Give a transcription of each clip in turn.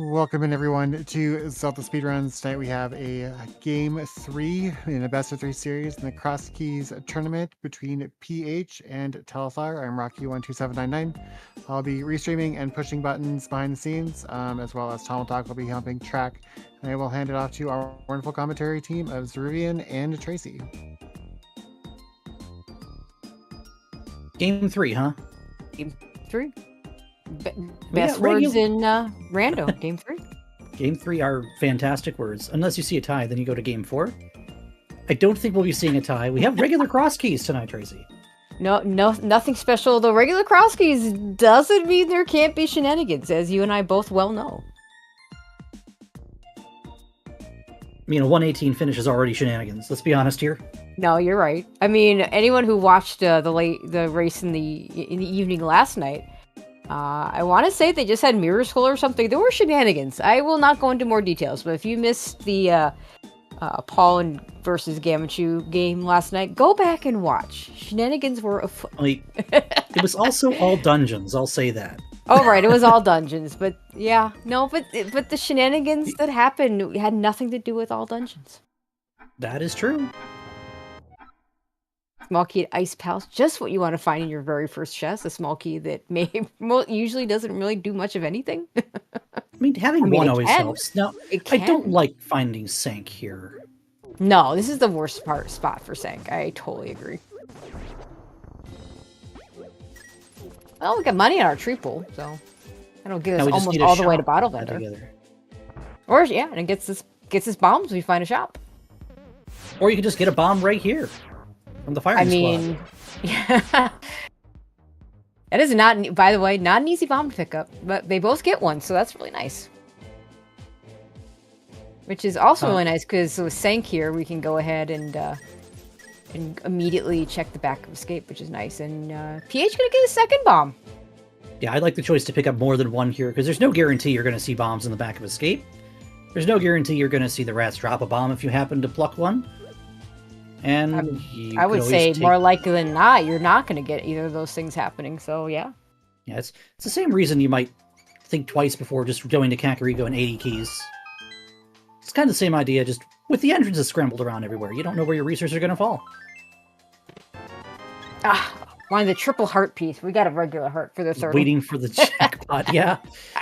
Welcome in everyone to Zelda Speedruns. Tonight we have a game 3 in a best of 3 series in the Crosskeys tournament between PH and Telethar. I'm Rocky12799. I'll be restreaming and pushing buttons behind the scenes, as well as Tom Talk will be helping track. And I will hand it off to our wonderful commentary team of Zeruvian and Tracy. Game 3, huh? Game 3. Best words in rando. Game 3. Game 3 are fantastic words. Unless you see a tie, then you go to Game 4. I don't think we'll be seeing a tie. We have regular Crosskeys tonight, Tracy. No, nothing special. The regular Crosskeys doesn't mean there can't be shenanigans, as you and I both well know. I mean, a 118 finish is already shenanigans. Let's be honest here. No, you're right. I mean, anyone who watched the race in the evening last night, I want to say they just had mirror skull or something. There were shenanigans. I will not go into more details, but if you missed the Paul versus Gamachu game last night, go back and watch. Shenanigans were afoot. It was also all dungeons, I'll say that. Oh, right, it was all dungeons, but yeah. No, but the shenanigans that happened had nothing to do with all dungeons. That is true. Small key at Ice Palace, just what you want to find in your very first chest. A small key that usually doesn't really do much of anything. I mean, having one always helps. Now, I don't like finding Sank here. No, this is the worst spot for Sank. I totally agree. Well, we got money in our tree pool, so that'll get us almost all the way to Bottle Vendor. Or yeah, and it gets us bombs if we find a shop. Or you can just get a bomb right here. From the firing squad. Yeah. That is not, by the way, not an easy bomb to pick up, but they both get one, so that's really nice. Which is also really nice because with Sank here, we can go ahead and immediately check the back of escape, which is nice. And PH gonna get a second bomb. Yeah, I like the choice to pick up more than one here because there's no guarantee you're going to see bombs in the back of escape. There's no guarantee you're going to see the rats drop a bomb if you happen to pluck one. And I would say more likely than not, you're not going to get either of those things happening. So yeah. Yeah, it's the same reason you might think twice before just going to Kakariko and 80 keys. It's kind of the same idea, just with the entrances scrambled around everywhere. You don't know where your resources are going to fall. Wanted the triple heart piece. We got a regular heart for the third. Waiting for the jackpot. Yeah,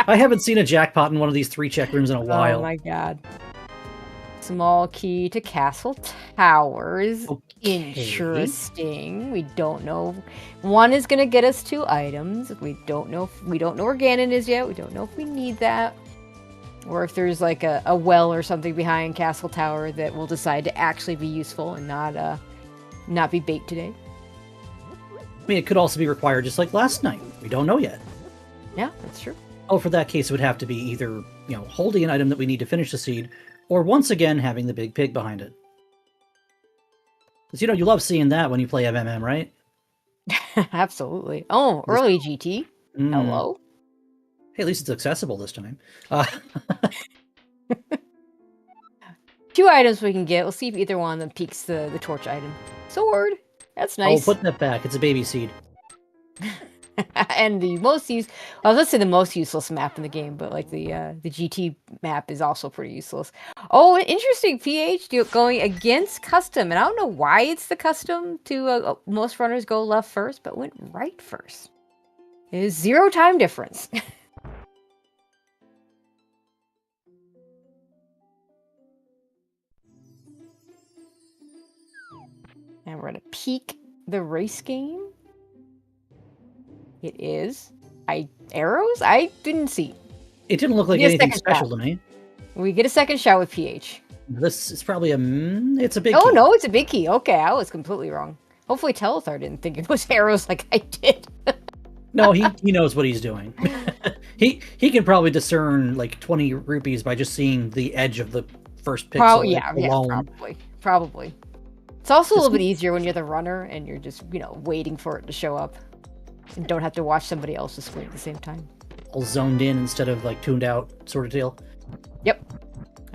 I haven't seen a jackpot in one of these 3 check rooms in a while. Oh my god. Small key to Castle Towers. Okay. Interesting. We don't know. One is going to get us 2 items. We don't know where Ganon is yet. We don't know if we need that. Or if there's like a well or something behind Castle Tower that will decide to actually be useful and not be bait today. I mean, it could also be required just like last night. We don't know yet. Yeah, that's true. Oh, for that case, it would have to be either, holding an item that we need to finish the seed, or once again, having the big pig behind it. Because, you love seeing that when you play MMM, right? Absolutely. Oh, early GT. Hello. Hey, at least it's accessible this time. 2 items we can get. We'll see if either one of them peaks the torch item. Sword. That's nice. Oh, put that back. It's a baby seed. And the most let's say the most useless map in the game, but like the GT map is also pretty useless. Oh, interesting. PH going against custom, and I don't know why it's the custom to most runners go left first, but went right first. It is 0 time difference. And we're gonna peek the race game. It is. Arrows? I didn't see. It didn't look like anything special to me. We get a second shot with PH. This is probably it's a big key. Oh, no, it's a big key. Okay, I was completely wrong. Hopefully Telethar didn't think it was arrows like I did. No, he knows what he's doing. he can probably discern like 20 rupees by just seeing the edge of the first pixel alone. Probably. It's also a little bit easier when you're the runner and you're just, waiting for it to show up. And don't have to watch somebody else's screen at the same time. All zoned in instead of like tuned out, sort of deal. Yep.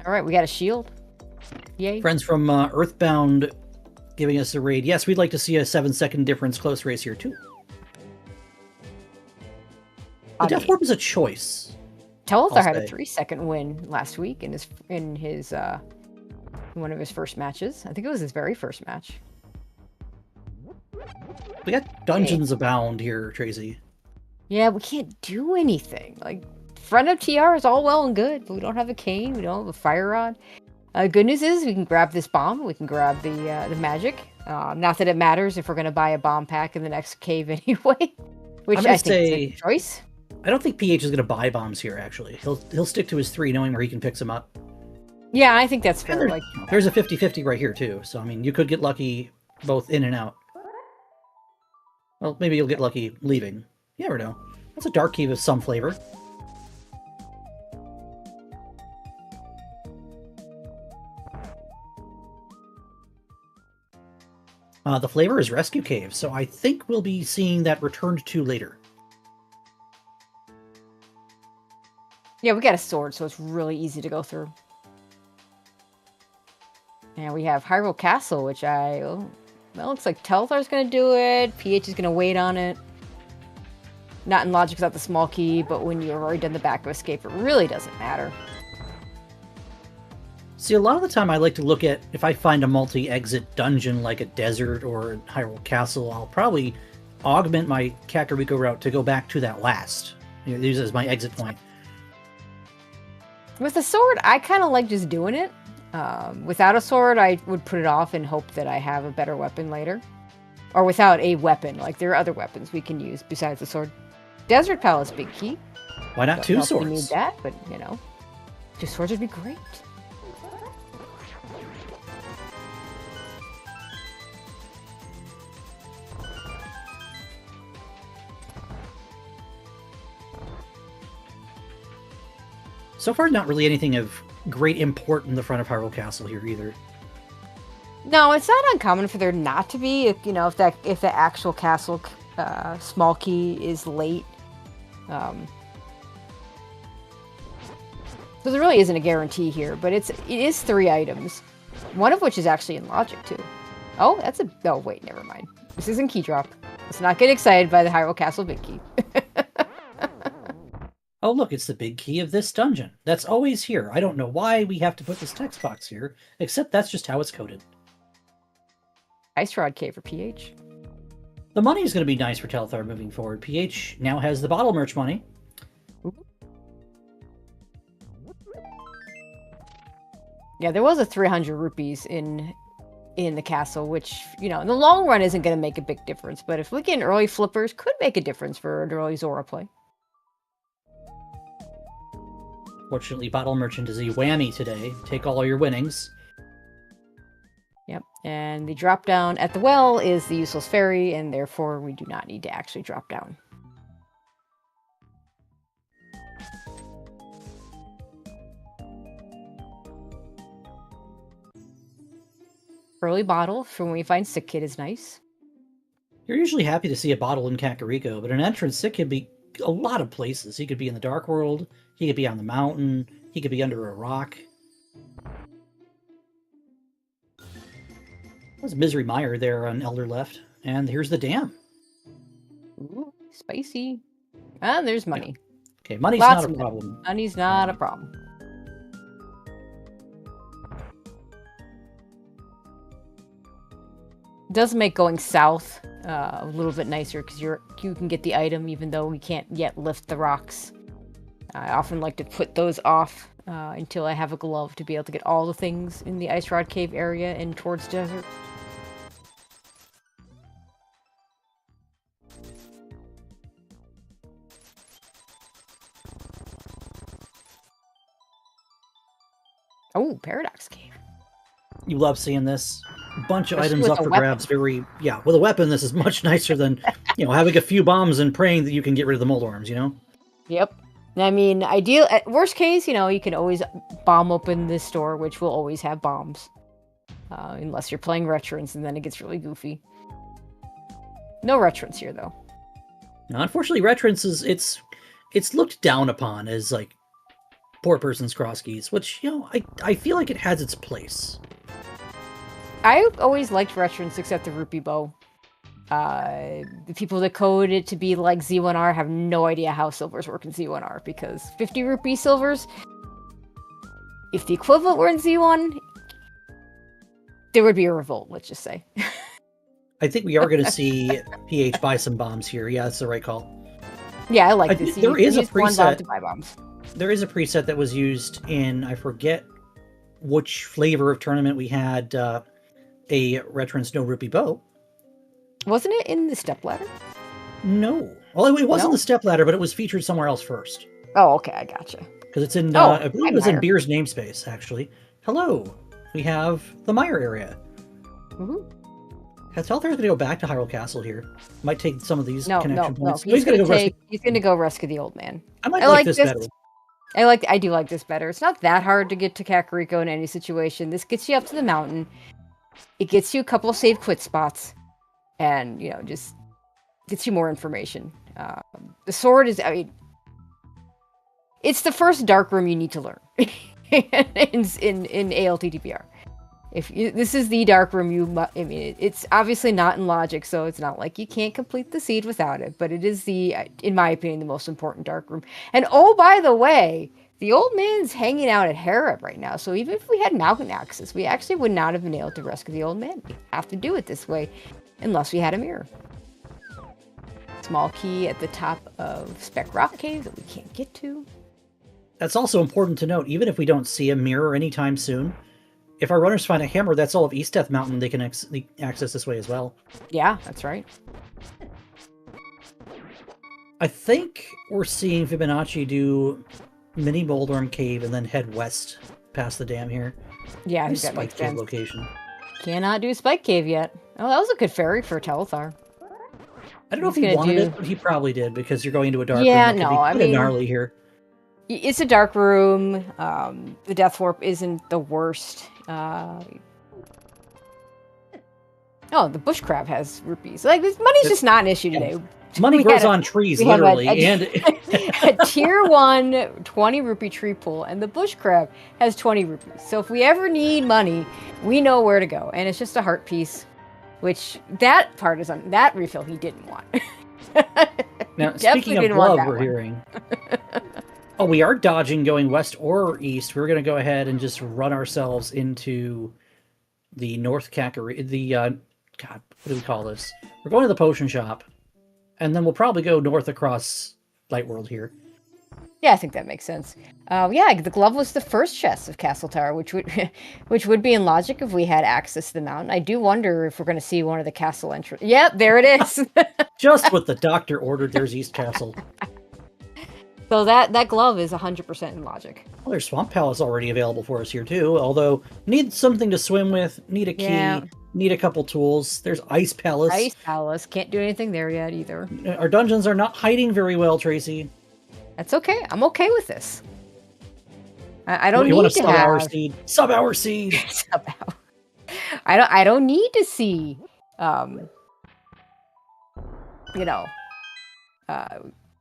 All right, we got a shield. Yay. Friends from Earthbound giving us a raid. Yes, we'd like to see a 7-second difference close race here too. The Death Warp is a choice. Telethar had a say. 3-second win last week in his one of his first matches. I think it was his very first match. We got dungeons abound here, Tracy. Yeah, we can't do anything. Like, front of TR is all well and good, but we don't have a cane, we don't have a fire rod. Good news is we can grab this bomb, we can grab the magic. Not that it matters if we're going to buy a bomb pack in the next cave anyway, which I think is a good choice. I don't think PH is going to buy bombs here, actually. He'll stick to his 3, knowing where he can pick them up. Yeah, I think that's fair. There's a 50-50 right here, too. So, I mean, you could get lucky both in and out. Well, maybe you'll get lucky leaving. You never know. That's a dark key with some flavor. The flavor is Rescue Cave, so I think we'll be seeing that returned to later. Yeah, we got a sword, so it's really easy to go through. And we have Hyrule Castle, which well, looks like Telethar's going to do it. PH is going to wait on it. Not in logic without the small key, but when you've already done the back of escape, it really doesn't matter. See, a lot of the time I like to look at, if I find a multi-exit dungeon like a desert or Hyrule Castle, I'll probably augment my Kakariko route to go back to that last. Use it as my exit point. With the sword, I kind of like just doing it. Without a sword, I would put it off and hope that I have a better weapon later. Or without a weapon, like there are other weapons we can use besides the sword. Desert Palace, big key. Why not two swords? We need that, but you know, 2 swords would be great. So far, not really anything of great import in the front of Hyrule Castle here either. No, it's not uncommon for there not to be. If you know, if the actual castle small key is late, so there really isn't a guarantee here. But it is 3 items, one of which is actually in logic too. Oh, oh wait, never mind. This isn't key drop. Let's not get excited by the Hyrule Castle big key. Oh, look, it's the big key of this dungeon. That's always here. I don't know why we have to put this text box here, except that's just how it's coded. Ice Rod Cave for PH. The money is going to be nice for Telethar moving forward. PH now has the bottle merch money. Yeah, there was a 300 rupees in the castle, which, you know, in the long run isn't going to make a big difference. But if we get early flippers, could make a difference for an early Zora play. Fortunately, Bottle Merchant is a whammy today. Take all your winnings. Yep, and the drop down at the well is the useless fairy, and therefore we do not need to actually drop down. Early bottle for when we find Sick Kid is nice. You're usually happy to see a bottle in Kakariko, but an entrance Sick Kid be a lot of places. He could be in the Dark World, he could be on the mountain, he could be under a rock. There's Misery Mire there on Elder left, and here's the dam. Ooh, spicy. And there's money. Yeah. Okay, money's Lots not a problem. Money's not a problem. It does make going south a little bit nicer because you can get the item even though we can't yet lift the rocks. I often like to put those off until I have a glove to be able to get all the things in the Ice Rod Cave area and towards desert. Oh, Paradox Cave. You love seeing this. Bunch of Especially items with up a for weapon. grabs. With a weapon, this is much nicer than, having a few bombs and praying that you can get rid of the mold arms, Yep. I mean, at worst case, you can always bomb open this store, which will always have bombs. Unless you're playing Retrons, and then it gets really goofy. No Retrons here, though. Now, unfortunately, Retrons it's looked down upon as, like, poor person's Crosskeys, which, I feel like it has its place. I always liked Retrons except the Rupee Bow. The people that code it to be like Z1R have no idea how silvers work in Z1R, because 50 rupee silvers, if the equivalent were in Z1, there would be a revolt, let's just say. I think we are going to see PH buy some bombs here. Yeah, that's the right call. Yeah, I like this. There is a one bomb preset. to buy bombs. There is a preset that was used in, I forget which flavor of tournament we had, a Retrans No Rupee Bow. Wasn't it in the stepladder? No. Well, it wasn't No? the stepladder, but it was featured somewhere else first. Oh, okay, I gotcha. Because it's in, Oh, I believe it was in Meyer. Beer's namespace, actually. Hello. We have the Meyer area. Mm-hmm. Telethar going to go back to Hyrule Castle here. Might take some of these No. connection points. He's going to gonna go he's gonna go rescue the old man. I might I like like this this. better. I do like this better. It's not that hard to get to Kakariko in any situation. This gets you up to the mountain. It gets you a couple of save quit spots, and just gets you more information. The sword is, it's the first dark room you need to learn in ALttPR. This is the dark room, it's obviously not in logic, so it's not like you can't complete the seed without it, but it is in my opinion, the most important dark room. And oh, by the way, the old man's hanging out at Harab right now, so even if we had mountain access, we actually would not have been able to rescue the old man. We have to do it this way, unless we had a mirror. Small key at the top of Spec Rock Cave that we can't get to. That's also important to note, even if we don't see a mirror anytime soon, if our runners find a hammer, that's all of East Death Mountain they can access this way as well. Yeah, that's right. I think we're seeing Fibonacci do Mini Boulderm Cave and then head west past the dam here. Yeah, I think that Spike makes Cave sense. location. Cannot do Spike Cave yet. Oh, that was a good ferry for Telethar. I don't know if He's he gonna wanted do- it, but he probably did, because you're going into a dark Yeah, room. That could no, be I kinda mean- gnarly here. It's a dark room. The Death Warp isn't the worst. Oh, the bush crab has rupees. Like, this money's just not an issue today. Money We grows had a- on trees, we have a- literally, a- and a tier 1 20 rupee tree pool, and the bush crab has 20 rupees. So if we ever need money, we know where to go. And it's just a heart piece, which that part is on that refill he didn't want. now, Definitely speaking of didn't want glove, that we're one. hearing. Oh, we are dodging going west or east. We're going to go ahead and just run ourselves into the North Kakariko, God, what do we call this? We're going to the potion shop, and then we'll probably go north across Light World here. Yeah, I think that makes sense. Yeah, the glove was the first chest of Castle Tower, which would be in logic if we had access to the mountain. I do wonder if we're going to see one of the castle entrance. Yep, there it is. Just what the doctor ordered. There's East Castle. So that glove is 100% in logic. Well, there's Swamp Palace already available for us here too. Although need something to swim with, need a key, Yeah. need a couple tools. There's Ice Palace. Ice Palace, can't do anything there yet either. Our dungeons are not hiding very well, Tracy. That's okay. I'm okay with this. I don't You want need a to sub-hour have seed? Sub-hour seed. somehow. I don't need to see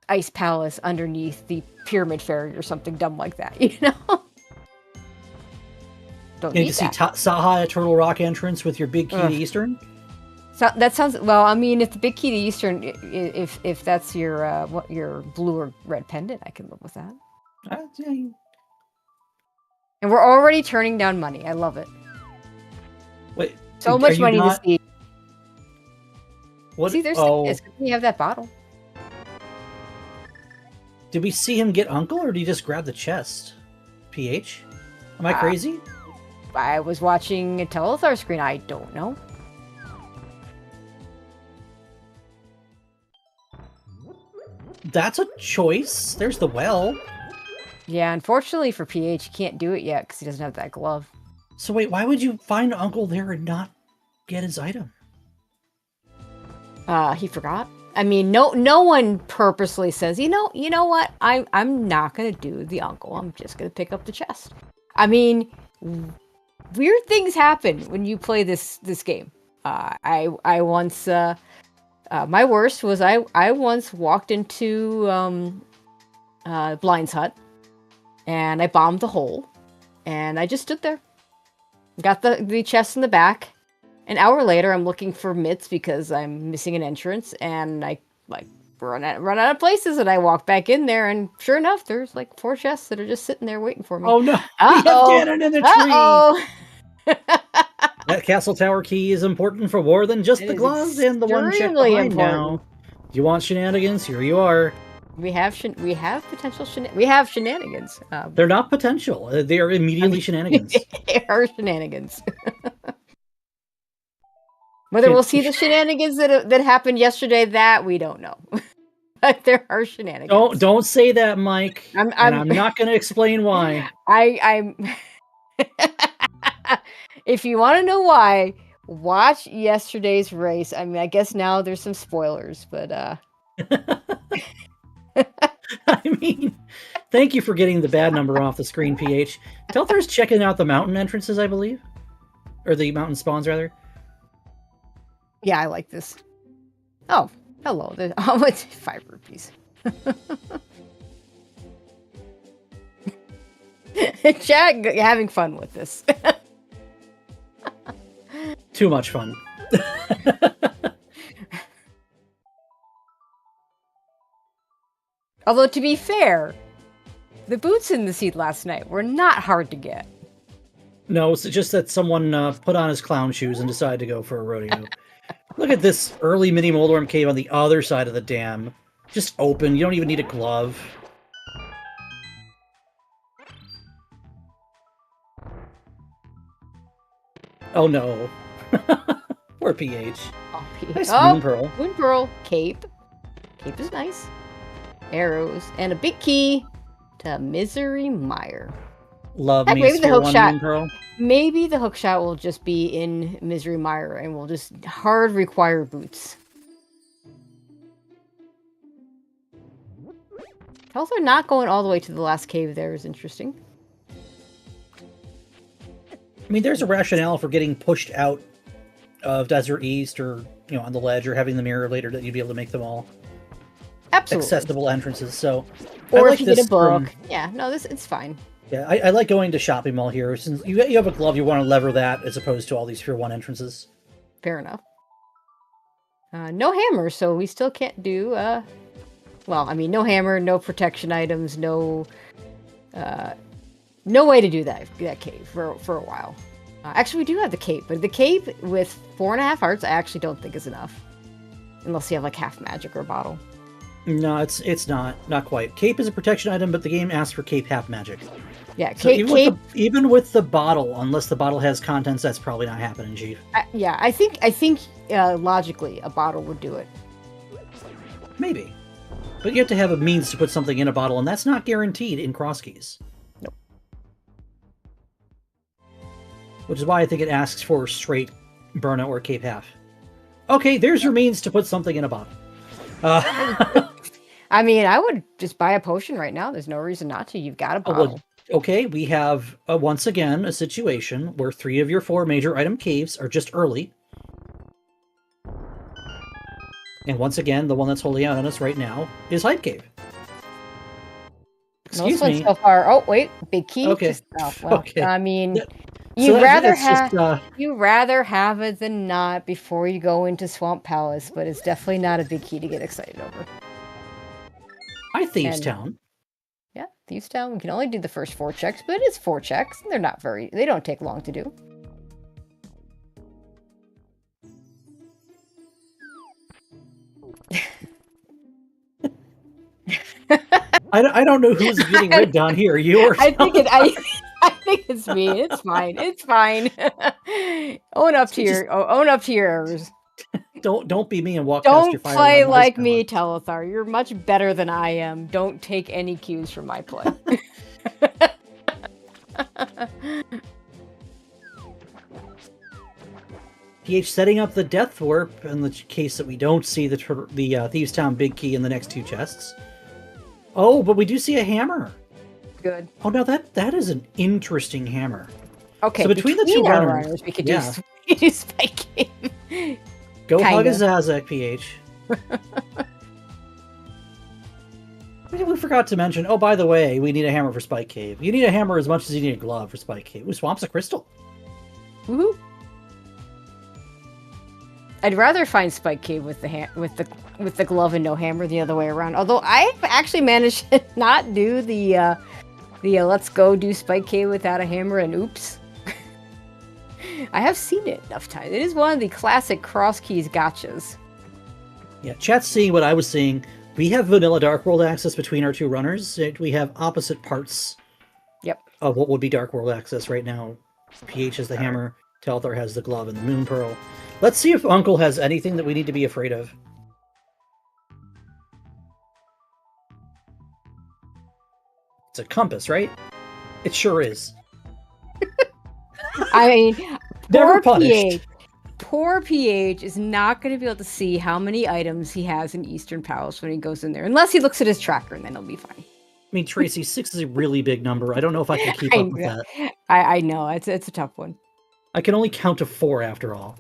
Ice Palace underneath the Pyramid Ferry or something dumb like that, Don't You need need to see that. Saha at Turtle Rock entrance with your big key Ugh. to Eastern. So that sounds well. I mean, if the big key to Eastern, if that's your blue or red pendant, I can live with that. Yeah, And we're already turning down money. I love it. wait, So are much you money not- to see. What? See, there's Oh, we have that bottle. did we see him get Uncle, or did he just grab the chest? PH? Am I crazy? I was watching a Telethar screen. I don't know. That's a choice. There's the well. Yeah, unfortunately for PH, he can't do it yet because he doesn't have that glove. So wait, why would you find Uncle there and not get his item? He forgot. I mean, no one purposely says, you know what? I'm not gonna do the uncle. I'm just gonna pick up the chest. I mean, weird things happen when you play this game. I once my worst was I once walked into Blind's hut and I bombed the hole and I just stood there, got the chest in the back, An hour later, I'm looking for mitts because I'm missing an entrance, and I like run out of places, and I walk back in there, and sure enough, there's like 4 chests that are just sitting there waiting for me. Oh no! We have Ganon in the tree. That castle tower key is important for more than just the gloves and the one check behind now. Do you want shenanigans? Here you are. We have potential shenanigans. They're not potential. They are immediately shenanigans. They are shenanigans. Whether we'll see the shenanigans that happened yesterday, that we don't know. But there are shenanigans. Don't say that, Mike. I'm not going to explain why. I'm. If you want to know why, watch yesterday's race. I mean, I guess now there's some spoilers, but I mean, thank you for getting the bad number off the screen, PH. Telthar's checking out the mountain entrances, I believe. Or the mountain spawns, rather. Yeah, I like this. Oh, hello. Oh, it's 5 rupees. Chat, having fun with this. Too much fun. Although, to be fair, the boots in the seat last night were not hard to get. No, it's just that someone put on his clown shoes and decided to go for a rodeo. Look at this early mini Moldorm cave on the other side of the dam. Just open. You don't even need a glove. Oh no. Poor PH. Oh, PH. Nice Moon Pearl. Moon Pearl. Cape. Cape is nice. Arrows. And a big key to Misery Mire. Love me. Maybe the hook shot. Moon Pearl. Maybe the hook shot will just be in Misery Mire and will just hard require boots. Also, not going all the way to the last cave there is interesting. I mean, there's a rationale for getting pushed out of Desert East or, on the ledge or having the mirror later that you'd be able to make them all accessible entrances. So, or if you get a book. Yeah, no, it's fine. Yeah, I like going to Shopping Mall here. Since you have a glove, you want to lever that as opposed to all these Sphere 1 entrances. Fair enough. No hammer, so we still can't do... well, I mean, no hammer, no protection items, no way to do that cave for a while. Actually, we do have the cape, but the cape with 4.5 hearts I actually don't think is enough. Unless you have like half magic or a bottle. No, it's not quite. Cape is a protection item, but the game asks for cape half magic. Yeah, so even with the bottle, unless the bottle has contents, that's probably not happening, Chief. Yeah, I think logically a bottle would do it. Maybe, but you have to have a means to put something in a bottle, and that's not guaranteed in Crosskeys. Nope. Which is why I think it asks for straight burnout or cape half. Okay, there's your means to put something in a bottle. I mean, I would just buy a potion right now. There's no reason not to. You've got a bottle. Well, okay, we have, once again, a situation where 3 of your 4 major item caves are just early. And once again, the one that's holding out on us right now is Hype Cave. Excuse me. So far. Oh, wait. Big key? Okay. Okay. I mean... You'd rather have it than not before you go into Swamp Palace, but it's definitely not a big key to get excited over. Hi, Thieves Town. Yeah, Thieves Town. We can only do the first 4 checks, but it's 4 checks. They don't take long to do. I don't know who's getting rigged on here. You or I think it's me. It's fine. It's fine. Own up to your errors. Don't be me and walk past your fire. Don't play like me, Telethar. You're much better than I am. Don't take any cues from my play. PH setting up the Death Warp in the case that we don't see the Thieves Town big key in the next 2 chests. Oh, but we do see a hammer. Good. Oh, no, that is an interesting hammer. Okay, so between the 2 runners, we could do Spike Cave. Go hug a Zazak, PH. We forgot to mention, oh, by the way, we need a hammer for Spike Cave. You need a hammer as much as you need a glove for Spike Cave. Ooh, Swamp's a crystal. Woohoo. I'd rather find Spike Cave with the glove and no hammer the other way around. Although I've actually managed to not do the let's go do Spike Cave without a hammer and oops. I have seen it enough times. It is one of the classic Crosskeys gotchas. Yeah, chat's seeing what I was seeing. We have vanilla Dark World access between our two runners. We have opposite parts. Yep. Of what would be Dark World access right now. PH has the hammer, Telethar has the glove and the moon pearl. Let's see if Uncle has anything that we need to be afraid of. It's a compass, right? It sure is. I mean, Never punished. Poor PH is not going to be able to see how many items he has in Eastern Palace when he goes in there, unless he looks at his tracker, and then he'll be fine. I mean, Tracy, 6 is a really big number. I don't know if I can keep up with that. I know, it's a tough one. I can only count to 4 after all.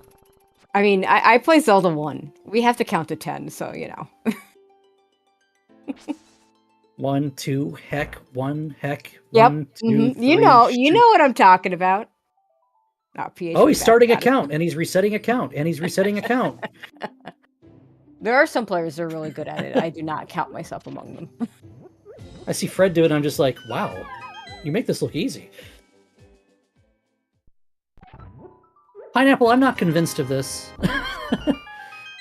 I mean, I play Zelda 1. We have to count to 10, so, you know. 1, 2, heck, 1, heck, yep. 1, 2, 3, you know what I'm talking about. Not PH. Oh, he's starting a count, and he's resetting a count, and he's resetting a count. There are some players that are really good at it. I do not count myself among them. I see Fred do it, and I'm just like, wow, you make this look easy. Pineapple, I'm not convinced of this.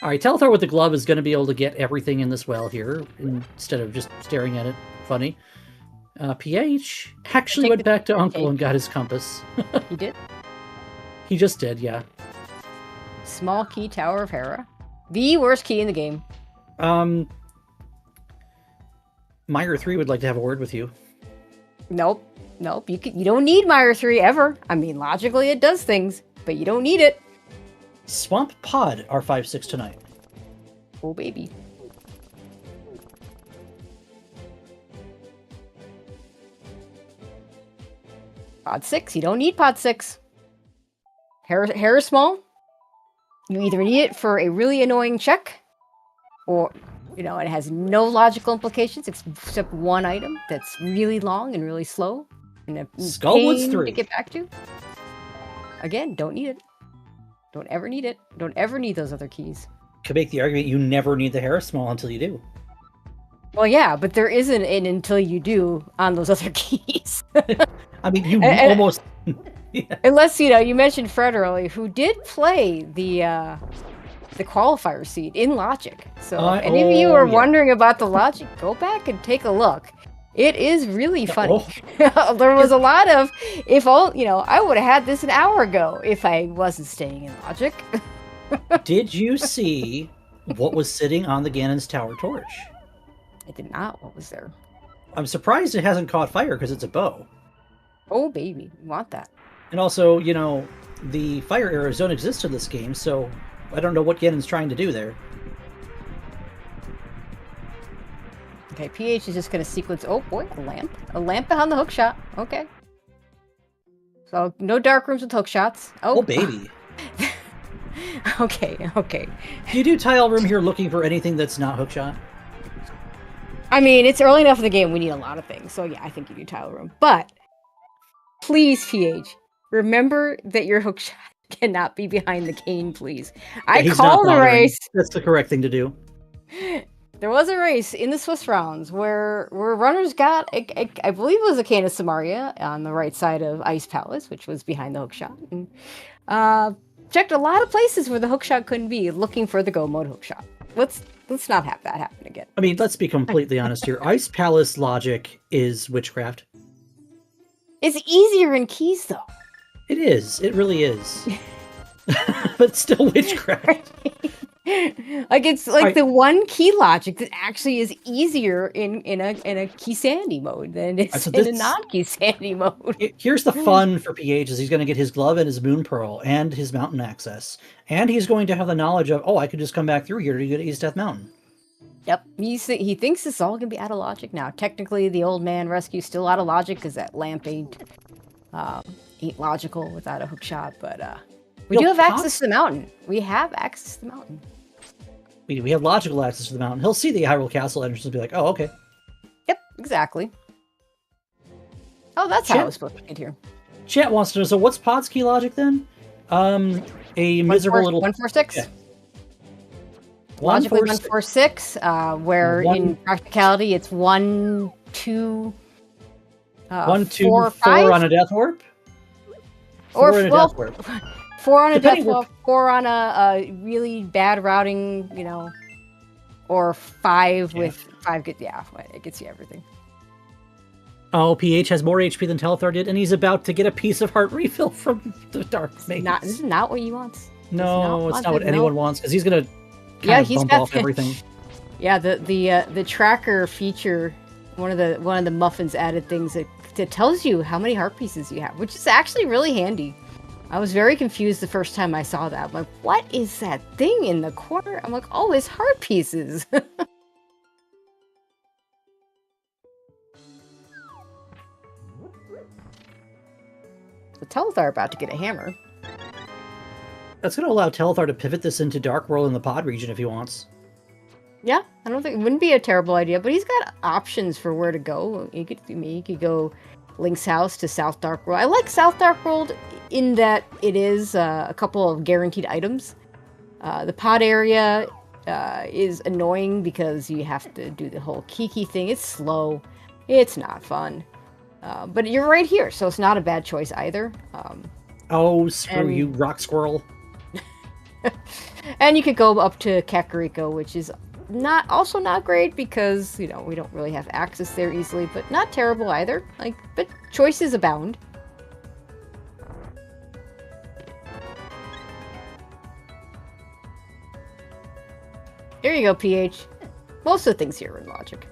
All right, Telethar with the glove is going to be able to get everything in this well here, instead of just staring at it funny. PH actually went back to Uncle and got his compass. He did? He just did, yeah. Small key Tower of Hera. The worst key in the game. Meyer 3 would like to have a word with you. Nope. You don't need Meyer 3 ever. I mean, logically it does things, but you don't need it. Swamp Pod R56 tonight. Oh, baby. Pod 6. You don't need Pod 6. Hair is small. You either need it for a really annoying check, or, you know, it has no logical implications except one item that's really long and really slow. And a Skullwoods pain 3. to get back to. Again, don't need it. Don't ever need it. Don't ever need those other keys. Could make the argument you never need the hair small until you do. Well, yeah, but there isn't an until you do on those other keys. I mean, you almost... Yeah. Unless, you mentioned Fred earlier, who did play the qualifier seed in Logic. So if any of you are wondering about the Logic, go back and take a look. It is really funny. There was a lot of, I would have had this an hour ago if I wasn't staying in Logic. Did you see what was sitting on the Ganon's Tower torch? I did not. What was there? I'm surprised it hasn't caught fire because it's a bow. Oh, baby. You want that. And also, the fire arrows don't exist in this game, so I don't know what Ganon's trying to do there. Okay, PH is just going to sequence... Oh, boy, a lamp. A lamp behind the hookshot. Okay. So, no dark rooms with hookshots. Oh, baby. Okay. Do you do tile room here looking for anything that's not hookshot? I mean, it's early enough in the game. We need a lot of things. So, yeah, I think you do tile room. But, please, PH, remember that your hookshot cannot be behind the cane, please. I called the race. That's the correct thing to do. There was a race in the Swiss rounds where runners got, I believe it was a cane of Samaria on the right side of Ice Palace, which was behind the hookshot. And, checked a lot of places where the hookshot couldn't be, looking for the go mode hookshot. Let's not have that happen again. I mean, let's be completely honest here. Ice Palace logic is witchcraft. It's easier in keys, though. It is. It really is. But still witchcraft. It's like the one key logic that actually is easier in a key sandy mode than it is in a non-key sandy mode. Here's the fun for PH is he's going to get his glove and his moon pearl and his mountain access. And he's going to have the knowledge of, I could just come back through here to get to East Death Mountain. Yep. He thinks it's all going to be out of logic now. Technically, the old man rescue's still out of logic because that lamp ain't logical without a hookshot, but we do have access to the mountain. We have access to the mountain. We have logical access to the mountain. He'll see the Hyrule Castle entrance and be like, oh, okay. Yep, exactly. Oh, that's how I was supposed to get here. Chat wants to know, so what's Pod's key logic then? A miserable little... 146? logically 146, where in practicality it's 1, 2, 1, 2, 4, 4 on a death warp? Or a death warp. 4 on a death warp, 4 on a really bad routing, you know, or 5 with 5 good. Yeah, it gets you everything. Oh, PH has more HP than Telethar did, and he's about to get a piece of heart refill from the Dark Maze. This is not what he wants. No, it's not what anyone wants, because he's gonna bump off everything. Yeah, the tracker feature, one of the muffins added things that tells you how many heart pieces you have, which is actually really handy. I was very confused the first time I saw that. I'm like, what is that thing in the corner? I'm like, oh, it's heart pieces. The Telethar about to get a hammer. That's going to allow Telethar to pivot this into Dark World in the pod region if he wants. Yeah, I don't think it wouldn't be a terrible idea, but he's got options for where to go. He could go Link's house to South Dark World. I like South Dark World in that it is a couple of guaranteed items. The pod area is annoying because you have to do the whole Kiki thing. It's slow. It's not fun. But you're right here, so it's not a bad choice either. Oh, screw you, Rock Squirrel. And you could go up to Kakariko, which is also not great because, you know, we don't really have access there easily, but not terrible either. But choices abound. Here you go, PH. Most of the things here are in logic.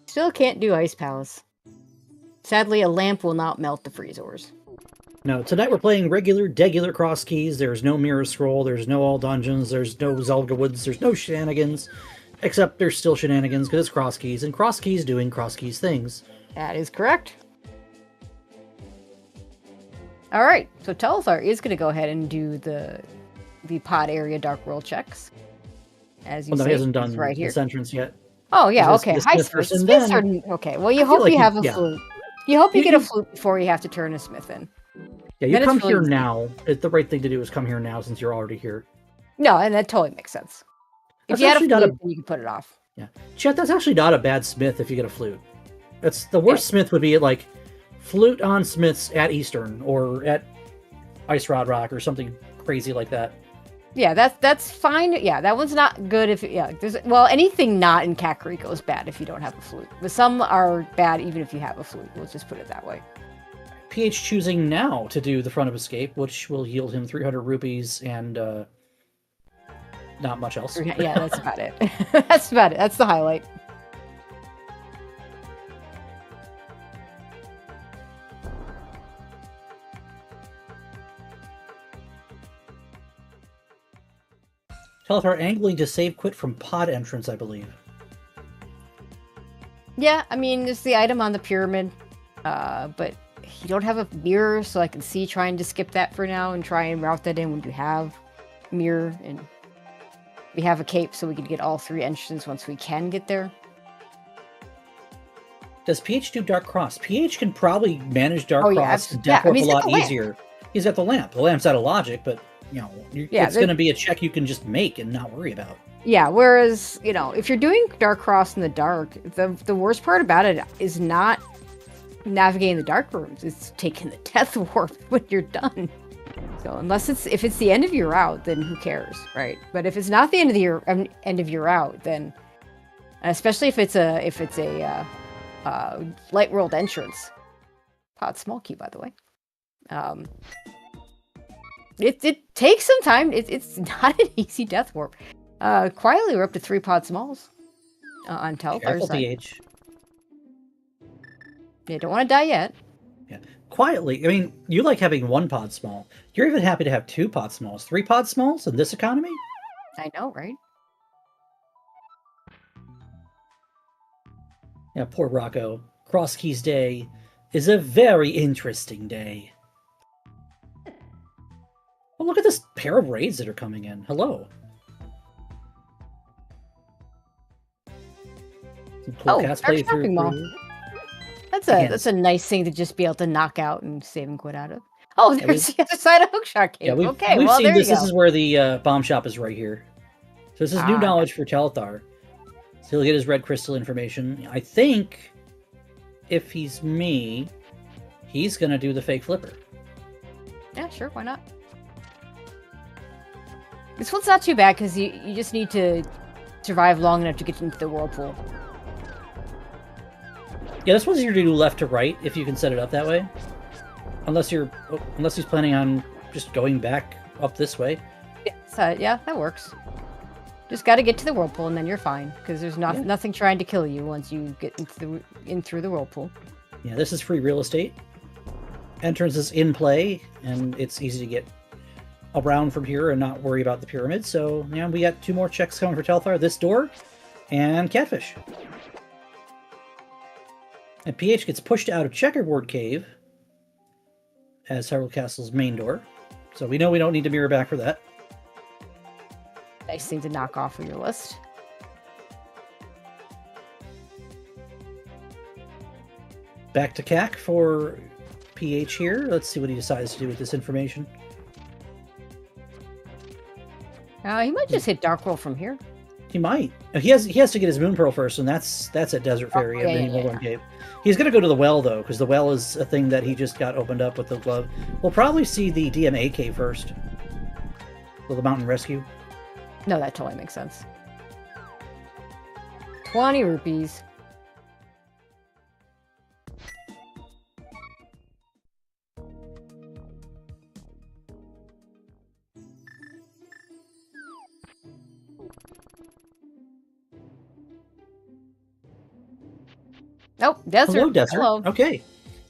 Still can't do Ice Palace. Sadly, a lamp will not melt the freezors. No, tonight we're playing degular Crosskeys. There's no Mirror Scroll, there's no All Dungeons, there's no Zelda Woods, there's no shenanigans. Except there's still shenanigans because it's Crosskeys, and Crosskeys doing Crosskeys things. That is correct. Alright, so Telethar is going to go ahead and do the pod area Dark World checks. As you say, he hasn't done right here. this entrance yet. Oh, yeah, okay. Hi, Smith. Okay, well, you hope you have a flute. You hope you get a flute before you have to turn a smith in. Yeah, you come here now. The right thing to do is come here now since you're already here. No, and that totally makes sense. If you had a flute, then you can put it off. Yeah. Chet, that's actually not a bad smith if you get a flute. That's the worst smith would be like flute on smiths at Eastern or at Ice Rod Rock or something crazy like that. Yeah, that's fine. Yeah, that one's not good if anything not in Kakariko is bad if you don't have a flute. But some are bad even if you have a flute. We'll just put it that way. PH choosing now to do the front of escape, which will yield him 300 rupees and not much else. Yeah, that's about it. That's about it. That's the highlight. Telethar angling to save quit from pod entrance, I believe. Yeah, I mean, it's the item on the pyramid, but you don't have a mirror, so I can see trying to skip that for now and try and route that in when you have mirror, and we have a cape so we can get all 3 entrances once we can get there. Does PH do Dark Cross? PH can probably manage Dark Cross and Death Warp a lot easier. He's got the lamp. The lamp's out of logic, but you know, it's going to be a check you can just make and not worry about. Yeah, whereas, you know, if you're doing Dark Cross in the dark, the worst part about it is not navigating the dark rooms, it's taking the Death Warp when you're done. So if it's the end of your route, then who cares, right? But if it's not the end of your route, then especially if it's a light world entrance, pod small key, by the way. It takes some time. It's not an easy Death Warp. Quietly, we're up to 3 pod smalls on Telethar's side. PH. Yeah, don't want to die yet. Yeah, quietly. I mean, you like having 1 pod small. You're even happy to have 2 pod smalls. 3 pod smalls in this economy? I know, right? Yeah, poor Rocco. Crosskeys Day is a very interesting day. Oh, look at this pair of raids that are coming in. Hello. Some cool cats play through. That's a nice thing to just be able to knock out and save and quit out of. Oh, there's the other side of Hookshot Cave. Yeah, we've Okay, seen there this. you go. This is where the bomb shop is right here. So this is new knowledge for Telethar. So he'll get his red crystal information. I think if he's me, he's gonna do the fake flipper. Yeah, sure, why not? This one's not too bad because you just need to survive long enough to get into the whirlpool. Yeah, this one's easier to do left to right if you can set it up that way. Unless he's planning on just going back up this way. Yeah, that works. Just got to get to the whirlpool and then you're fine because there's nothing trying to kill you once you get in through the whirlpool. Yeah, this is free real estate. Entrance is in play, and it's easy to get around from here and not worry about the pyramid. So, yeah, we got 2 more checks coming for Telethar. This door and Catfish. And PH gets pushed out of Checkerboard Cave as Hyrule Castle's main door. So we know we don't need to mirror back for that. Nice thing to knock off of your list. Back to CAC for PH here. Let's see what he decides to do with this information. He might just hit Dark World from here. He might. He has to get his Moon Pearl first, and that's at Desert Fairy and then World Cave. He's going to go to the well, though, because the well is a thing that he just got opened up with the glove. We'll probably see the DMA cave first. So the Mountain Rescue. No, that totally makes sense. 20 rupees. Nope, desert. Hello, Desert. Hello. Okay,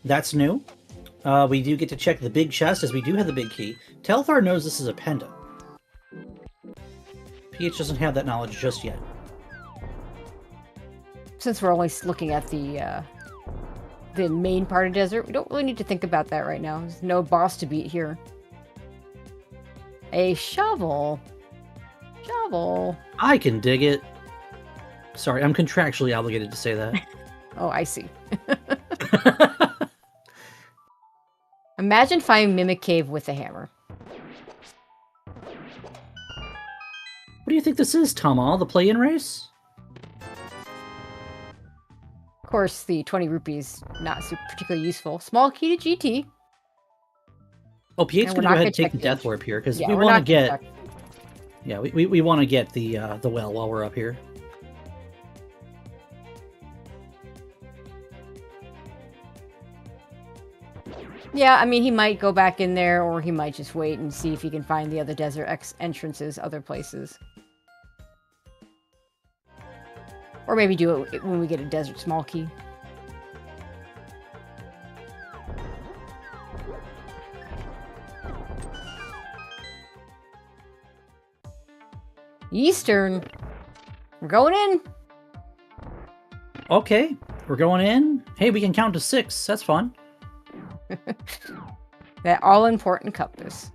that's new. We do get to check the big chest, as we do have the big key. Telethar knows this is a pendant. PH doesn't have that knowledge just yet. Since we're only looking at the main part of desert, we don't really need to think about that right now. There's no boss to beat here. A shovel. Shovel. I can dig it. Sorry, I'm contractually obligated to say that. Oh, I see. Imagine finding Mimic Cave with a hammer. What do you think this is, Tama? The play-in race? Of course, the 20 rupees not particularly useful. Small key to GT. Oh, PH's going to go ahead and take the Death Warp here, because we want to get... Yeah, we want to get the well while we're up here. Yeah, I mean, he might go back in there, or he might just wait and see if he can find the other desert entrances, other places. Or maybe do it when we get a desert small key. Eastern. We're going in. Okay, we're going in. Hey, we can count to 6. That's fun. That all-important compass.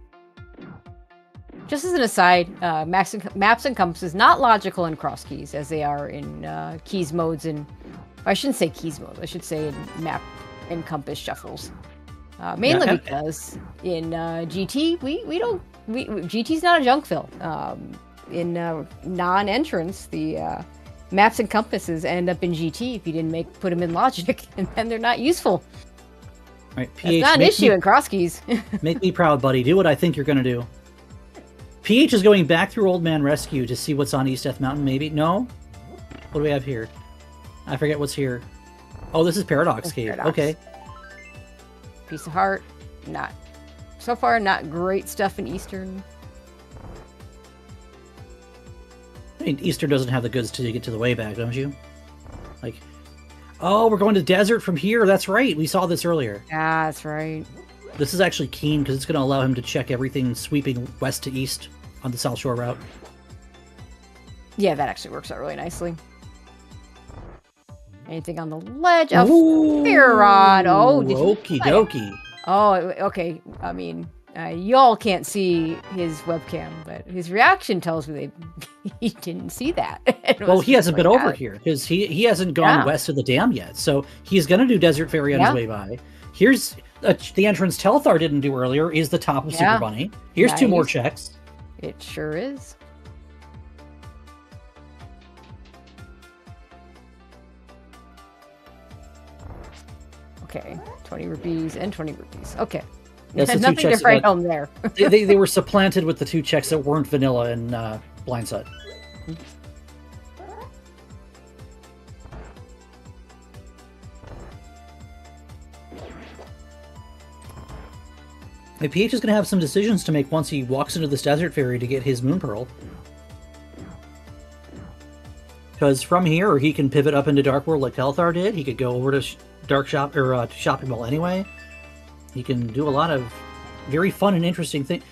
Just as an aside, maps and compasses not logical in Crosskeys as they are in keys modes and I shouldn't say keys modes. I should say in map and compass shuffles. Mainly because in GT GT's not a junk fill. In non-entrance, the maps and compasses end up in GT if you didn't put them in logic, and then they're not useful. Right, PH, that's not an issue in Crosskeys. Make me proud, buddy. Do what I think you're going to do. PH is going back through Old Man Rescue to see what's on East Death Mountain, maybe? No? What do we have here? I forget what's here. Oh, this is Paradox Cave. Paradox. Okay. Piece of Heart. So far, not great stuff in Eastern. I mean, Eastern doesn't have the goods till you get to the way back, don't you? Like, oh, we're going to desert from here. That's right. We saw this earlier. Ah, that's right. This is actually keen because it's going to allow him to check everything sweeping west to east on the South Shore route. Yeah, that actually works out really nicely. Anything on the ledge? Oh, Fear Rod. Oh, okie dokie. Oh, okay. I mean, y'all can't see his webcam, but his reaction tells me he didn't see that. Well, he hasn't been over here because he hasn't gone west of the dam yet. So he's going to do Desert Fairy on his way by. Here's the entrance Telethar didn't do earlier is the top of Super Bunny. Here's 2 more checks. It sure is. Okay, 20 rupees and 20 rupees. Okay. That's the 2 nothing checks to write home there. they were supplanted with the 2 checks that weren't vanilla and Blindside. And PH is going to have some decisions to make once he walks into this Desert Fairy to get his Moon Pearl. Because from here, he can pivot up into Dark World like Telethar did. He could go over to to Shopping Mall anyway. He can do a lot of very fun and interesting things.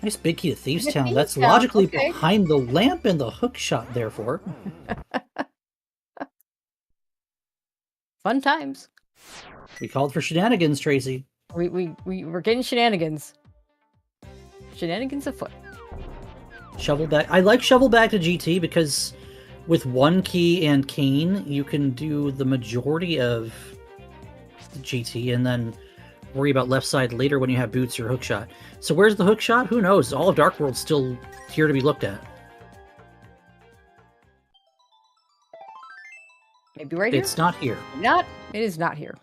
Nice big key to Thieves Town. That's logically behind the lamp and the hook shot, therefore. Fun times. We called for shenanigans, Tracy. We're getting shenanigans. Shenanigans afoot. Shovel back. I like shovel back to GT because with 1 key and cane, you can do the majority of GT and then worry about left side later when you have boots or hookshot. So where's the hookshot? Who knows? All of Dark World's still here to be looked at. Maybe right here? It's not here. It is not here.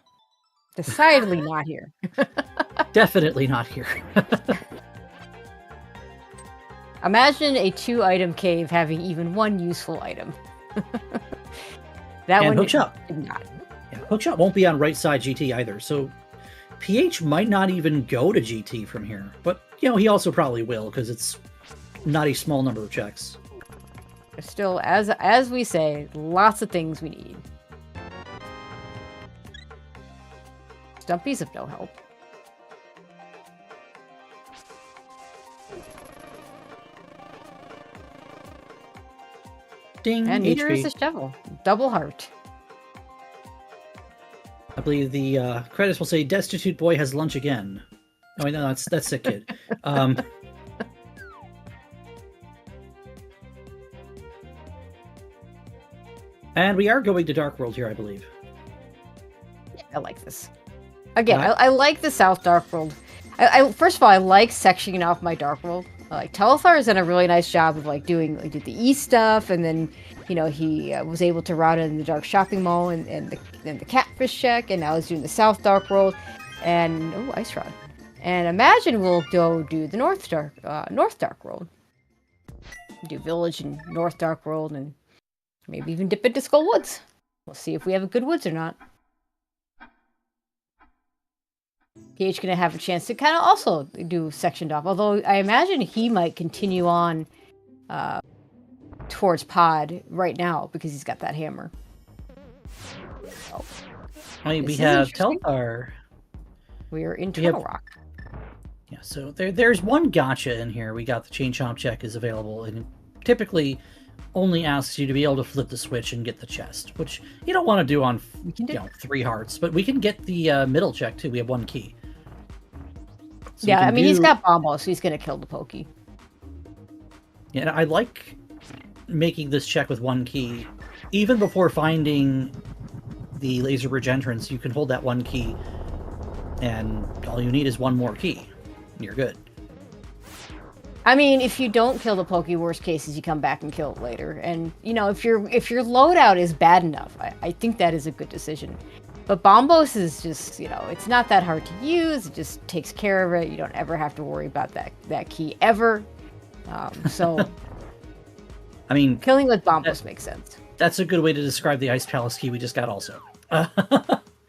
Decidedly not here. Definitely not here. Imagine a 2-item cave having even 1 useful item. That and one hookshot. did not. Yeah, hookshot won't be on right side GT either, so PH might not even go to GT from here. But, you know, he also probably will, because it's not a small number of checks. Still, as we say, lots of things we need. Stumpy's of no help. Ding, and neither HP. is the shovel. Double heart. I believe the credits will say, "Destitute boy has lunch again." Oh, no, that's sick kid. And we are going to Dark World here, I believe. Yeah, I like this. Again, I like the South Dark World. I first of all, I like sectioning off my Dark World. Like Telethar has done a really nice job of like doing did the East stuff, and then he was able to route it in the Dark Shopping Mall and the Catfish check, and now he's doing the South Dark World, and Ice Rod. And imagine we'll go do the North Dark World. Do Village and North Dark World, and maybe even dip into Skull Woods. We'll see if we have a good woods or not. PH gonna have a chance to kind of also do sectioned off, although I imagine he might continue on towards Pod right now because he's got that hammer. We have Telethar. We are in Turtle Rock. Yeah, so there's one gotcha in here. We got the Chain Chomp check is available, and typically only asks you to be able to flip the switch and get the chest, which you don't want to do on 3 hearts, but we can get the middle check too. We have 1 key. So yeah, I mean, he's got Bombo, so he's going to kill the Pokey. Yeah, I like making this check with 1 key. Even before finding the Laser Bridge entrance, you can hold that 1 key, and all you need is 1 more key. You're good. I mean, if you don't kill the Pokey, worst case is you come back and kill it later. And, if your loadout is bad enough, I think that is a good decision. But Bombos is just, it's not that hard to use. It just takes care of it. You don't ever have to worry about that key ever. So, I mean, killing with Bombos makes sense. That's a good way to describe the Ice Palace key we just got also.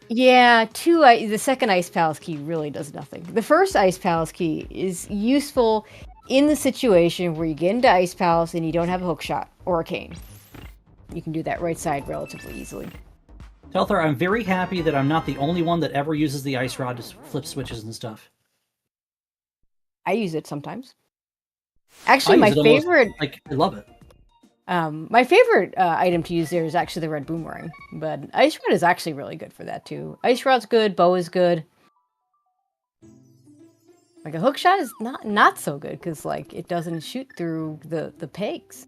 Yeah, the second Ice Palace key really does nothing. The first Ice Palace key is useful in the situation where you get into Ice Palace and you don't have a hookshot or a cane. You can do that right side relatively easily. Telethar, I'm very happy that I'm not the only one that ever uses the Ice Rod to flip switches and stuff. I use it sometimes. Actually, my favorite... I love it. My favorite item to use there is actually the red boomerang, but Ice Rod is actually really good for that too. Ice Rod's good, bow is good. Like a hook shot is not so good because it doesn't shoot through the pegs.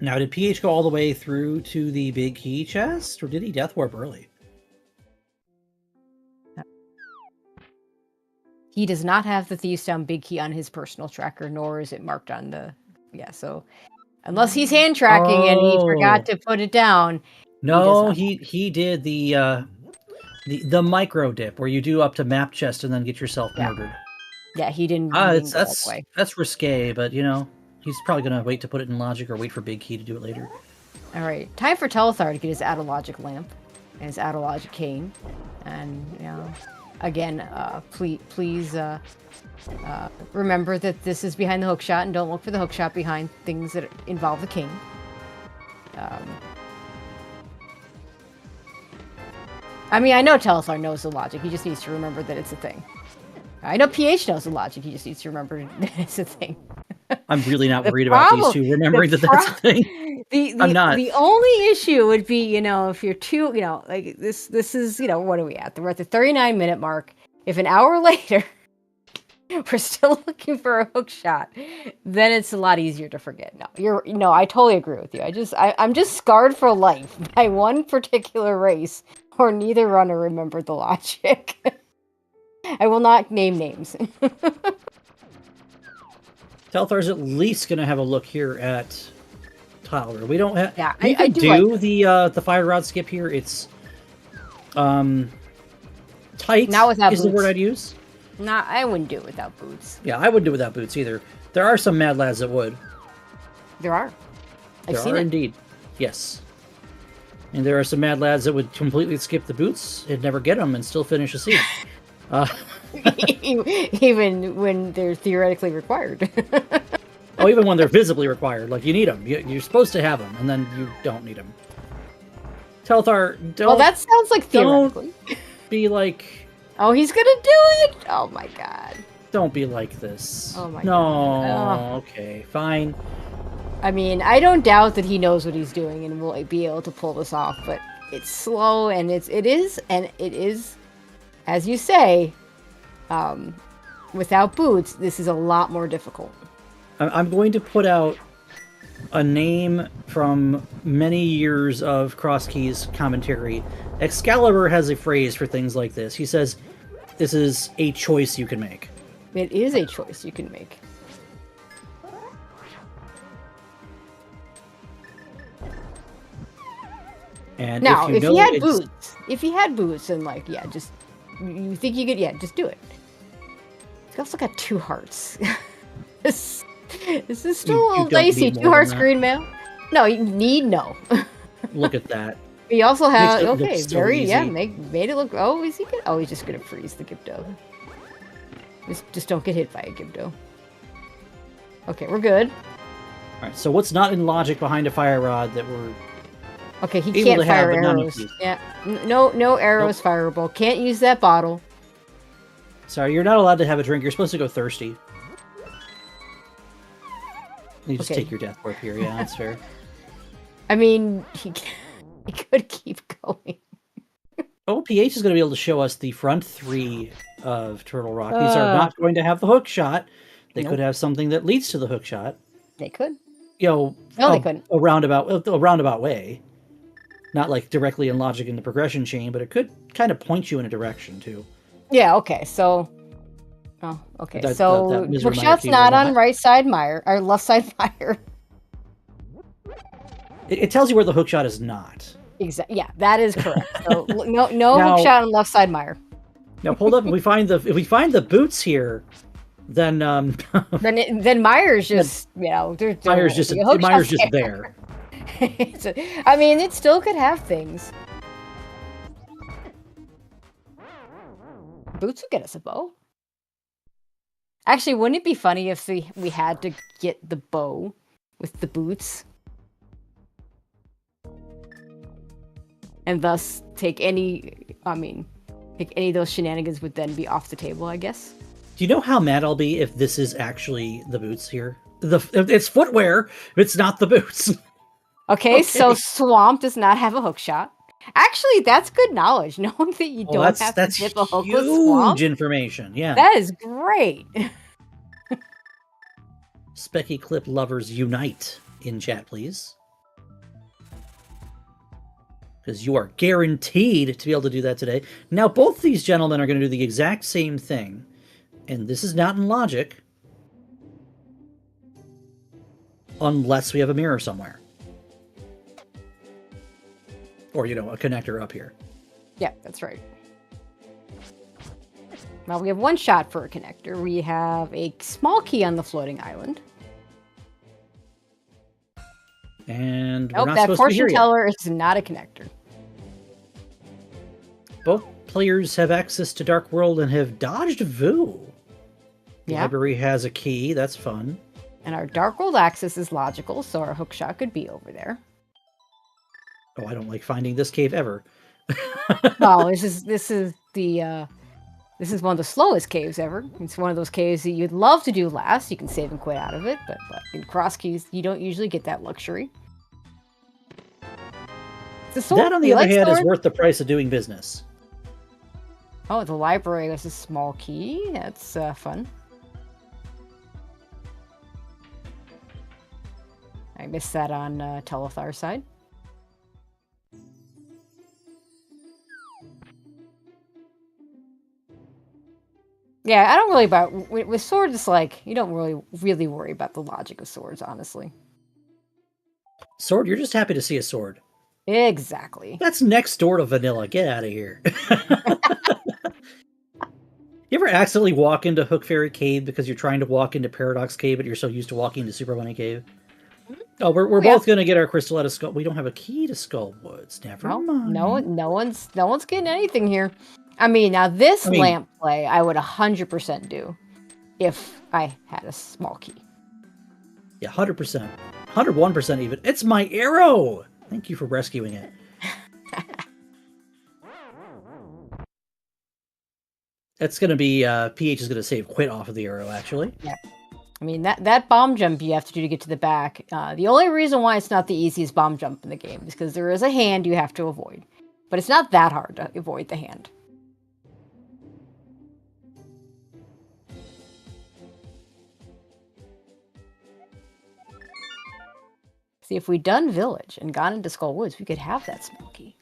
Now, did PH go all the way through to the big key chest, or did he death warp early? He does not have the Thieves Town big key on his personal tracker, nor is it marked on the... Yeah, so... Unless he's hand tracking and he forgot to put it down. No, he did the micro dip, where you do up to map chest and then get yourself murdered. Yeah, he didn't. That's risque, but you know, he's probably gonna wait to put it in logic or wait for big key to do it later. All right, time for Telethar to get his out of logic lamp and his out of logic cane, and you know, again, please remember that this is behind the hook shot, and don't look for the hook shot behind things that involve the king. I mean, I know Telethar knows the logic. He just needs to remember that it's a thing. I know PH knows the logic. He just needs to remember that it's a thing. I'm really not worried about these two remembering that that's a thing. I'm not. The only issue would be, you know, if you're too, you know, like this is, you know, what are we at? We're at the 39-minute mark. If an hour later we're still looking for a hook shot, then it's a lot easier to forget. No, I totally agree with you. I'm just scarred for life by one particular race, or neither runner remembered the logic. I will not name names. Telethar's at least going to have a look here at Tyler. We don't have. Yeah, I do like the fire rod skip here. It's tight. Not without is boots. The word I'd use. Nah, I wouldn't do it without boots. Yeah, I wouldn't do it without boots either. There are some mad lads that would. There are. I've seen it. Indeed. Yes. And there are some mad lads that would completely skip the boots and never get them and still finish a seed. Even when they're theoretically required. Oh, even when they're visibly required. Like, you need them. You're supposed to have them, and then you don't need them. Telethar, don't... Well, that sounds like theoretically. Don't be like... Oh, he's gonna do it! Oh my god. Don't be like this. Oh my god. No, okay, fine. I mean, I don't doubt that he knows what he's doing and will be able to pull this off, but it's slow, and it is, as you say, without boots, this is a lot more difficult. I'm going to put out a name from many years of Crosskeys commentary. Excalibur has a phrase for things like this. He says, this is a choice you can make. It is a choice you can make. And now, if he had boots, and like, yeah, just you think you could, yeah, just do it. He's also got 2 hearts. This is still a little dicey. 2 hearts green mail. No, you need no. Look at that. He also has very easy. Made it look. Oh, is he good? Oh, he's just gonna freeze the Gibdo. Just don't get hit by a Gibdo. Okay, we're good. All right. So what's not in logic behind a fire rod that we're okay? He can't fire arrows. Yeah, no arrows fireable. Can't use that bottle. Sorry, you're not allowed to have a drink. You're supposed to go thirsty. You just take your death warp here. Yeah, that's fair. I mean, he could keep going. PH is going to be able to show us the front 3 of Turtle Rock. These are not going to have the hook shot. They could have something that leads to the hook shot. They could. You know, no, they couldn't. A roundabout way. Not like directly in logic in the progression chain, but it could kind of point you in a direction too. Yeah, okay, so... Oh, okay, so hook shot's not on right side mire, or left side mire. It tells you where the hook shot is not. Exactly. Yeah, that is correct. So no now, hook shot on left side mire. Now hold up. If we find the boots here, then then Mire's just Mire's just there. I mean, it still could have things. Boots would get us a bow. Actually, wouldn't it be funny if we had to get the bow with the boots? And thus take any of those shenanigans would then be off the table, I guess. Do you know how mad I'll be if this is actually the boots here? It's footwear, but it's not the boots. Okay, so Swamp does not have a hook shot. Actually, that's good knowledge, knowing that you don't have to dip a hook with Swamp. Huge information, yeah. That is great. Specky Clip lovers unite in chat, please. because you are guaranteed to be able to do that today. Now, both these gentlemen are going to do the exact same thing, and this is not in logic, unless we have a mirror somewhere. Or, you know, a connector up here. Yeah, that's right. Well, we have one shot for a connector. We have a small key on the floating island. And we're Nope, not that supposed to be here fortune yet. teller is not a connector. Both players have access to Dark World and have dodged Vu. The Yeah. library has a key. That's fun. And our Dark World access is logical, so our hookshot could be over there. Oh, I don't like finding this cave ever. Well, this is one of the slowest caves ever. It's one of those caves that you'd love to do last. You can save and quit out of it, but in Crosskeys, you don't usually get that luxury. It's a sword. That, on the You other like hand, is swords? worth the price of doing business. Oh, the library has a small key. That's fun. I missed that on Telethar's side. Yeah, I don't really with swords. It's like you don't really worry about the logic of swords, honestly. Sword? You're just happy to see a sword. Exactly. That's next door to vanilla. Get out of here. You ever accidentally walk into Hook Fairy Cave because you're trying to walk into Paradox Cave, but you're so used to walking into Super Bunny Cave? Oh, we're both going to get our crystal out of Skull. We don't have a key to Skull Woods. Never mind. No one's getting anything here. I mean, now this lamp play, I would 100% do if I had a small key. Yeah, 100%. 101% even. It's my arrow! Thank you for rescuing it. That's going to be, PH is going to save quit off of the arrow, actually. Yeah. I mean, that bomb jump you have to do to get to the back. The only reason why it's not the easiest bomb jump in the game is because there is a hand you have to avoid. But it's not that hard to avoid the hand. See, if we'd done Village and gone into Skull Woods, we could have that small key.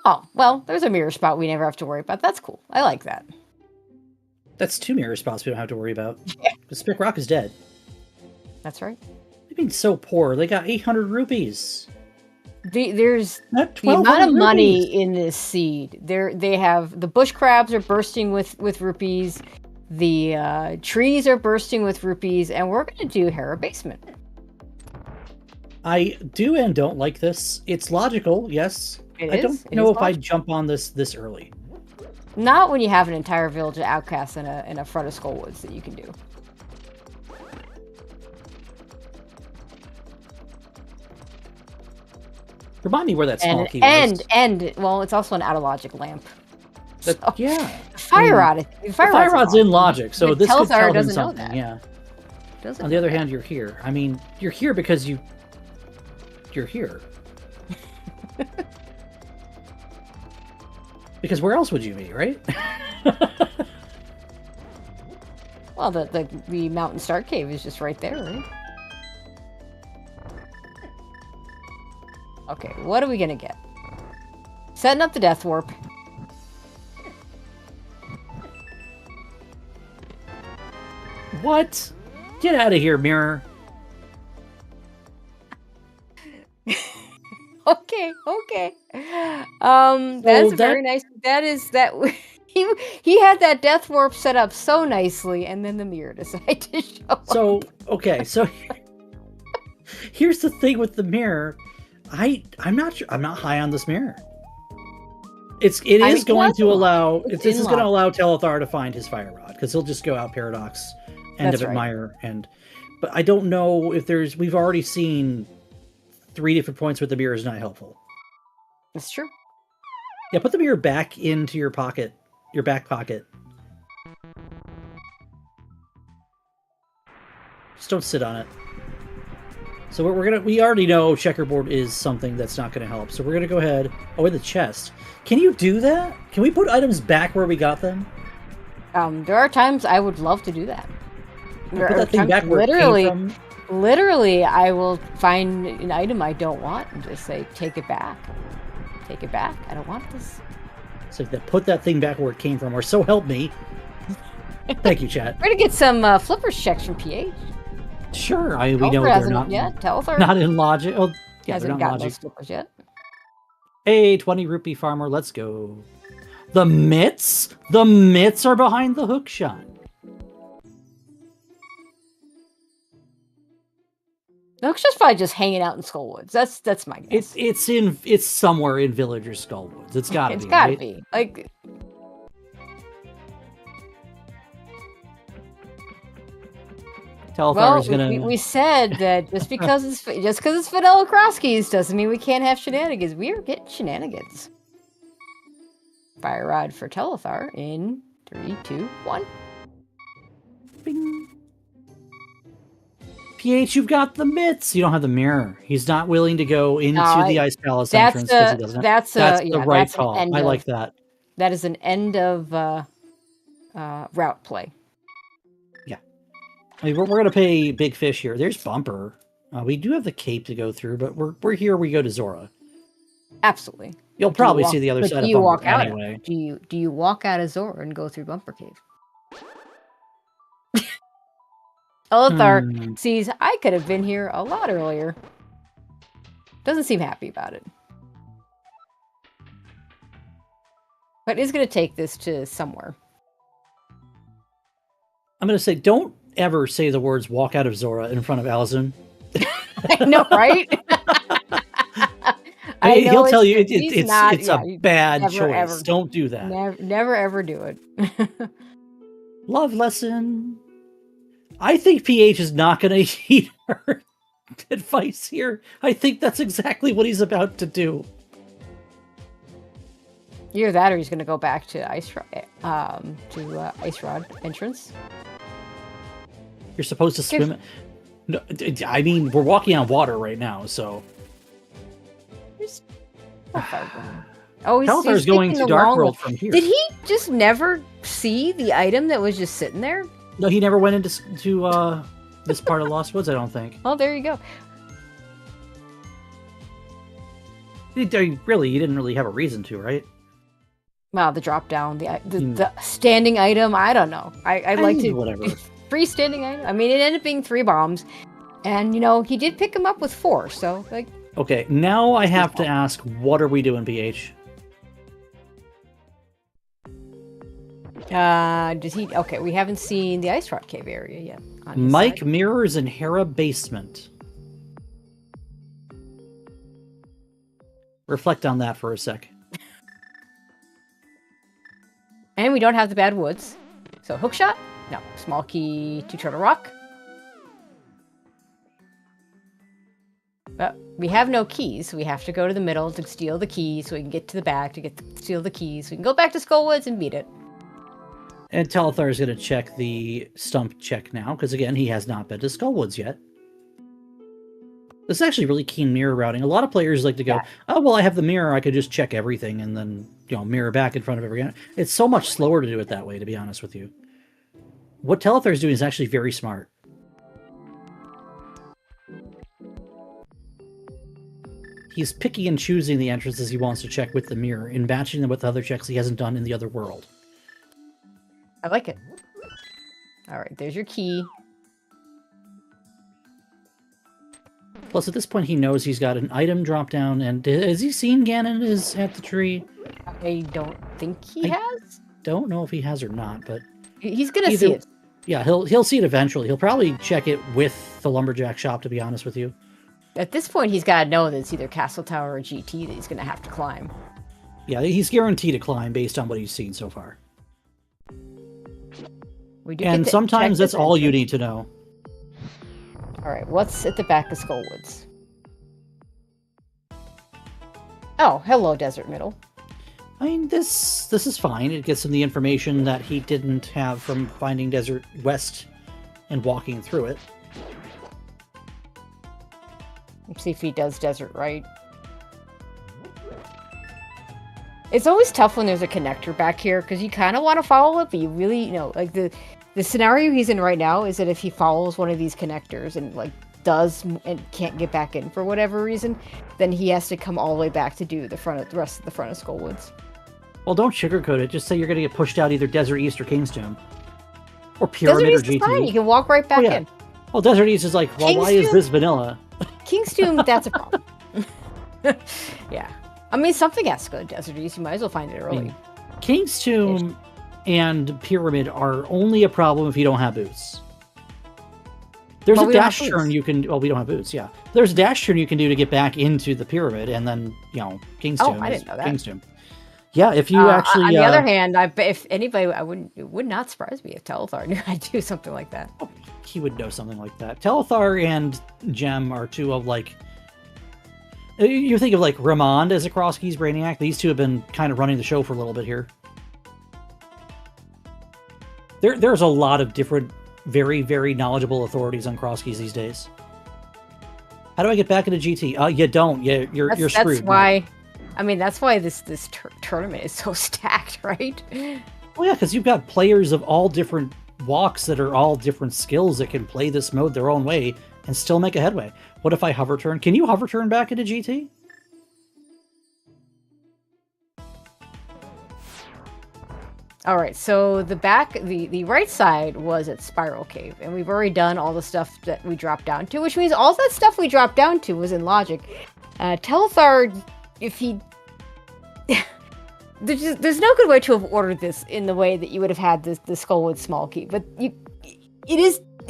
Oh, well, there's a mirror spot we never have to worry about. That's cool. I like that. That's 2 mirror spots we don't have to worry about. Because Spick Rock is dead. That's right. They're being so poor. They got 800 rupees. There's Not the amount of 1,200 money rupees. in this seed. They have the bush crabs are bursting with rupees. The trees are bursting with rupees, and we're going to do Hera Basement. I do and don't like this. It's logical, yes. I don't know if I'd jump on this early. Not when you have an entire village of outcasts in a front of Skull Woods that you can do. Remind me where that small key was. Well, it's also an out of logic lamp. That, So, yeah. Fire rod. Fire rod's in logic, so this could Telethar tell him doesn't know something. that. Yeah. Doesn't On the other hand, you're here. I mean, you're here because you're here. Because where else would you be, right? Well, the Mountain Star Cave is just right there, right? Okay, what are we gonna get? Setting up the Death Warp. What? Get out of here, mirror. Okay. That's very nice. He had that Death Warp set up so nicely, and then the mirror decided to show up. So here's the thing with the mirror. I'm not sure. I'm not high on this mirror. This is going to allow Telethar to find his fire rod, because he'll just go out Paradox, end of Admire, but I don't know if we've already seen 3 different points where the mirror is not helpful. That's true. Yeah, put the mirror back into your pocket, your back pocket. Just don't sit on it. So we already know checkerboard is something that's not going to help. So we're going to go ahead. Oh, in the chest. Can you do that? Can we put items back where we got them? There are times I would love to do that. Put that thing back where it came from. Literally, I will find an item I don't want and just say, take it back. Take it back. I don't want this. So put that thing back where it came from, or so help me. Thank you, chat. We're gonna get some flippers checks from PH. Sure, we know they're not Telethar not in logic. Oh, yeah, hasn't gotten those flippers yet. Hey, 20 rupee farmer, let's go. The mitts? The mitts are behind the hook shot. The hookshot's probably just hanging out in Skullwoods. That's my guess. It's somewhere in Village or Skullwoods. It's gotta be. It's gotta right? be. Like, Telethar gonna. We said that just because it's vanilla Crosskeys doesn't mean we can't have shenanigans. We are getting shenanigans. Fire rod for Telethar in 3, 2, 1. Bing. PH, you've got the mitts. You don't have the mirror. He's not willing to go into the Ice Palace entrance because he doesn't. That's the right call. I like that. That is an end of route play. Yeah, I mean, we're gonna pay big fish here. There's Bumper. We do have the cape to go through, but we're here. We go to Zora. Absolutely. You'll probably see the other side of Bumper anyway. Do you walk out of Zora and go through Bumper Cave? Telethar sees, I could have been here a lot earlier. Doesn't seem happy about it. But is going to take this to somewhere. I'm going to say, don't ever say the words walk out of Zora in front of Allison. I know, right? He'll tell you it's a bad choice. Ever, don't do that. Never ever do it. Love lesson. I think PH is not going to heed her advice here. I think that's exactly what he's about to do. Either that, or he's going to go back to Ice Rod entrance. You're supposed to swim. No, I mean, we're walking on water right now, so. Telethar's going to Dark World from here. Did he just never see the item that was just sitting there? No, he never went into this part of Lost Woods, I don't think. Oh, there you go. You didn't really have a reason to, right? Well, the drop down, the standing item, I don't know. I like to whatever. Freestanding item. I mean, it ended up being 3 bombs, and he did pick him up with 4. So like. Okay, now I have to ask, what are we doing, PH? Does he? Okay, we haven't seen the Ice Rod Cave area yet. Mike side. Mirrors in Hera basement. Reflect on that for a sec. And we don't have the bad woods. So hookshot? No. Small key to Turtle Rock. But we have no keys. We have to go to the middle to steal the keys so we can get to the back to steal the keys. We can go back to Skullwoods and beat it. And Telethar is going to check the stump check now, because again, he has not been to Skullwoods yet. This is actually really keen mirror routing. A lot of players like to go, oh, well, I have the mirror. I could just check everything and then, mirror back in front of everyone. It's so much slower to do it that way, to be honest with you. What Telethar is doing is actually very smart. He's picking and choosing the entrances he wants to check with the mirror and matching them with other checks he hasn't done in the other world. I like it. All right, there's your key. Plus, at this point, he knows he's got an item drop down. And has he seen Ganon is at the tree? I don't think he has. Don't know if he has or not, but he's gonna see it. Yeah, he'll see it eventually. He'll probably check it with the lumberjack shop. To be honest with you, at this point, he's got to know that it's either Castle Tower or GT that he's gonna have to climb. Yeah, he's guaranteed to climb based on what he's seen so far. And sometimes that's all you need to know. All right, what's at the back of Skullwoods? Oh, hello, Desert Middle. I mean, this is fine. It gets him the information that he didn't have from finding Desert West and walking through it. Let's see if he does Desert right. It's always tough when there's a connector back here because you kind of want to follow it, but you really, like the scenario he's in right now is that if he follows one of these connectors and like does and can't get back in for whatever reason, then he has to come all the way back to do the rest of the front of Skullwoods. Well, don't sugarcoat it. Just say you're going to get pushed out either Desert East or King's Tomb. Or Pyramid or GT. Fine. You can walk right back in. Well, Desert East is like, well, why is this vanilla? King's Tomb, that's a problem. Yeah. I mean, something has to go to Desert East. You might as well find it early. I mean, King's Tomb and Pyramid are only a problem if you don't have boots. There's a dash turn you can... Well, we don't have boots, yeah. There's a dash turn you can do to get back into the Pyramid, and then, King's Tomb. I didn't know that. King's Tomb. Yeah, if you actually... On the other hand, if anybody... it would not surprise me if Telethar knew how to do something like that. Oh, he would know something like that. Telethar and Gem are two of, like... You think of, like, Ramond as a Crosskeys Brainiac. These two have been kind of running the show for a little bit here. There's a lot of different... very, very knowledgeable authorities on Crosskeys these days. How do I get back into GT? You don't. You're screwed. That's why. I mean, that's why this tournament is so stacked, right? Well, yeah, because you've got players of all different walks that are all different skills that can play this mode their own way and still make a headway. What if I hover turn? Can you hover turn back into GT? All right, so the right side was at Spiral Cave, and we've already done all the stuff that we dropped down to, which means all that stuff we dropped down to was in logic. Telethar, if he... there's no good way to have ordered this in the way that you would have had the Skullwood small key, but it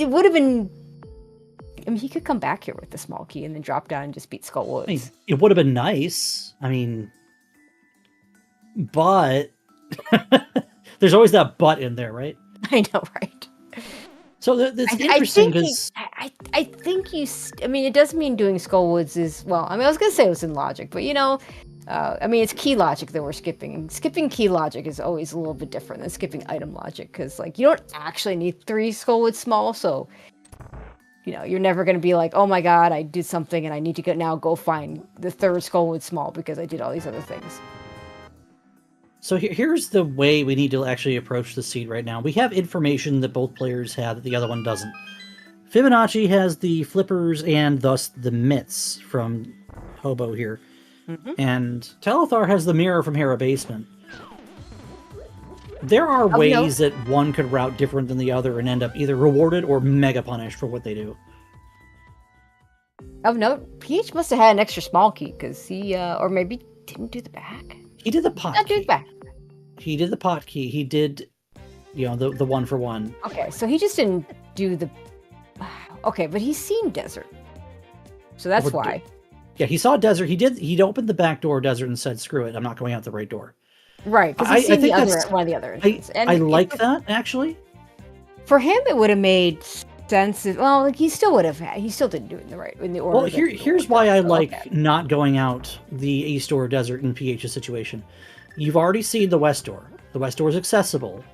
would have been... I mean, he could come back here with the small key and then drop down and just beat Skullwoods. I mean, it would have been nice. I mean... But... There's always that but in there, right? I know, right? So that's interesting because... I think I mean, it does mean doing Skullwoods is... Well, I mean, I was going to say it was in logic, but I mean, it's key logic that we're skipping. And skipping key logic is always a little bit different than skipping item logic because, like, you don't actually need 3 Skullwoods small, so... you're never going to be like, oh my god, I did something and I need to go find the 3rd Skullwood small because I did all these other things. So here's the way we need to actually approach the seed right now. We have information that both players have that the other one doesn't. Fibonacci has the flippers and thus the mitts from Hobo here. Mm-hmm. And Telethar has the mirror from Hera Basement. There are ways that one could route different than the other and end up either rewarded or mega punished for what they do. Of note, PH must have had an extra small key because he, or maybe didn't do the back. He did the pot key. The back. He did the pot key. He did, the 1-for-1. Okay, so he just didn't do the... Okay, but he's seen Desert. So that's why. Yeah, he saw Desert. He'd opened the back door Desert and said, screw it, I'm not going out the right door. Right, because he's seen one of the other entrances. I like that, actually. For him, it would have made sense. Well, like, he still didn't do it in the order. Well, here's why I like not going out the East door Desert in PH's situation. You've already seen the West door. The West door is accessible.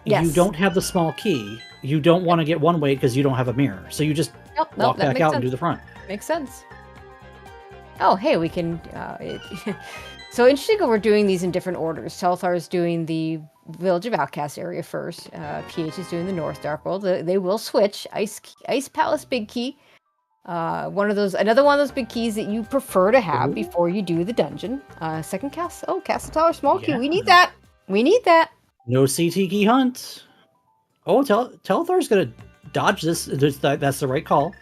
Yes. You don't have the small key. You don't want to get one way because you don't have a mirror. So you just walk back out and do the front. Makes sense. Oh, hey, we can... So interesting that we're doing these in different orders. Telethar is doing the Village of Outcasts area first. PH is doing the North Dark World. They will switch. Ice Palace Big Key. Another one of those big keys that you prefer to have before you do the dungeon. Second Castle Tower Small Key. We need that. No CT key hunt. Oh, Telethar's gonna dodge this. That's the right call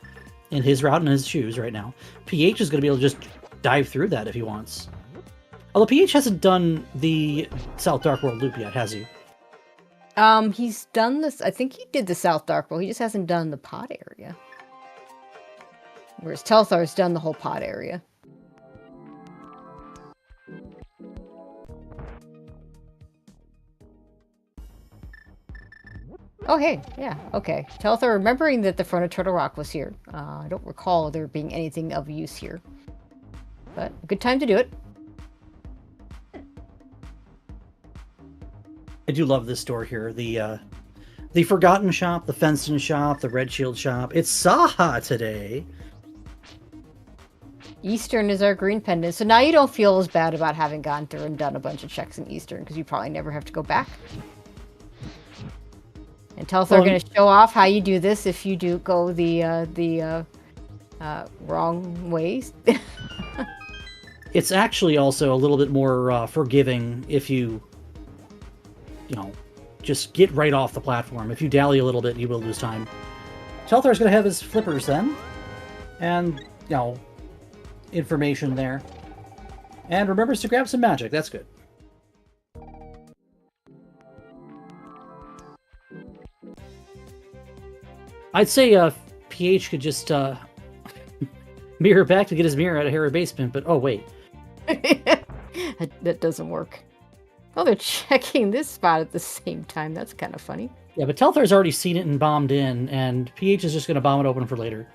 in his route and his shoes right now. PH is gonna be able to just dive through that if he wants. Although PH hasn't done the South Dark World loop yet, has he? He's done this. I think he did the South Dark World. He just hasn't done the pod area. Whereas Telethar's done the whole pod area. Oh, hey. Yeah, okay. Telethar, remembering that the front of Turtle Rock was here. I don't recall there being anything of use here. But, good time to do it. I do love this store here. The Forgotten Shop, the Fenced-In Shop, the Red Shield Shop. It's Saha today. Eastern is our green pendant. So now you don't feel as bad about having gone through and done a bunch of checks in Eastern, because you probably never have to go back. And Telethar are going to show off how you do this if you do go the wrong ways. It's actually also a little bit more forgiving if you know, just get right off the platform. If you dally a little bit, you will lose time. Telthar's going to have his flippers then. And, you know, information there. And remembers to grab some magic. That's good. I'd say PH could just mirror back to get his mirror out of Harry Basement, but oh, wait. That doesn't work. Oh, they're checking this spot at the same time. That's kind of funny. Yeah, but Telthar's already seen it and bombed in, and PH is just going to bomb it open for later.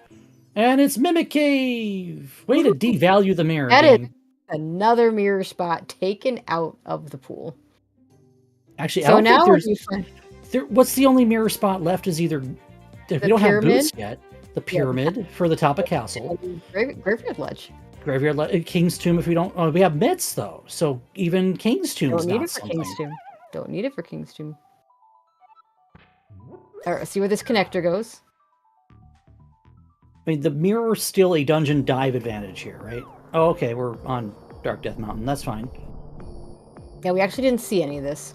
And it's Mimic Cave! Way to devalue the mirror. That is another mirror spot taken out of the pool. Actually, I don't think there's... what's the only mirror spot left is either... If we don't have boost yet, the pyramid for the top of castle. Graveyard ledge. Graveyard ledge. King's Tomb if we don't... we have mitts, though. So even King's Tomb is not something. Don't need it for King's Tomb. All right, see where this connector goes. I mean, the mirror's still a dungeon dive advantage here, right? Oh, okay, we're on Dark Death Mountain. That's fine. Yeah, we actually didn't see any of this.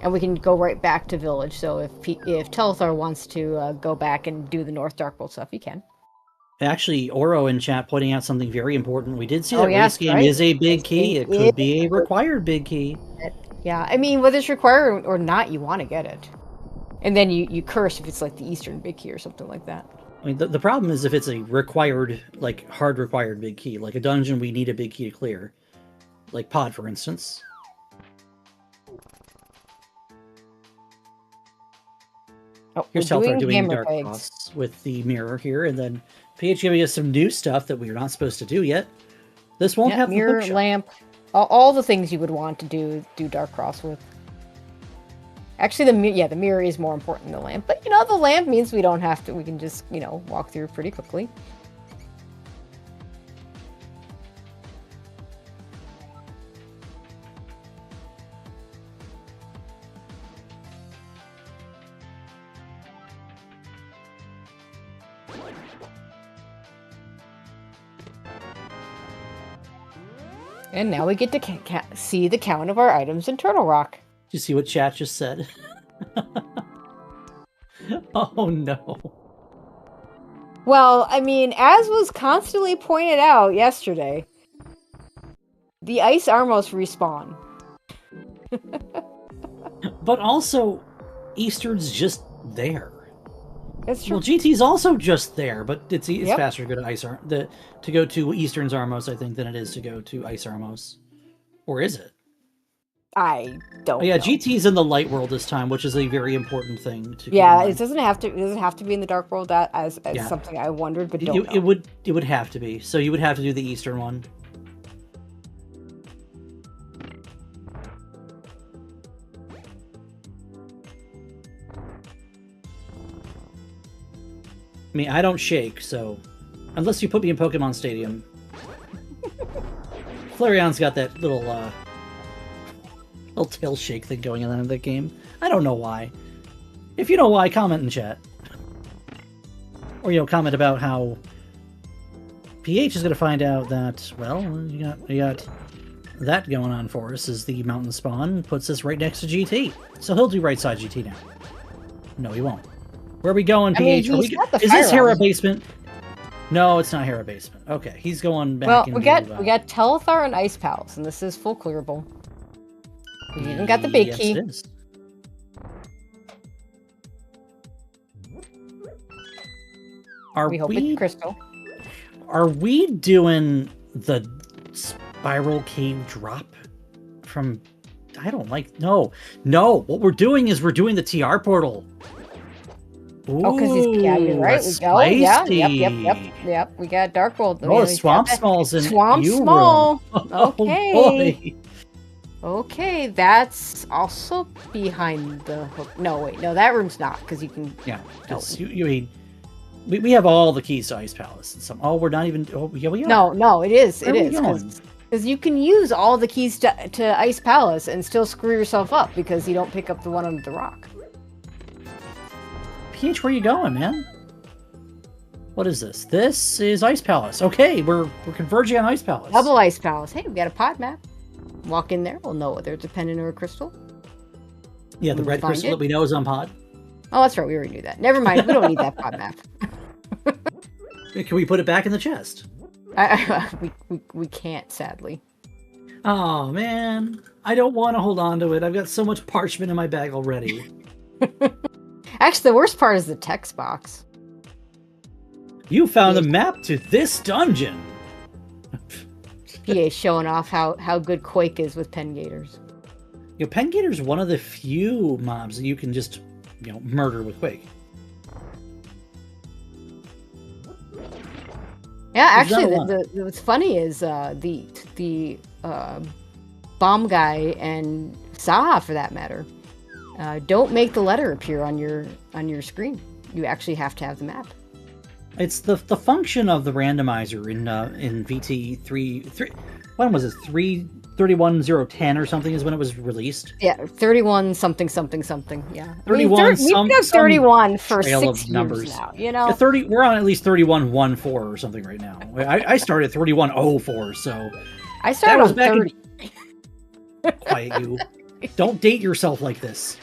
And we can go right back to Village, so if Telethar wants to go back and do the North Darkworld stuff, he can. Actually, Oro in chat pointing out something very important. We did see that race game is a big key. It could be a required big key. Yeah, I mean, whether it's required or not, you want to get it. And then you curse if it's like the Eastern big key or something like that. I mean, the problem is if it's a required, like, hard required big key, like a dungeon we need a big key to clear. Like Pod, for instance. Oh, here's Telethar doing Dark Cross with the mirror here, and then PH giving us some new stuff that we're not supposed to do yet. This won't have mirror, the lamp, all the things you would want to do Dark Cross with. Actually, the mirror is more important than the lamp, but the lamp means we don't have to. We can just walk through pretty quickly. And now we get to see the count of our items in Turtle Rock. Did you see what chat just said? Oh no. Well, I mean, as was constantly pointed out yesterday, the Ice Armos respawn. But also, Eastern's just there. That's true. Well, GT's also just there, but it's faster to go to to go to Eastern's Armos, I think, than it is to go to Ice Armos. Or is it? I don't. Yeah, know. GT's in the light world this time, which is a very important thing to. Yeah, it doesn't have to. It doesn't have to be in the dark world. That as something I wondered, but don't know. It would have to be. So you would have to do the Eastern one. I mean, I don't shake, so unless you put me in Pokemon Stadium. Flareon's got that little tail shake thing going on in that game. I don't know why. If you know why, comment in chat. Or comment about how PH is going to find out that, well, you got that going on for us as the mountain spawn puts us right next to GT. So he'll do right side GT now. No, he won't. Where are we going, PH? Is this Hera Basement? No, it's not Hera Basement. Okay, he's going back. Well, we got Telethar and Ice Pals, and this is full clearable. We even got the big key. It is. We hope it's crystal. Are we doing the spiral cave drop from? I don't like. No. What we're doing is we're doing the TR portal. Ooh, because you're right. We go. Spicy. Yep. We got Dark World. Oh, Swamp Small's in Swamp Small. Okay. Oh, boy. Okay, that's also behind the hook. No, wait, no, that room's not because you can. Yeah, We have all the keys to Ice Palace. And some. Oh, we're not even. Oh, yeah, we are. No, it is. Where It are we is. going? Because you can use all the keys to Ice Palace and still screw yourself up because you don't pick up the one under the rock. PH, where you going, man? What is this? This is Ice Palace. Okay, we're converging on Ice Palace. Double Ice Palace. Hey, we got a pod map. Walk in there. We'll know whether it's a pendant or a crystal. Yeah, the red crystal that we know is on pod. Oh, that's right. We already knew that. Never mind. We don't need that pod map. Can we put it back in the chest? We can't, sadly. Oh, man. I don't want to hold on to it. I've got so much parchment in my bag already. Actually, the worst part is the text box. You found a map to this dungeon. PA showing off how good Quake is with Pen Gators. Pen Gator's one of the few mobs that you can just, murder with Quake. Yeah, actually, what's funny is the bomb guy and Saha, for that matter, don't make the letter appear on your screen. You actually have to have the map. It's the function of the randomizer in VT3. When was it? 310 or something is when it was released. Yeah, 31 something. Yeah, 31. We've been at 31 for trail 6 of numbers years now. Yeah, 30. We're on at least 3114 or something right now. I started at 3104, so I started on 30. Quiet, you. Don't date yourself like this.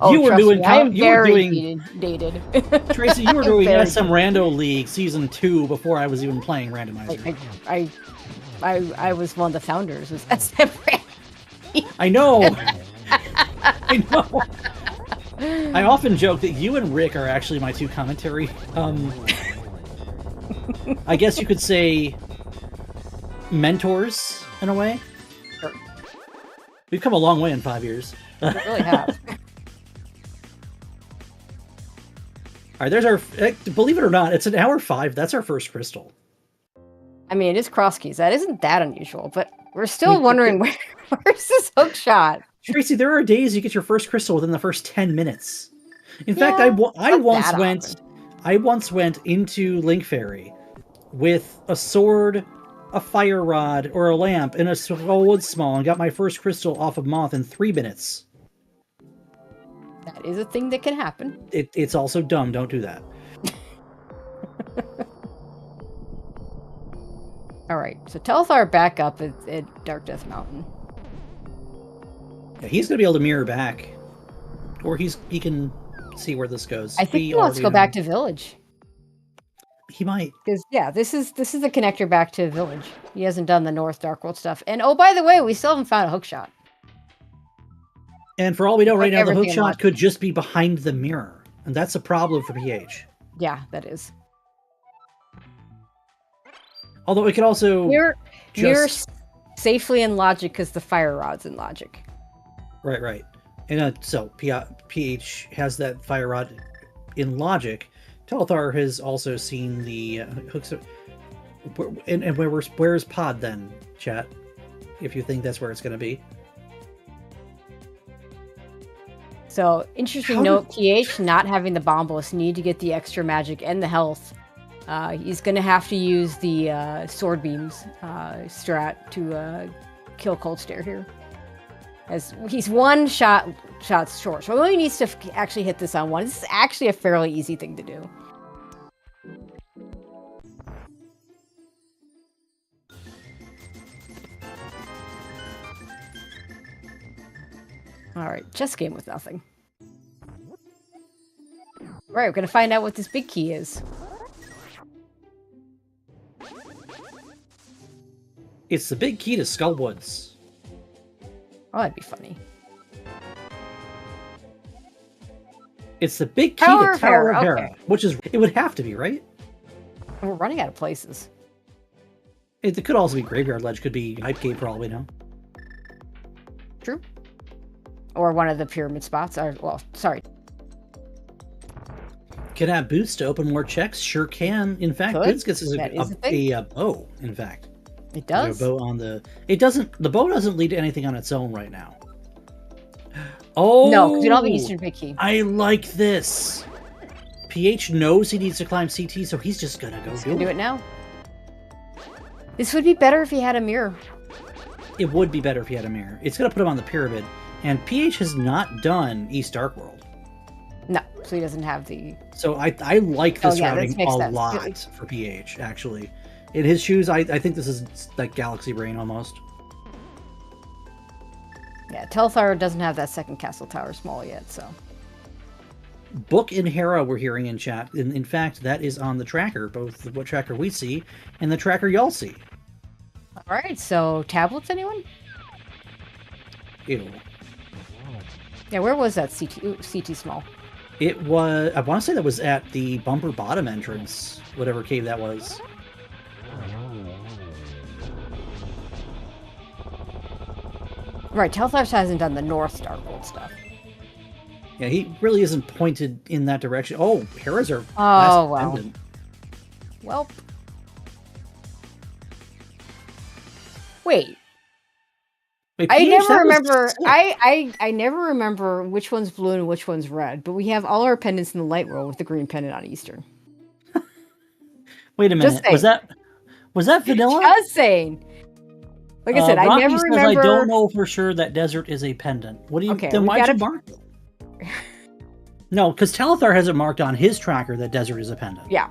Oh, you were doing. I am very dated. Tracy, you were doing SM Rando League Season 2 before I was even playing Randomizer. I was one of the founders of SM Rando. I know. I know. I often joke that you and Rick are actually my two commentary. I guess you could say mentors in a way. We've come a long way in 5 years. We really have. All right, there's our. Believe it or not, it's an hour 5. That's our first crystal. I mean, it is Crosskeys. That isn't that unusual, but we're still wondering where's this hook shot. Tracy, there are days you get your first crystal within the first 10 minutes. In fact, I once went into Link Ferry with a sword, a fire rod, or a lamp, and a wood small, and got my first crystal off of Moth in 3 minutes. That is a thing that can happen. It's also dumb. Don't do that. All right, so Telethar back up at Dark Death Mountain. Yeah, he's going to be able to mirror back. Or he can see where this goes. I think he wants to go back to Village. He might. Because, yeah, this is the connector back to Village. He hasn't done the North Dark World stuff. And, oh, by the way, we still haven't found a hookshot. And for all we know right now, the hookshot could just be behind the mirror. And that's a problem for PH. Yeah, that is. Although it could also... Mirror safely in logic because the fire rod's in logic. Right. And so PH has that fire rod in logic. Telethar has also seen the hooks. And where's Pod then, chat? If you think that's where it's going to be. So, interesting note, PH not having the Bombos need to get the extra magic and the health. He's going to have to use the sword beams strat to kill Cold Stare here. As he's one shot short. So he only needs to actually hit this on one. This is actually a fairly easy thing to do. Alright, chess game with nothing. Right, we're gonna find out what this big key is. It's the big key to Skullwoods. Oh, that'd be funny. It's the big key to Tower of Hera, which is, it would have to be, right? We're running out of places. It could also be Graveyard Ledge, could be Hype Gate for all we know. True. Or one of the pyramid spots. Can add boots to open more checks? Sure can. In fact, Goods gets a bow, in fact. It does. A bow on the... The bow doesn't lead to anything on its own right now. Oh! No, because you don't have the Eastern Big Key. I like this. PH knows he needs to climb CT, so he's just gonna go do it now. This would be better if he had a mirror. It would be better if he had a mirror. It's gonna put him on the pyramid, and PH has not done East Dark World. No, so he doesn't have the... So I like this routing a sense. lot for PH, actually. In his shoes, I think this is like Galaxy Brain almost. Yeah, Telethar doesn't have that second castle tower small yet, so... Book and Hera we're hearing in chat. In fact, that is on the tracker, both what tracker we see and the tracker y'all see. All right, so tablets, anyone? Ew. Yeah, where was that CT small? It was, I want to say that was at the Bumper Bottom entrance, whatever cave that was. Right, Telethar hasn't done the North Dark World stuff. Yeah, he really isn't pointed in that direction. Oh, Hera's our last well. Dependent. Well. Wait. I never remember. I never remember which one's blue and which one's red. But we have all our pendants in the light world with the green pendant on Eastern. Wait a minute. Was that vanilla? Just saying. Like I said, I never remember. I don't know for sure that desert is a pendant. What do you? Okay, then why'd you mark it? No, because Telethar has it marked on his tracker that desert is a pendant. Yeah.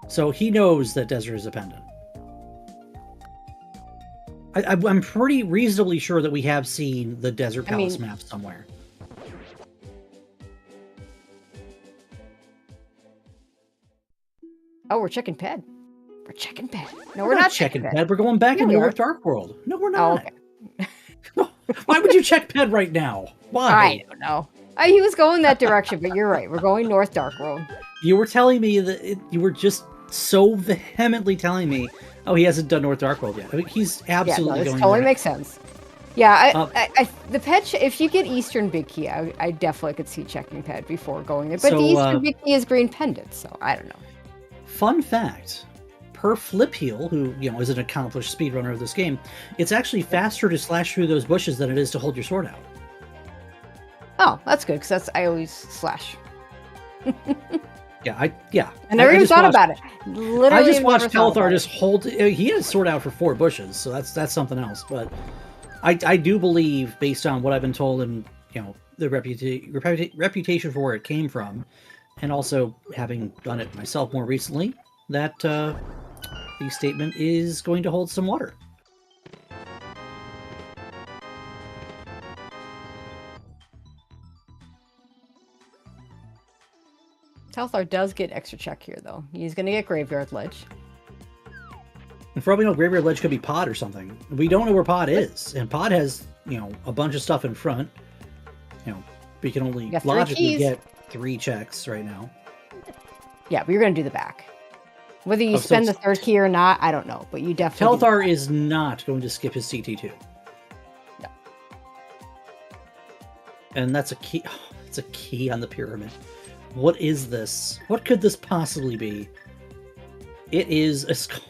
So he knows that desert is a pendant. I'm pretty reasonably sure that we have seen the Desert Palace map somewhere. Oh, we're checking ped. We're checking ped. No, we're not checking ped. We're going back in North Dark World. No, we're not. Oh, okay. Why would you check ped right now? Why? I don't know. He was going that direction, but you're right. We're going North Dark World. You were telling me that you were just so vehemently telling me, oh, he hasn't done North Dark World yet. I mean, he's absolutely going. Totally makes sense. Yeah, the ped. If you get Eastern Big Key, I definitely could see checking ped before going there. But the Eastern Big Key is green pendant, so I don't know. Fun fact. Per Flipheel, who is an accomplished speedrunner of this game, it's actually faster to slash through those bushes than it is to hold your sword out. Oh, that's good, because I always slash. Yeah. I never even thought about it. Literally, I just watched Telethar just hold. He had his sword out for 4 bushes, so that's something else. But I do believe, based on what I've been told, and the reputation for where it came from, and also having done it myself more recently, that the statement is going to hold some water. Telethar does get extra check here, though. He's going to get Graveyard Ledge. And for all we know, Graveyard Ledge could be Pod or something. We don't know where Pod is. And Pod has, a bunch of stuff in front. We can only logically get 3 checks right now. Yeah, but you're going to do the back. Whether you spend the 3rd key or not, I don't know. But you definitely... Telethar is not going to skip his CT2. No. And that's a key. Oh, it's a key on the pyramid. What is this? What could this possibly be? It is a skull.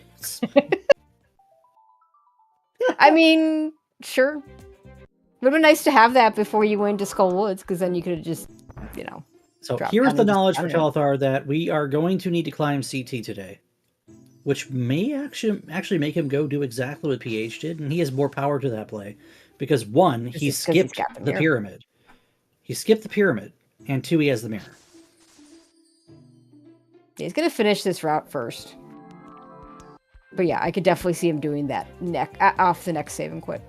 I mean, sure. Would have been nice to have that before you went to Skull Woods, because then you could have just, So here's the knowledge for Telethar that we are going to need to climb CT today, which may actually make him go do exactly what PH did, and he has more power to that play, because 1, he skipped the pyramid. He skipped the pyramid, and 2, he has the mirror. He's going to finish this route first. But yeah, I could definitely see him doing that off the next save and quit.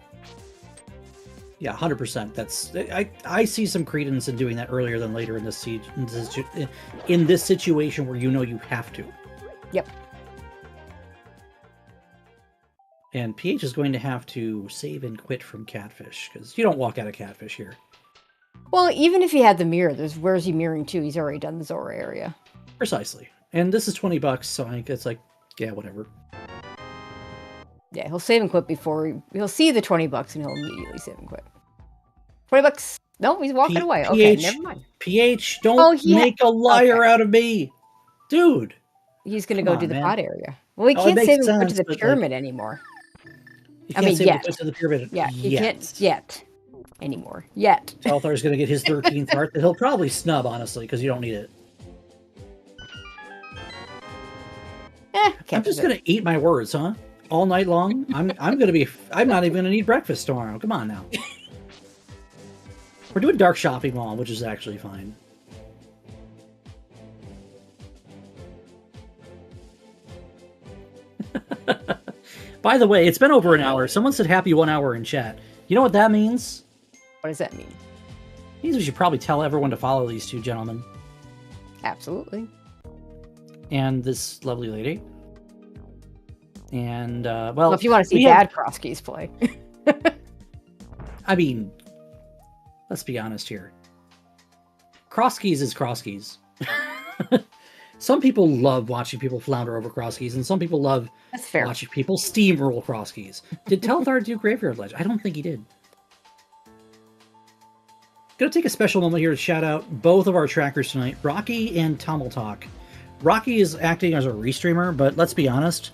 Yeah, 100%. That's I see some credence in doing that earlier than later in this siege, in this situation where you have to. Yep. And PH is going to have to save and quit from Catfish, because you don't walk out of Catfish here. Well, even if he had the mirror, where's he mirroring to? He's already done the Zora area. Precisely. And this is $20, so I think it's like, yeah, whatever. Yeah, he'll save and quit before he'll see the $20 and he'll immediately save and quit. $20. No, he's walking away. Okay, never mind. PH, don't make a liar out of me. Dude. He's going to go do the pod area. Well, he can't save and quit to the pyramid anymore. He can't save and quit to the pyramid he can't yet. anymore yet. Telethar's going to get his 13th heart that he'll probably snub, honestly, because you don't need it. I'm just going to eat my words, huh? All night long? I'm not even going to need breakfast tomorrow. Come on now. We're doing dark shopping mall, which is actually fine. By the way, it's been over an hour. Someone said happy 1 hour in chat. You know what that means? What does that mean? It means we should probably tell everyone to follow these two gentlemen. Absolutely. And this lovely lady. And, well, if you want to see bad Crosskeys play. I mean, let's be honest here. Crosskeys is Crosskeys. Some people love watching people flounder over Crosskeys, and some people love watching people steamroll Crosskeys. Did Telethar do Graveyard Ledge? I don't think he did. Gonna take a special moment here to shout out both of our trackers tonight, Rocky and Tommel Talk. Rocky is acting as a restreamer, but let's be honest,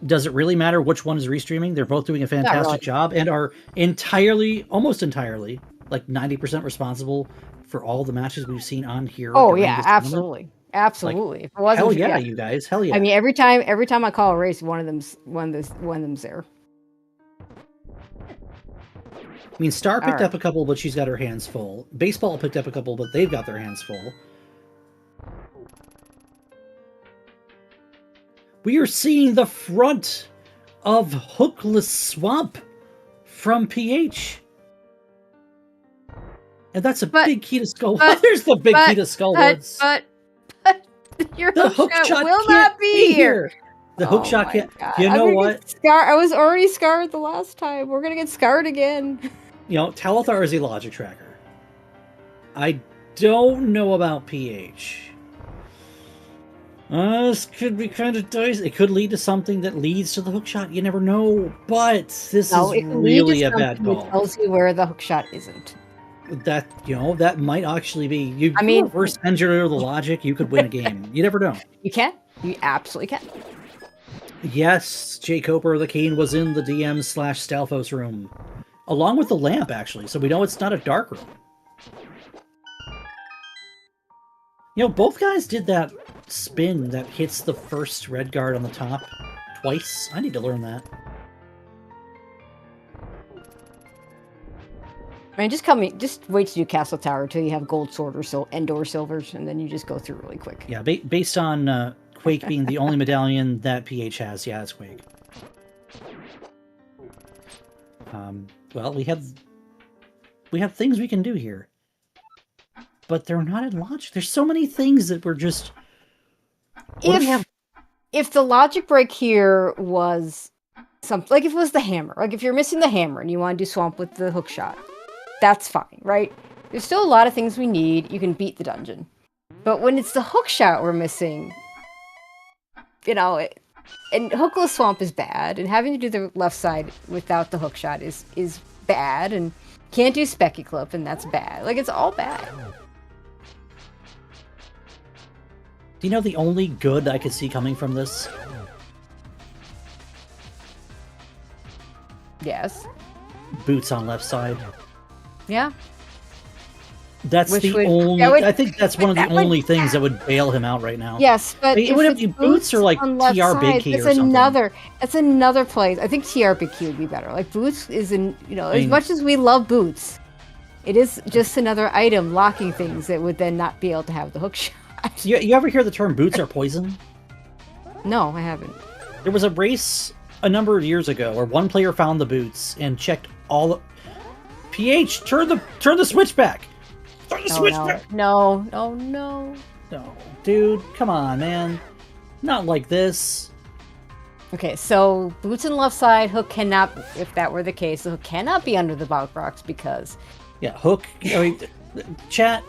does it really matter which one is restreaming? They're both doing a fantastic job and are almost entirely, like 90% responsible for all the matches we've seen on here. Oh yeah, absolutely. Absolutely. Like, if it wasn't, hell yeah, you guys. Hell yeah. I mean, every time I call a race, one of them's there. I mean, Star picked up a couple, but she's got her hands full. Baseball picked up a couple, but they've got their hands full. We are seeing the front of Hookless Swamp from PH. And that's a big key to Skull. There's the big key to Skullwoods. But your hookshot will not be here. The hookshot can't. You know what? I was already scarred the last time. We're gonna get scarred again. You know, Telethar is a logic tracker. I don't know about PH. This could be kind of dicey. It could lead to something that leads to the hookshot. You never know. But this is really a bad call. It tells you where the hookshot isn't. That, you know, that might actually be... You reverse engineer the logic, you could win a game. You never know. You can. You absolutely can. Yes, Jay Coper, the Kane, was in the DM/Stalfos room. Along with the lamp, actually, so we know it's not a dark room. You know, both guys did that spin that hits the first red guard on the top twice. I need to learn that. I mean, just wait to do Castle Tower till you have gold sword or Endor silvers, and then you just go through really quick. Yeah, based on Quake being the only medallion that PH has, yeah, it's Quake. Well, we have things we can do here, but they're not in logic. There's so many things that we're just. If the logic break here was something like if it was the hammer, like if you're missing the hammer and you want to do swamp with the hook shot, that's fine, right? There's still a lot of things we need. You can beat the dungeon, but when it's the hook shot we're missing, you know. And Hookless Swamp is bad, and having to do the left side without the hookshot is bad, and can't do Specky Clip, and that's bad. Like, it's all bad. Do you know the only good I could see coming from this? Yes. Boots on left side. Yeah. That's I think that's one of the only things that would bail him out right now. Yes, but it would be boots or like TR Big Key or something. That's another place. I think TR Big Key would be better. Like boots is as much as we love boots, it is just another item locking things that would then not be able to have the hook shot. You ever hear the term boots are poison? No, I haven't. There was a race a number of years ago where one player found the boots and checked all the PH, turn the switch back. No, dude, come on, man. Not like this. Okay, so boots on left side, hook cannot, if that were the case, the hook cannot be under the bulk rocks because... Yeah, hook, chat,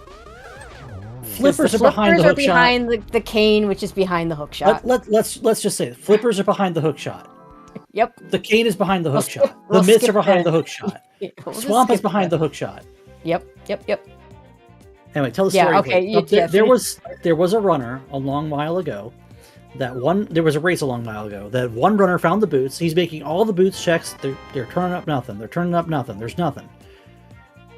flippers are behind the hook shot. Behind the cane, which is behind the hook shot. Let's just say it. Flippers are behind the hook shot. Yep. The cane is behind the hook shot. The mitts are behind the hook shot. Swamp is behind the hook shot. Yep. Anyway, tell the story. Yeah, okay. There was a runner a long while ago. There was a race a long while ago. That one runner found the boots. He's making all the boots checks. They're turning up nothing. They're turning up nothing. There's nothing.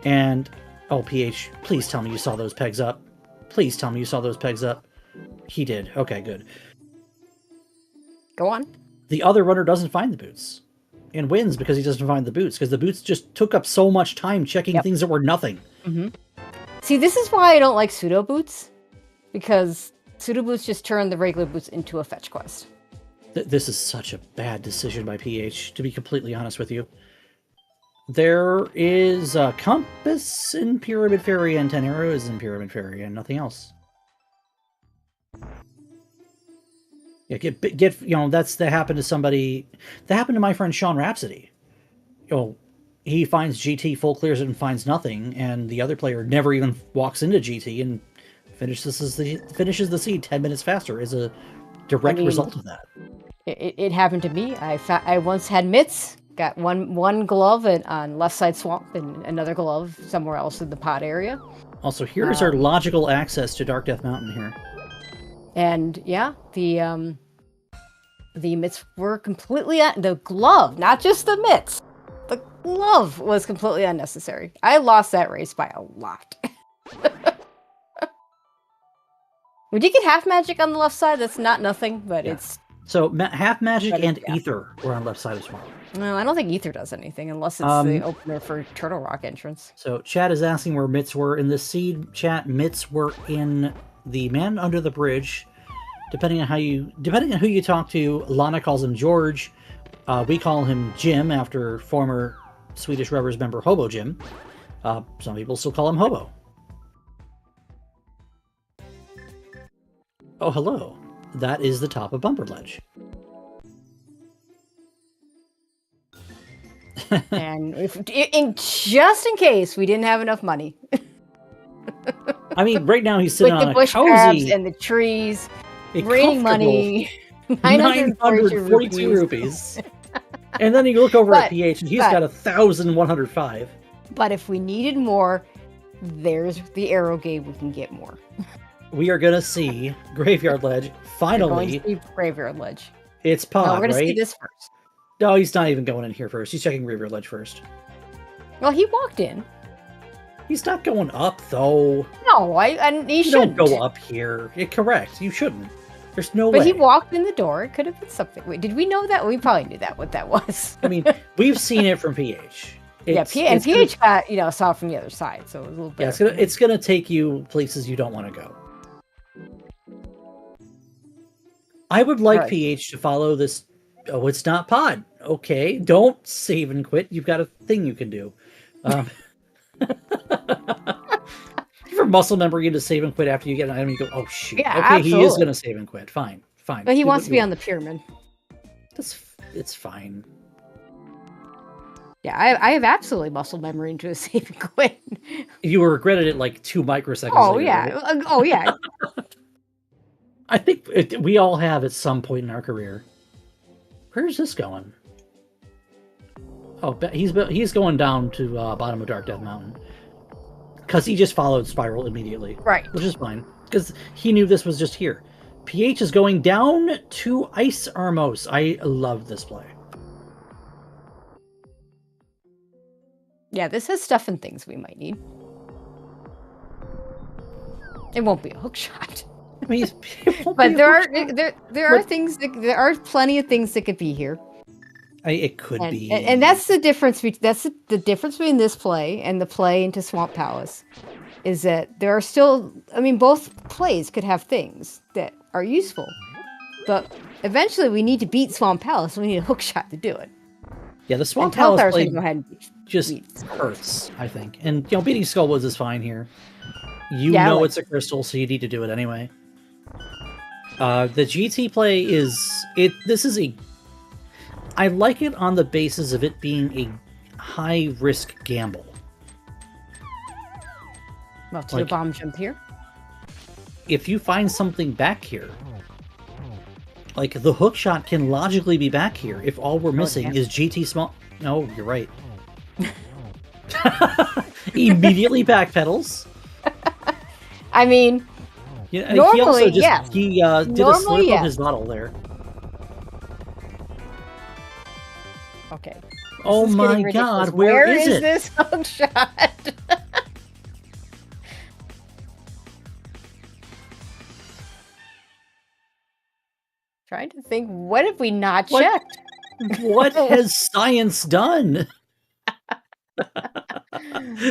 And, oh, PH, please tell me you saw those pegs up. Please tell me you saw those pegs up. He did. Okay, good. Go on. The other runner doesn't find the boots and wins because he doesn't find the boots, because the boots just took up so much time checking things that were nothing. Mm-hmm. See, this is why I don't like pseudo boots, because pseudo boots just turn the regular boots into a fetch quest. This is such a bad decision by PH, to be completely honest with you. There is a compass in Pyramid Fairy and 10 arrows in Pyramid Fairy and nothing else. Yeah, get you know, that happened to somebody. That happened to my friend Sean Rhapsody. You know, he finds GT, full clears it, and finds nothing, and the other player never even walks into GT and finishes the seed 10 minutes faster as a direct result of that. It happened to me. I once had mitts. Got one glove on left side swamp and another glove somewhere else in the pod area. Also, here's our logical access to Dark Death Mountain here. And yeah, the mitts were completely the glove, not just the mitts. The glove was completely unnecessary. I lost that race by a lot. We did get half magic on the left side. That's not nothing, but it's... So, half magic and ether were on left side as well. No, I don't think ether does anything unless it's the opener for Turtle Rock entrance. So, chat is asking where mitts were. In the seed chat, mitts were in the Man Under the Bridge. Depending on who you talk to, Lana calls him George. We call him Jim after former Swedish Rubbers member Hobo Jim. Some people still call him Hobo. Oh, hello. That is the top of Bumper Ledge. And just in case we didn't have enough money. I mean, right now he's sitting with on the bush crabs and the trees, raining money, 942 rupees. And then you look over at PH and he's got 1,105. But if we needed more, there's the arrow game. We can get more. We are gonna see Graveyard Ledge finally. We're going to see Graveyard Ledge. It's pod, no, we're gonna right? see this first. No, he's not even going in here first. He's checking Graveyard Ledge first. Well, he walked in. He's not going up though. No, he shouldn't. Don't go up here. Correct. You shouldn't. There's no way. But he walked in the door. It could have been something. Wait, did we know that? We probably knew that what that was. I mean, we've seen it from PH. PH got saw it from the other side, so it was a little bit. Yeah, it's gonna take you places you don't want to go. I would like PH to follow this. Oh, it's not pod. Okay, don't save and quit. You've got a thing you can do. For muscle memory, you to save and quit after you get an item. You go, oh shoot. Yeah, okay, absolutely. he is going to save and quit. Fine. But he wants to be on the pyramid. It's fine. Yeah, I have absolutely muscle memory into a save and quit. You regretted it like 2 microseconds. Oh later, yeah. Right? Oh yeah. I think we all have at some point in our career. Where's this going? Oh, he's going down to bottom of Dark Death Mountain because he just followed Spiral immediately, right? Which is fine because he knew this was just here. PH is going down to Ice Armos. I love this play. Yeah, this has stuff and things we might need. It won't be a hook shot. I mean, but there are things. There are plenty of things that could be here. It could be, and that's the difference. That's the difference between this play and the play into Swamp Palace, is that there are still. I mean, both plays could have things that are useful, but eventually we need to beat Swamp Palace. We need a hook shot to do it. Yeah, the Swamp Palace play go ahead and just hurts, I think. And beating Skullwoods is fine here. You know it's a crystal, so you need to do it anyway. The GT play I like it on the basis of it being a high-risk gamble. Well, to the bomb jump here. If you find something back here, like the hook shot can logically be back here if all we're missing is GT small... No, you're right. Immediately backpedals. I mean... Yeah, normally, he did a slurp of his bottle there. Okay. Oh This is getting my ridiculous. God, where is it? this hook shot? Trying to think, what have we not What? checked? What has science done?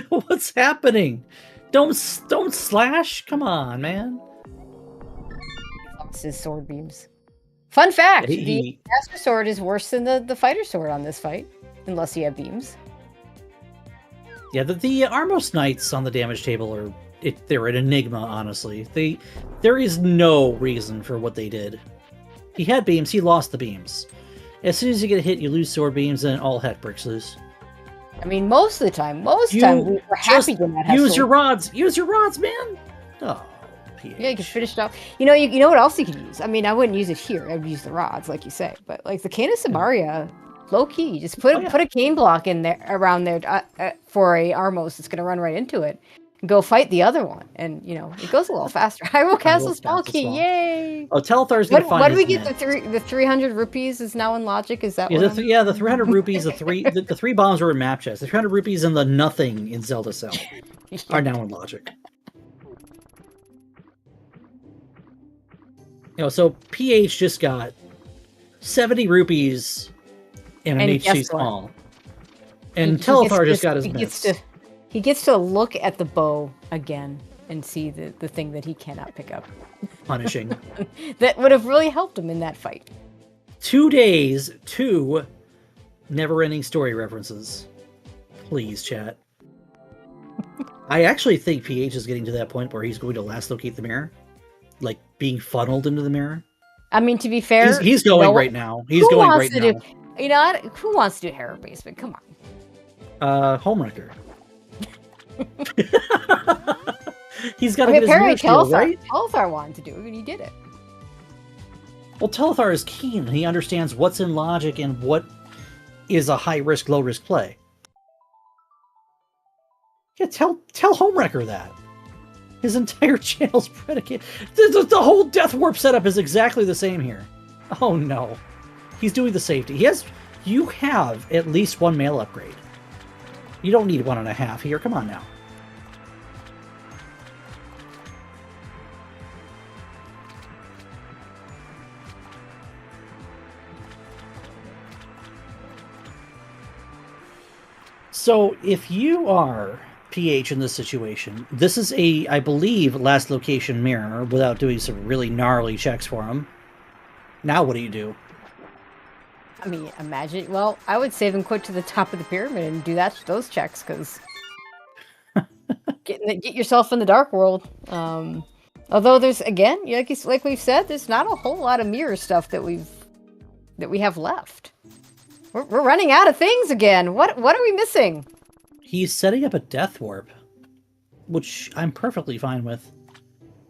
What's happening? Don't slash. Come on, man. He lost his sword beams. Fun fact: He- the Master Sword is worse than the Fighter Sword on this fight, unless you have beams. Yeah, the Armos Knights on the damage table they're an enigma, honestly. There is no reason for what they did. He had beams, he lost the beams. As soon as you get hit, you lose sword beams, and all heck breaks loose. I mean, most of the time we were happy to not have use sword. your rods. Use your rods, man. Oh, PH. Yeah, you can finish it off. You know what else you could use? I mean, I wouldn't use it here. I would use the rods, like you say. But like the Cane of Samaria, low key, just put a cane block in there around there for a Armos that's gonna run right into it. And go fight the other one, and it goes a little faster. Hyrule Castle small key, yay! Oh, Telethar gonna find. What do we his get? men. The 300 rupees is now in logic. Is that Yeah, what? the 300 rupees, the three bombs were in map chest. The 300 rupees and the nothing in Zelda Cell are now in logic. So PH just got 70 rupees and an HC small. And Telethar just got his mitts. He gets to look at the bow again and see the thing that he cannot pick up. Punishing. That would have really helped him in that fight. 2 days, 2 never-ending story references. Please, chat. I actually think PH is getting to that point where he's going to last locate the mirror. Like, being funneled into the mirror. I mean, to be fair... He's going right now. He's going right now. You know what? Who wants to do Harrow Basement? Come on. Homewrecker. He's got to get his mirror shield, right? Telethar wanted to do it, and he did it. Well, Telethar is keen. He understands what's in logic and what is a high-risk, low-risk play. Yeah, tell Homewrecker that. His entire channel's predicated. The whole Death Warp setup is exactly the same here. Oh no. He's doing the safety. You have at least 1 mail upgrade. You don't need 1.5 here. Come on now. So if you are PH in this situation, this is I believe, last location mirror without doing some really gnarly checks for him. Now what do you do? I mean, imagine... Well, I would save and quit to the top of the pyramid and do those checks, because... get yourself in the dark world. Although there's, again, like we've said, there's not a whole lot of mirror stuff that we have left. We're running out of things again. What are we missing? He's setting up a Death Warp, which I'm perfectly fine with.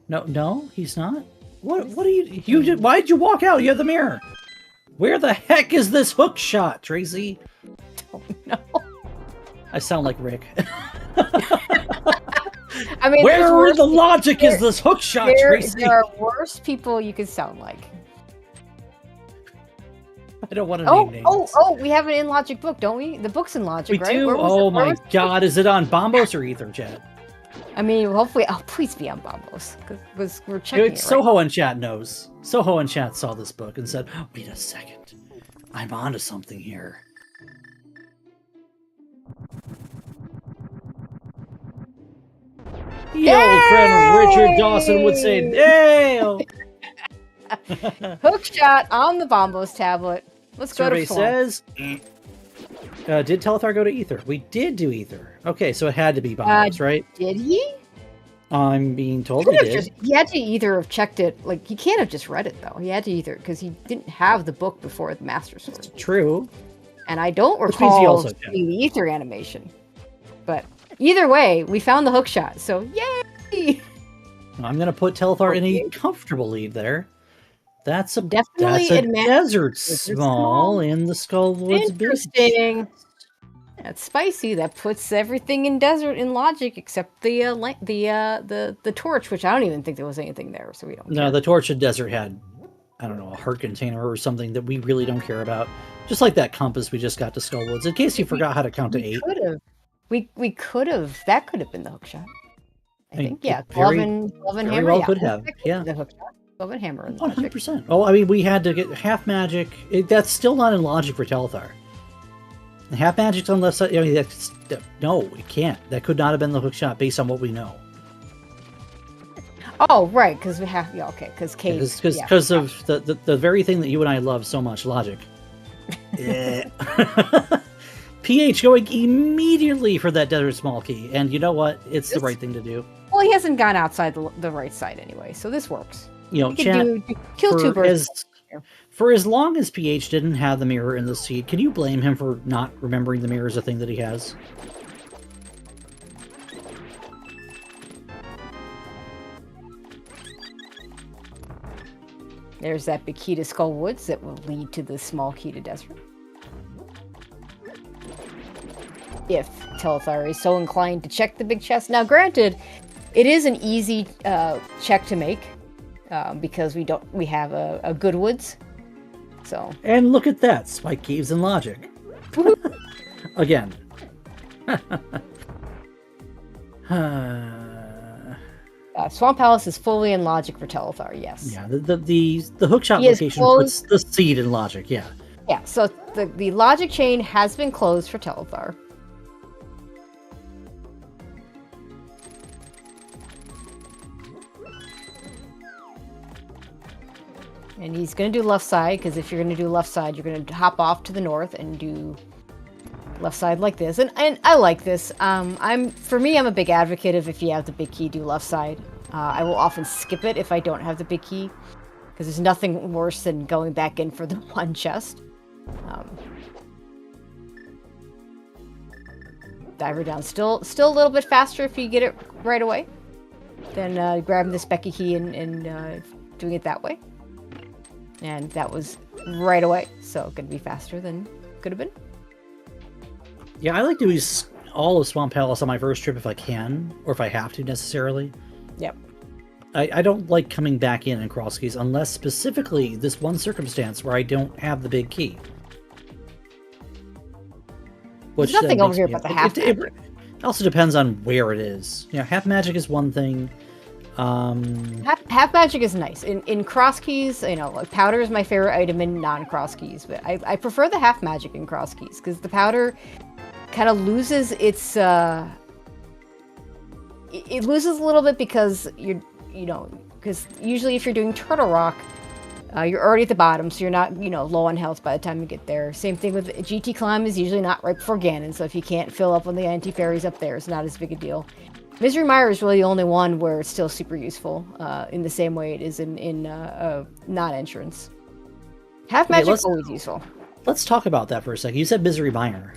No, he's not. What are you did? Why did you walk out? You have the mirror. Where the heck is this hook shot, Tracy? Don't know. I sound like Rick. I mean, where the logic is this hook shot, Tracy? There are worse people you could sound like. I don't want to name names. Oh, we have an in logic book, don't we? The book's in logic, right? We do? Oh my god, is it on Bombos or Ether, chat? I mean, hopefully... Oh, please be on Bombos, because we're checking it, Soho in chat knows. Soho in chat saw this book and said, wait a second. I'm onto something here. Your old friend Richard Dawson would say, "Dale." Hook shot on the Bombos tablet. Let's go to Swarm. Says, did Telethar go to Ether? We did do Ether. Okay, so it had to be Bombos, right? Did he? I'm being told he did. He had to either have checked it. Like, he can't have just read it, though. He had to either, because he didn't have the book before the Master Sword. That's true. And I don't recall seeing the Ether animation. But either way, we found the hook shot, so yay! I'm going to put Telethar in a comfortable lead there. That's a Definitely desert small in the Skullwoods. Interesting. That's spicy. That puts everything in desert in logic except the torch, which I don't even think there was anything there, so we don't. No, the torch in desert had I don't know, a heart container or something that we really don't care about. Just like that compass we just got to Skullwoods. In case you forgot how to count to 8. Could have. We could have. That could have been the hook shot. I think. Yeah. It Glove very, and very hammer. well Yeah. could have. That Yeah. be the hook shot. Glove and hammer and logic. 100%. Oh, I mean, we had to get half magic. That's still not in logic for Telethar. Half magic's on the left side. I mean, no, it can't. That could not have been the hook shot based on what we know. Oh, right, because we have. Yeah, okay, because Kate. Because of the very thing that you and I love so much, logic. PH going immediately for that desert small key, and you know what? It's the right thing to do. Well, he hasn't gone outside the right side anyway, so this works. You know, chat, kill two birds. For as long as PH didn't have the mirror in the seed, can you blame him for not remembering the mirror as a thing that he has? There's that big key to Skull Woods that will lead to the small key to Desert. If Telethar is so inclined to check the big chest. Now, granted, it is an easy check to make because we have a good woods. So. And look at that, Spike Caves and logic. Again. Swamp Palace is fully in logic for Telethar, yes. Yeah, the hookshot location puts the seed in logic, yeah. Yeah, so the logic chain has been closed for Telethar. And he's going to do left side, because if you're going to do left side, you're going to hop off to the north and do left side like this. And I like this. For me, I'm a big advocate of if you have the big key, do left side. I will often skip it if I don't have the big key, because there's nothing worse than going back in for the one chest. Diver down. Still a little bit faster if you get it right away than grabbing the Specky key and doing it that way. And that was right away, so gonna be faster than could have been. Yeah, I like to use all of Swamp Palace on my first trip if I can, or if I have to necessarily. Yep. I don't like coming back in Crosskeys unless specifically this one circumstance where I don't have the big key. There's nothing over here about the half magic. It also depends on where it is. Yeah, half magic is one thing. Half magic is nice. In Crosskeys, like powder is my favorite item in non-Crosskeys, but I prefer the half magic in Crosskeys because the powder kind of loses its it loses a little bit because because usually if you're doing Turtle Rock, you're already at the bottom, so you're not low on health by the time you get there. Same thing with GT Climb is usually not right before Ganon, so if you can't fill up on the anti-fairies up there, it's not as big a deal. Misery Mire is really the only one where it's still super useful, in the same way it is in non-entrance. Half magic is always useful. Let's talk about that for a second. You said Misery Mire.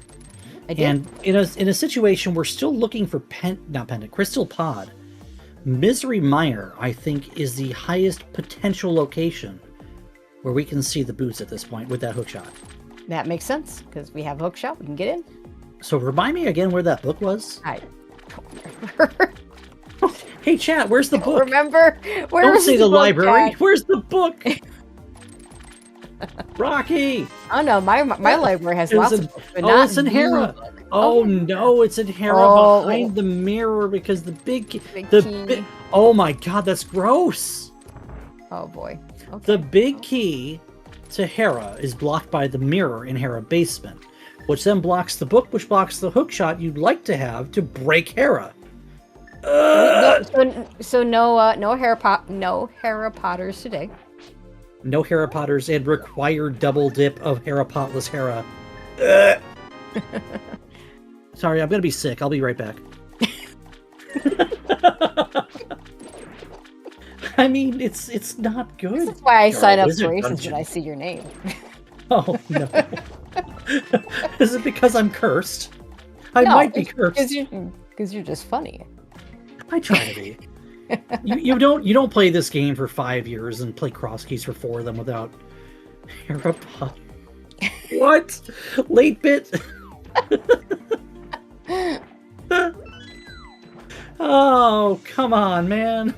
I did. And in a situation we're still looking for Crystal Pod. Misery Mire, I think, is the highest potential location where we can see the boots at this point with that hookshot. That makes sense, because we have a hookshot, we can get in. So remind me again where that book was? I don't remember. Hey chat, where's the book? Remember? Don't say the library. Where's the book? Rocky! Oh no, my library has lots of books, but not it's in Hera. Oh no, it's in Hera behind the mirror because the big oh my god, that's gross. Oh boy. Okay. The big key to Hera is blocked by the mirror in Hera basement, which then blocks the book, which blocks the hookshot you'd like to have to break Hera. So no Hera Potters today. No Hera Potters and required double dip of Hera Potless Hera. Sorry, I'm gonna be sick. I'll be right back. I mean, it's not good. This is why I sign up for races when I see your name. Oh no! Is it because I'm cursed? I might be cursed because you're just funny. I try to be. You don't play this game for 5 years and play Crosskeys for 4 of them without Hera Potter. What? Late bit? Oh, come on, man.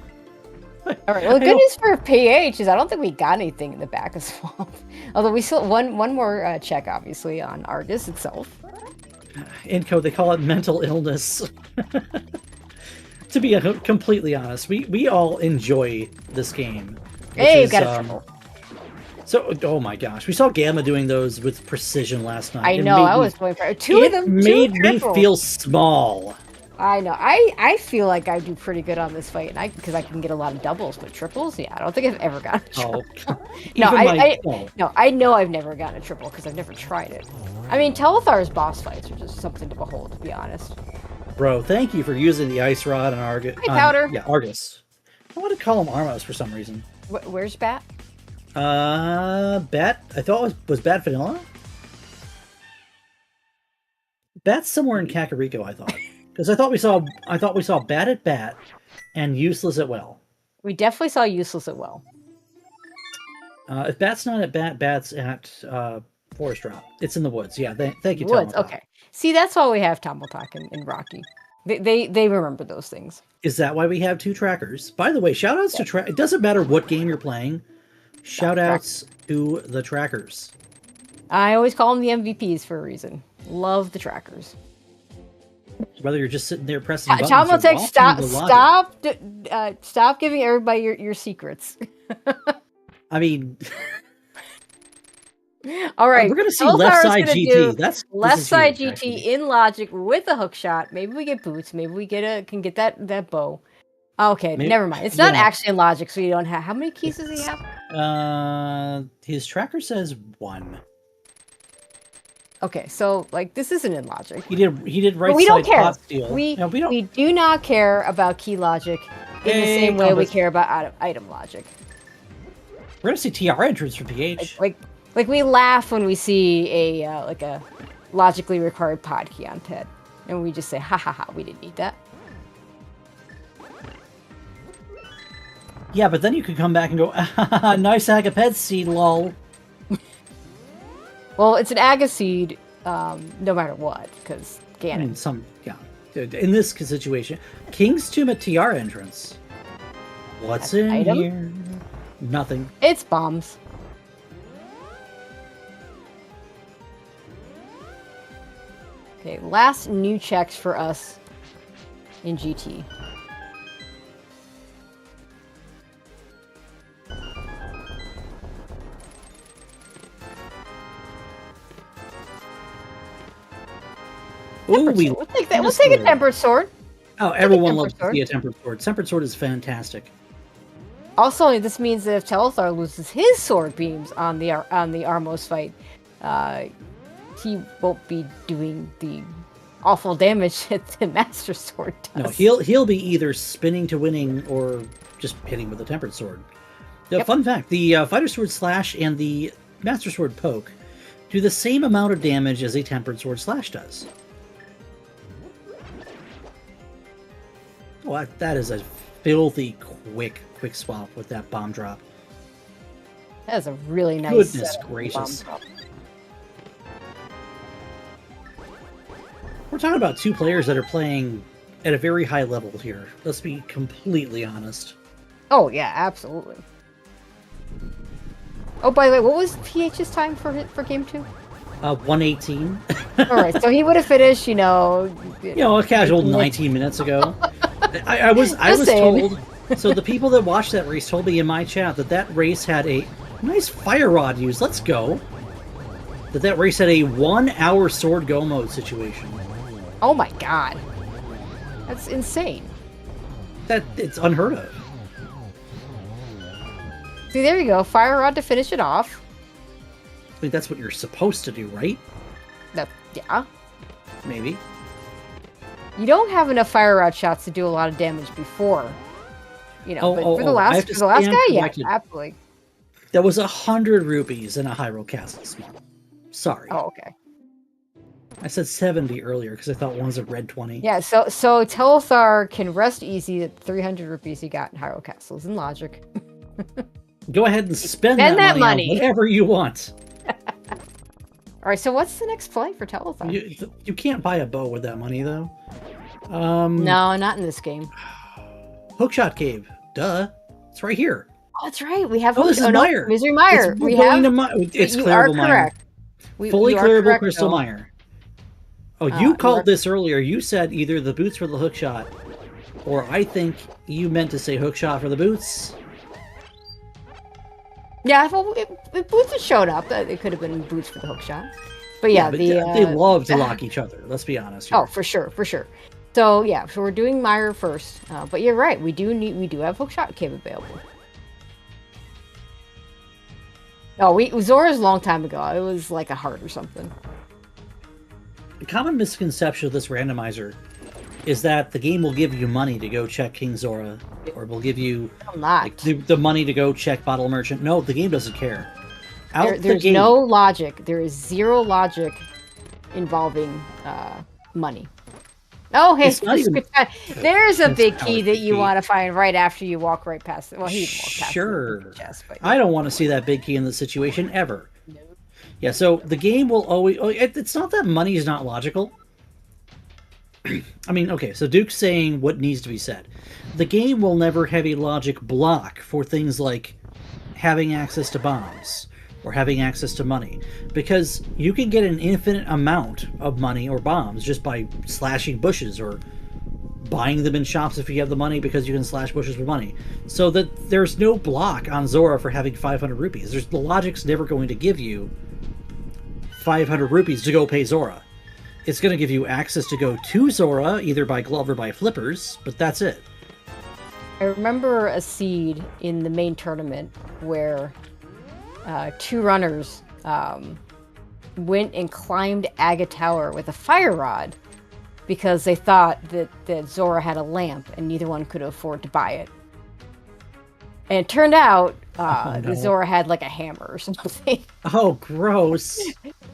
All right. Well, the good news for PH is I don't think we got anything in the back of Swamp. Although we still one more check, obviously, on Argus itself. In code, they call it mental illness. To be completely honest, we all enjoy this game. Hey, you got a triple. So, oh my gosh, we saw Gamma doing those with precision last night. I know, I was going for two of them. It made me feel small. I know. I feel like I do pretty good on this fight, and because I can get a lot of doubles, but triples, yeah, I don't think I've ever gotten a triple. No, I know I've never gotten a triple because I've never tried it. I mean, Telethar's boss fights are just something to behold, to be honest. Bro, thank you for using the ice rod and Argus. Hi, Powder. Yeah, Argus. I want to call him Armos for some reason. Where's Bat? Bat. I thought was Bat Vanilla. Bat's somewhere in Kakariko, I thought, because I thought we saw Bat at Bat, and Useless at Well. We definitely saw Useless at Well. If Bat's not at Bat, Bat's at Forest Drop. It's in the woods. Yeah, thank you, Woods. Tom. Okay. See, that's why we have Tomotalk and Rocky. They remember those things. Is that why we have two trackers? By the way, shout-outs to It doesn't matter what game you're playing. Shout-outs to the trackers. I always call them the MVPs for a reason. Love the trackers. Whether you're just sitting there pressing buttons. Tomotalk, stop giving everybody your secrets. I mean... All right, we're gonna see left side GT. Left side huge, GT actually. in Logic with a hook shot. Maybe we get boots. Maybe we can get that bow. Okay, never mind. It's not actually in Logic, so you don't have. How many keys does he have? His tracker says 1. Okay, so like this isn't in Logic. He did right. But we don't care. We do not care about key logic in the same way we care about item logic. We're gonna see TR entrance for PH. Like we laugh when we see a logically required pod key on TED, and we just say, "Ha ha ha, we didn't need that." Yeah, but then you could come back and go, "Nice Agapet seed, lol." Well, it's an Aga seed, no matter what, because Ganon. In this situation, King's Tomb at TR entrance. What's in item? here? Nothing. It's bombs. Okay, last new checks for us in GT. Ooh, we'll take that. We'll take a tempered sword. Oh, everyone loves to see a tempered sword. Tempered sword is fantastic. Also, this means that if Telethar loses his sword beams on the Armos fight, he won't be doing the awful damage that the Master Sword does. No, he'll be either spinning to winning or just hitting with a tempered sword. Fun fact: the Fighter Sword Slash and the Master Sword Poke do the same amount of damage as a tempered sword slash does. Oh, that is a filthy quick swap with that bomb drop. That is a really nice. Goodness gracious! We're talking about two players that are playing at a very high level here. Let's be completely honest. Oh yeah, absolutely. Oh, by the way, what was PH's time for game 2? 1:18. All right, so he would have finished, a casual 19 minutes ago. I was told. So the people that watched that race told me in my chat that race had a nice fire rod use. Let's go. That race had a 1-hour sword go mode situation. Oh my god, that's insane. It's unheard of. See, there you go, fire rod to finish it off. I think that's what you're supposed to do, right? Yeah. Maybe. You don't have enough fire rod shots to do a lot of damage before. But for the last guy, yeah, absolutely. That was 100 rupees in a Hyrule Castle small. Sorry. Oh, okay. I said 70 earlier because I thought one was a red 20. Yeah, so Telethar can rest easy at 300 rupees he got in Hyrule Castles in Logic. Go ahead and spend that money on whatever you want. All right, so what's the next play for Telethar? You can't buy a bow with that money, though. No, not in this game. Hookshot Cave. Duh. It's right here. Oh, that's right. We have. Oh, this is Mire. Misery Mire. We're going to it's you clearable are Mire. correct. Fully you are clearable correct, Crystal though. Mire. Oh, you called this earlier. You said either the boots for the hook shot, or I think you meant to say hook shot for the boots. Yeah, well, if boots had showed up, it could have been boots for the hook shot. But yeah, but they love to lock each other. Let's be honest. Here. Oh, for sure. So yeah, so we're doing Mire first. But you're right. We do have hook shot cave available. Oh, Zora's a long time ago. It was like a heart or something. The common misconception of this randomizer is that the game will give you money to go check King Zora, or will give you like, the money to go check Bottle Merchant. No, the game doesn't care. There's no logic. There is zero logic involving money. Oh, hey, there's a big key that you want to find right after you walk right past it. Well, he walked past the chest, but I don't want to see that big key in the situation ever. No. Yeah, so the game will always... It's not that money is not logical. I mean, okay, so Duke's saying what needs to be said. The game will never have a logic block for things like having access to bombs or having access to money, because you can get an infinite amount of money or bombs just by slashing bushes or buying them in shops if you have the money, because you can slash bushes for money. So that there's no block on Zora for having 500 rupees. The logic's never going to give you 500 rupees to go pay Zora. It's going to give you access to go to Zora, either by glove or by flippers, but that's it. I remember a seed in the main tournament where two runners went and climbed Aga Tower with a fire rod because they thought that Zora had a lamp and neither one could afford to buy it. And it turned out Zora had like a hammer or something. Oh, gross.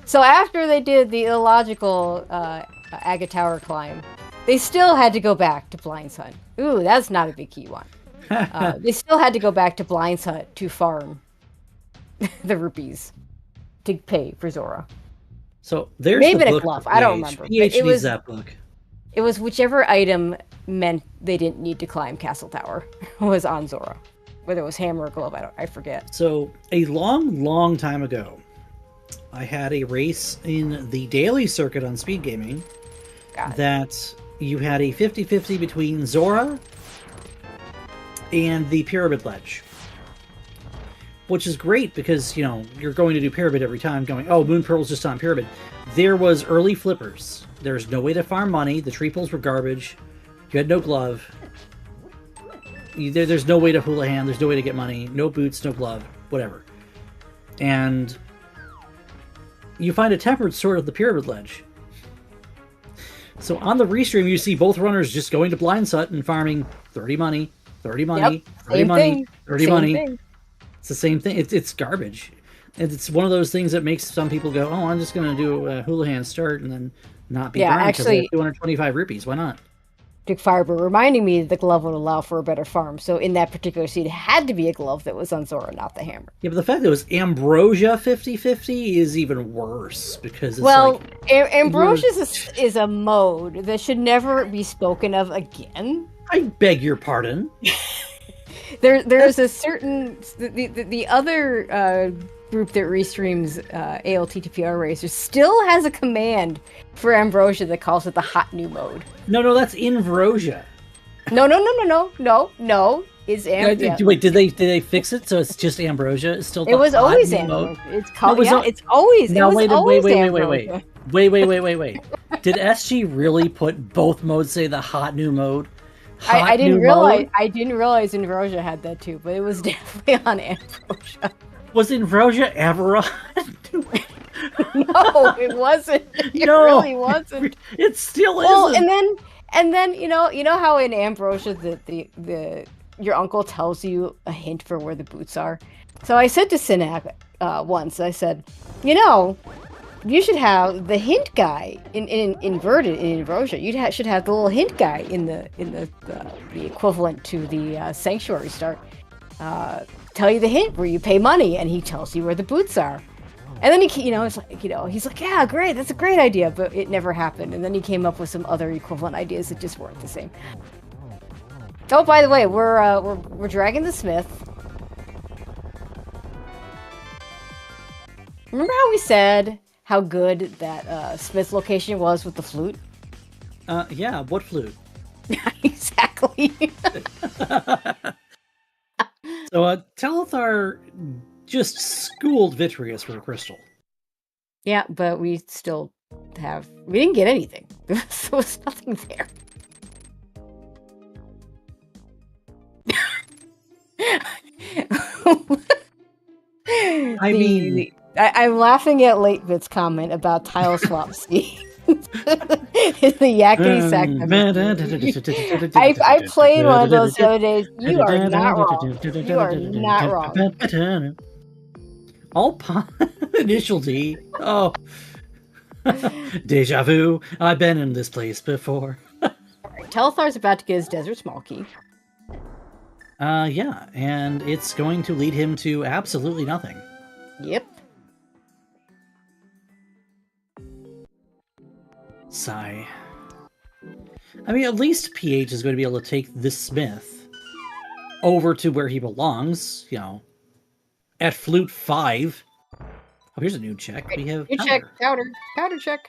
So after they did the illogical Aga Tower climb, they still had to go back to Blind's Hut. Ooh, that's not a big key one. They still had to go back to Blind's Hut to farm the rupees to pay for Zora. So there's maybe the book a glove. I don't remember. It was that book. It was whichever item meant they didn't need to climb Castle Tower was on Zora. Whether it was hammer or glove, I forget. So a long time ago, I had a race in the daily circuit on Speed Gaming that you had a 50-50 between Zora and the Pyramid Ledge. Which is great because, you know, you're going to do Pyramid every time, going, oh, Moon Pearl's just on Pyramid. There was early flippers. There's no way to farm money. The tree pulls were garbage. You had no glove. There's no way to hula hand. There's no way to get money. No boots, no glove, whatever. And you find a tempered sort of the Pyramid Ledge. So on the restream, you see both runners just going to Blind's Hut and farming 30 money, 30 money, yep, 30 money, 30 same money. Thing. It's the same thing. It's garbage. And it's one of those things that makes some people go, oh, I'm just going to do a hula hand start and then not be burned because I have 225 rupees. Why not? Dick Firebird reminding me that the glove would allow for a better farm. So in that particular seed, it had to be a glove that was on Zora, not the hammer. Yeah, but the fact that it was Ambrosia 50-50 is even worse because it's Ambrosia is a mode that should never be spoken of again. I beg your pardon. There's a certain the other group that restreams ALttPR racers still has a command for Ambrosia that calls it the hot new mode. No, that's Invrosia. No. It's Ambrosia. Wait, did they fix it so it's just Ambrosia? It's still. It was always Ambrosia. It's called. It's always. Now wait. Wait. Did SG really put both modes? Say the hot new mode. I didn't realize. I didn't realize Ambrosia had that too, but it was definitely on Ambrosia. Was Ambrosia ever on? No, it wasn't. It really wasn't. It still isn't. Well, and then you know how in Ambrosia the your uncle tells you a hint for where the boots are. So I said to Sinak once, I said, you should have the hint guy in Ambrosia. You should have the little hint guy in the equivalent to the Sanctuary start. Tell you the hint where you pay money, and he tells you where the boots are. And then it's like, he's like, yeah, great, that's a great idea, but it never happened. And then he came up with some other equivalent ideas that just weren't the same. Oh, by the way, we're dragging the smith. Remember how we said how good that smith location was with the flute? Yeah, what flute? Exactly. So, Telethar just schooled Vitreous for a crystal. Yeah, but we still we didn't get anything. There was nothing there. I'm laughing at Late Bit's comment about tile swap C. The yakety sack. I played one of those the other days. You are not wrong. You are not wrong. All initial D. Oh. Deja vu. I've been in this place before. Telethar's about to get his desert small key. Yeah, and it's going to lead him to absolutely nothing. Yep. Sigh. I mean, at least PH is going to be able to take this smith over to where he belongs, you know, at Flute 5. Oh, here's a new check. We have new check, powder check.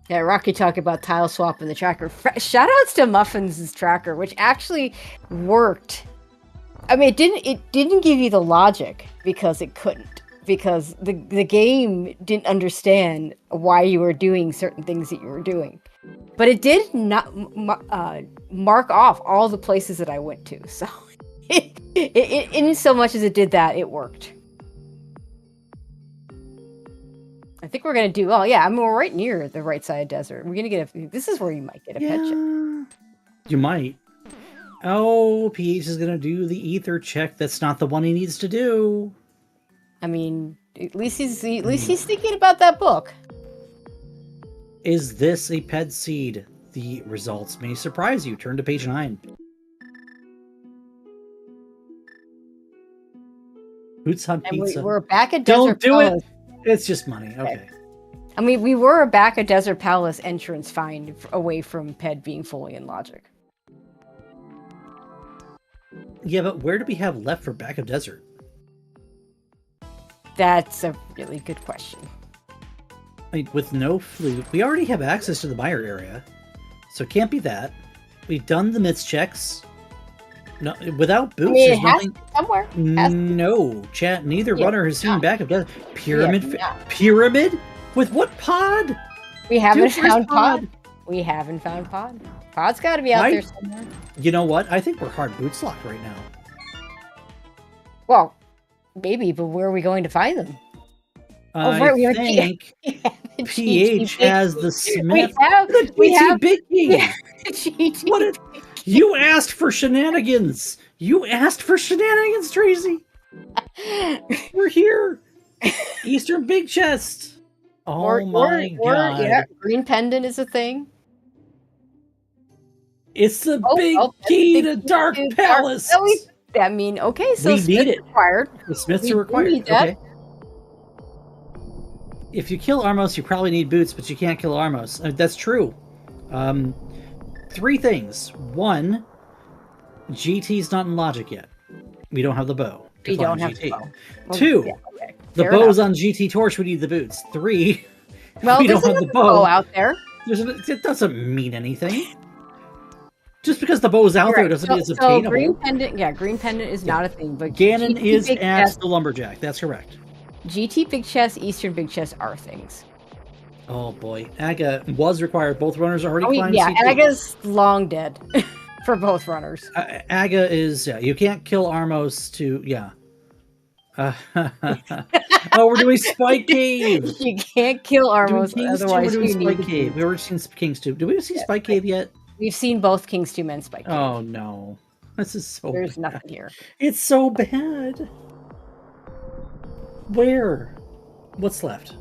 Yeah, Rocky talked about tile swap in the tracker. Shoutouts to Muffins' tracker, which actually worked. I mean, it didn't give you the logic because it couldn't. Because the game didn't understand why you were doing certain things that you were doing. But it did not mark off all the places that I went to. So, in so much as it did that, it worked. I think we're gonna do. Oh yeah, I mean we're right near the right side of desert. We're gonna get a. This is where you might get a pet check. You might. Oh, PH is gonna do the ether check. That's not the one he needs to do. I mean, at least he's thinking about that book. Is this a ped seed? The results may surprise you. Turn to page 9. Boots on pizza. We're back at Desert Palace. It. It's just money. Okay. I mean, we were back at Desert Palace entrance fine away from Ped being fully in logic. Yeah, but where do we have left for back of desert? That's a really good question. I mean, with no flute, we already have access to the Mire area, so it can't be that. We've done the myths checks. No, without boots, there's nothing. Somewhere. No, chat. Neither runner has seen back of desert. Pyramid. Pyramid with what pod? We haven't found pod. We haven't found pod. Pod's got to be out there somewhere. You know what? I think we're hard boots locked right now. Well, maybe, but where are we going to find them? I think PH has the Smith. We have Big Key. What? You asked for shenanigans. You asked for shenanigans, Tracy. We're here. Eastern Big Chest. Oh my god. Yeah, green pendant is a thing. It's the big key to Dark Palace. I mean, okay, so we need it. Required. The Smiths are required. Okay. If you kill Armos, you probably need boots, but you can't kill Armos. That's true. 3 things. 1, GT's not in logic yet. We don't have the bow. We don't have the bow. 2, the bow's on GT Torch. We need the boots. 3, we don't have the bow out there. It doesn't mean anything. Just because the bow's out there doesn't mean it's obtainable. Green pendant is not a thing. But Ganon is at the lumberjack. That's correct. GT Big Chest, Eastern Big Chest are things. Oh boy, Aga was required. Both runners already climbed. Yeah, CT. Aga's long dead for both runners. Aga is you can't kill Armos to oh, we're doing Spike Cave. You can't kill Armos, otherwise we're doing Spike Cave. We already seen King's 2. Did we see Spike Cave yet? We've seen both King's 2 and Spike Cave. Oh no, this is so. There's bad. Nothing here. It's so bad. Where? What's left?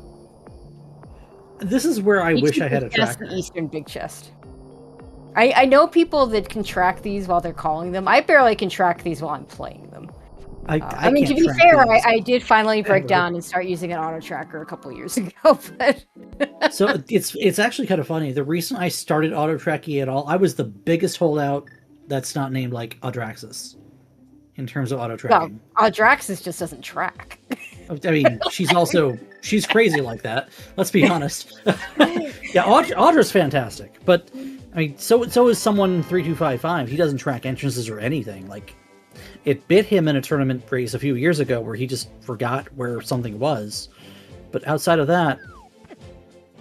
This is where I wish I had a tracker. The Eastern Big Chest. I know people that can track these while they're calling them. I barely can track these while I'm playing them. I mean, to be fair, I did finally break down and start using an auto tracker a couple years ago. But so it's actually kind of funny. The reason I started auto tracking at all, I was the biggest holdout that's not named like Adraxis in terms of auto tracking. Well, Adraxis just doesn't track. I mean, she's crazy like that. Let's be honest. Yeah, Audra's fantastic, but I mean, so is someone 3255. He doesn't track entrances or anything. Like, it bit him in a tournament race a few years ago where he just forgot where something was. But outside of that,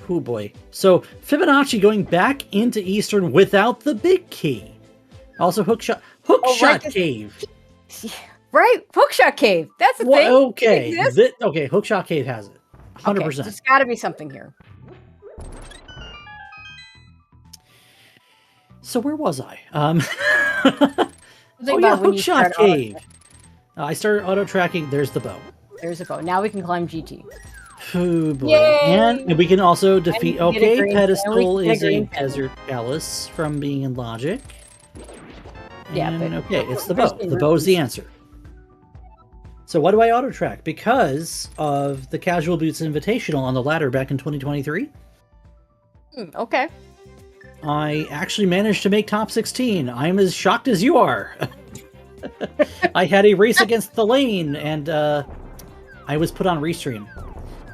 oh boy. So Fibonacci going back into Eastern without the big key. Also Hookshot Cave. Right, Hookshot Cave. That's the thing. Okay, okay. Hookshot Cave has it. 100%. Okay, there's got to be something here. So where was I? Oh yeah, Hookshot Cave. I started auto tracking. There's the bow. There's the bow. Now we can climb GT. Oh boy! Yay! And we can also defeat. Okay, Pedestal is a green desert palace from being in logic. Yeah, and, but okay, it's the bow. The bow's the answer. So why do I auto track? Because of the Casual Boots Invitational on the ladder back in 2023. Okay. I actually managed to make top 16. I'm as shocked as you are. I had a race against the lane, and I was put on restream.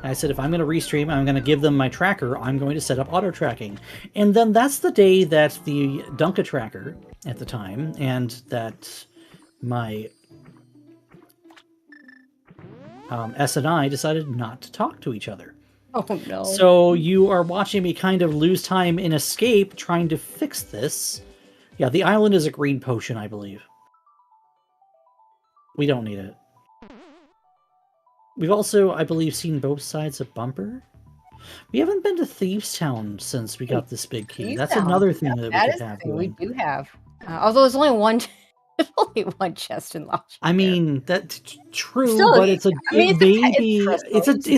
I said, if I'm going to restream, I'm going to give them my tracker. I'm going to set up auto tracking. And then that's the day that the Dunka tracker at the time, and that my S and I decided not to talk to each other. Oh no. So you are watching me kind of lose time in escape trying to fix this. Yeah, the island is a green potion, I believe. We don't need it. We've also, I believe, seen both sides of Bumper. We haven't been to Thieves Town since we got this big key. That's another thing that we could have. We do have. Although there's only one chest in Logic. I mean, that's true, but it's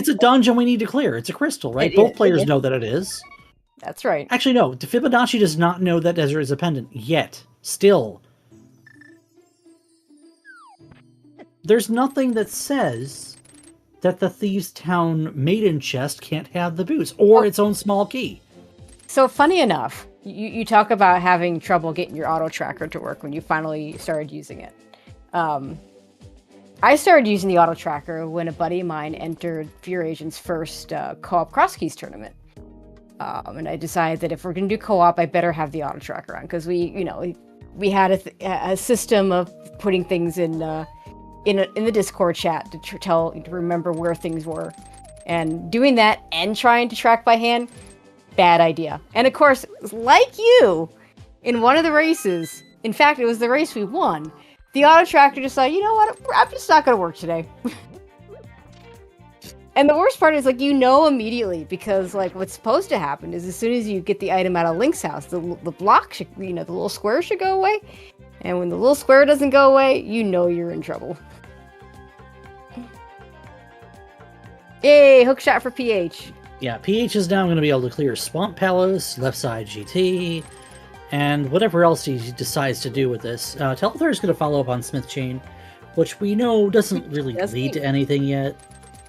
a dungeon we need to clear. It's a crystal, right? Both players know that it is. That's right. Actually, no. Fibonacci does not know that Desert is a pendant yet. Still. There's nothing that says that the Thieves Town maiden chest can't have the boots or its own small key. So funny enough, you talk about having trouble getting your auto tracker to work when you finally started using it. I started using the auto tracker when a buddy of mine entered Fear Agent's first co-op Crosskeys tournament. And I decided that if we're going to do co-op, I better have the auto tracker on, because we had a system of putting things in the Discord chat to remember where things were, and doing that and trying to track by hand, bad idea. And of course, like you, in one of the races, in fact, it was the race we won, the auto tracker decided, you know what, I'm just not going to work today. And the worst part is, like, immediately, because, like, what's supposed to happen is as soon as you get the item out of Link's house, the block should, the little square should go away. And when the little square doesn't go away, you're in trouble. Yay, hookshot for PH. Yeah, PH is now going to be able to clear Swamp Palace, left side GT, and whatever else he decides to do with this. Telethar is going to follow up on Smith Chain, which we know doesn't really lead to anything yet.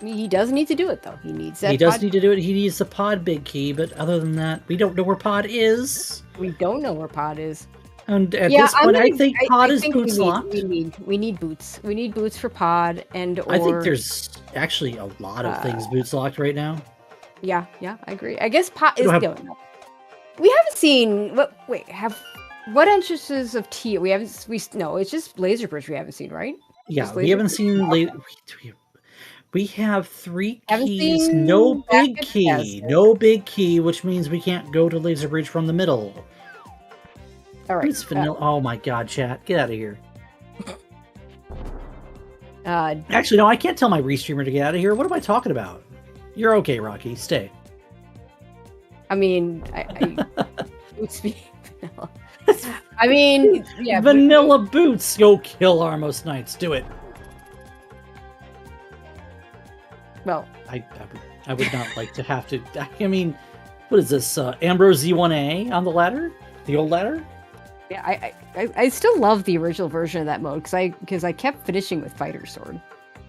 He does need to do it, though. He needs that. He does need to do it. He needs the pod big key, but other than that, we don't know where pod is. We don't know where pod is. And at this point, I think pod is boots locked. We need boots. We need boots for pod, I think there's actually a lot of things boots locked right now. Yeah, I agree. I guess pod is going up. We haven't seen what entrances of T no, it's just Laser Bridge we haven't seen, right? Yeah, we haven't seen we have 3 keys, no big key, which means we can't go to Laser Bridge from the middle. All right. It's vanilla. Oh my god, chat. Get out of here. Actually, no, I can't tell my restreamer to get out of here. What am I talking about? You're okay, Rocky. Stay. I mean, boots be vanilla. I mean, yeah. Vanilla boots. Go kill Armos Knights. Do it. Well, I would not like to have to. I mean, what is this? Ambrose Z1A on the ladder? The old ladder? Yeah, I still love the original version of that mode because I kept finishing with Fighter Sword.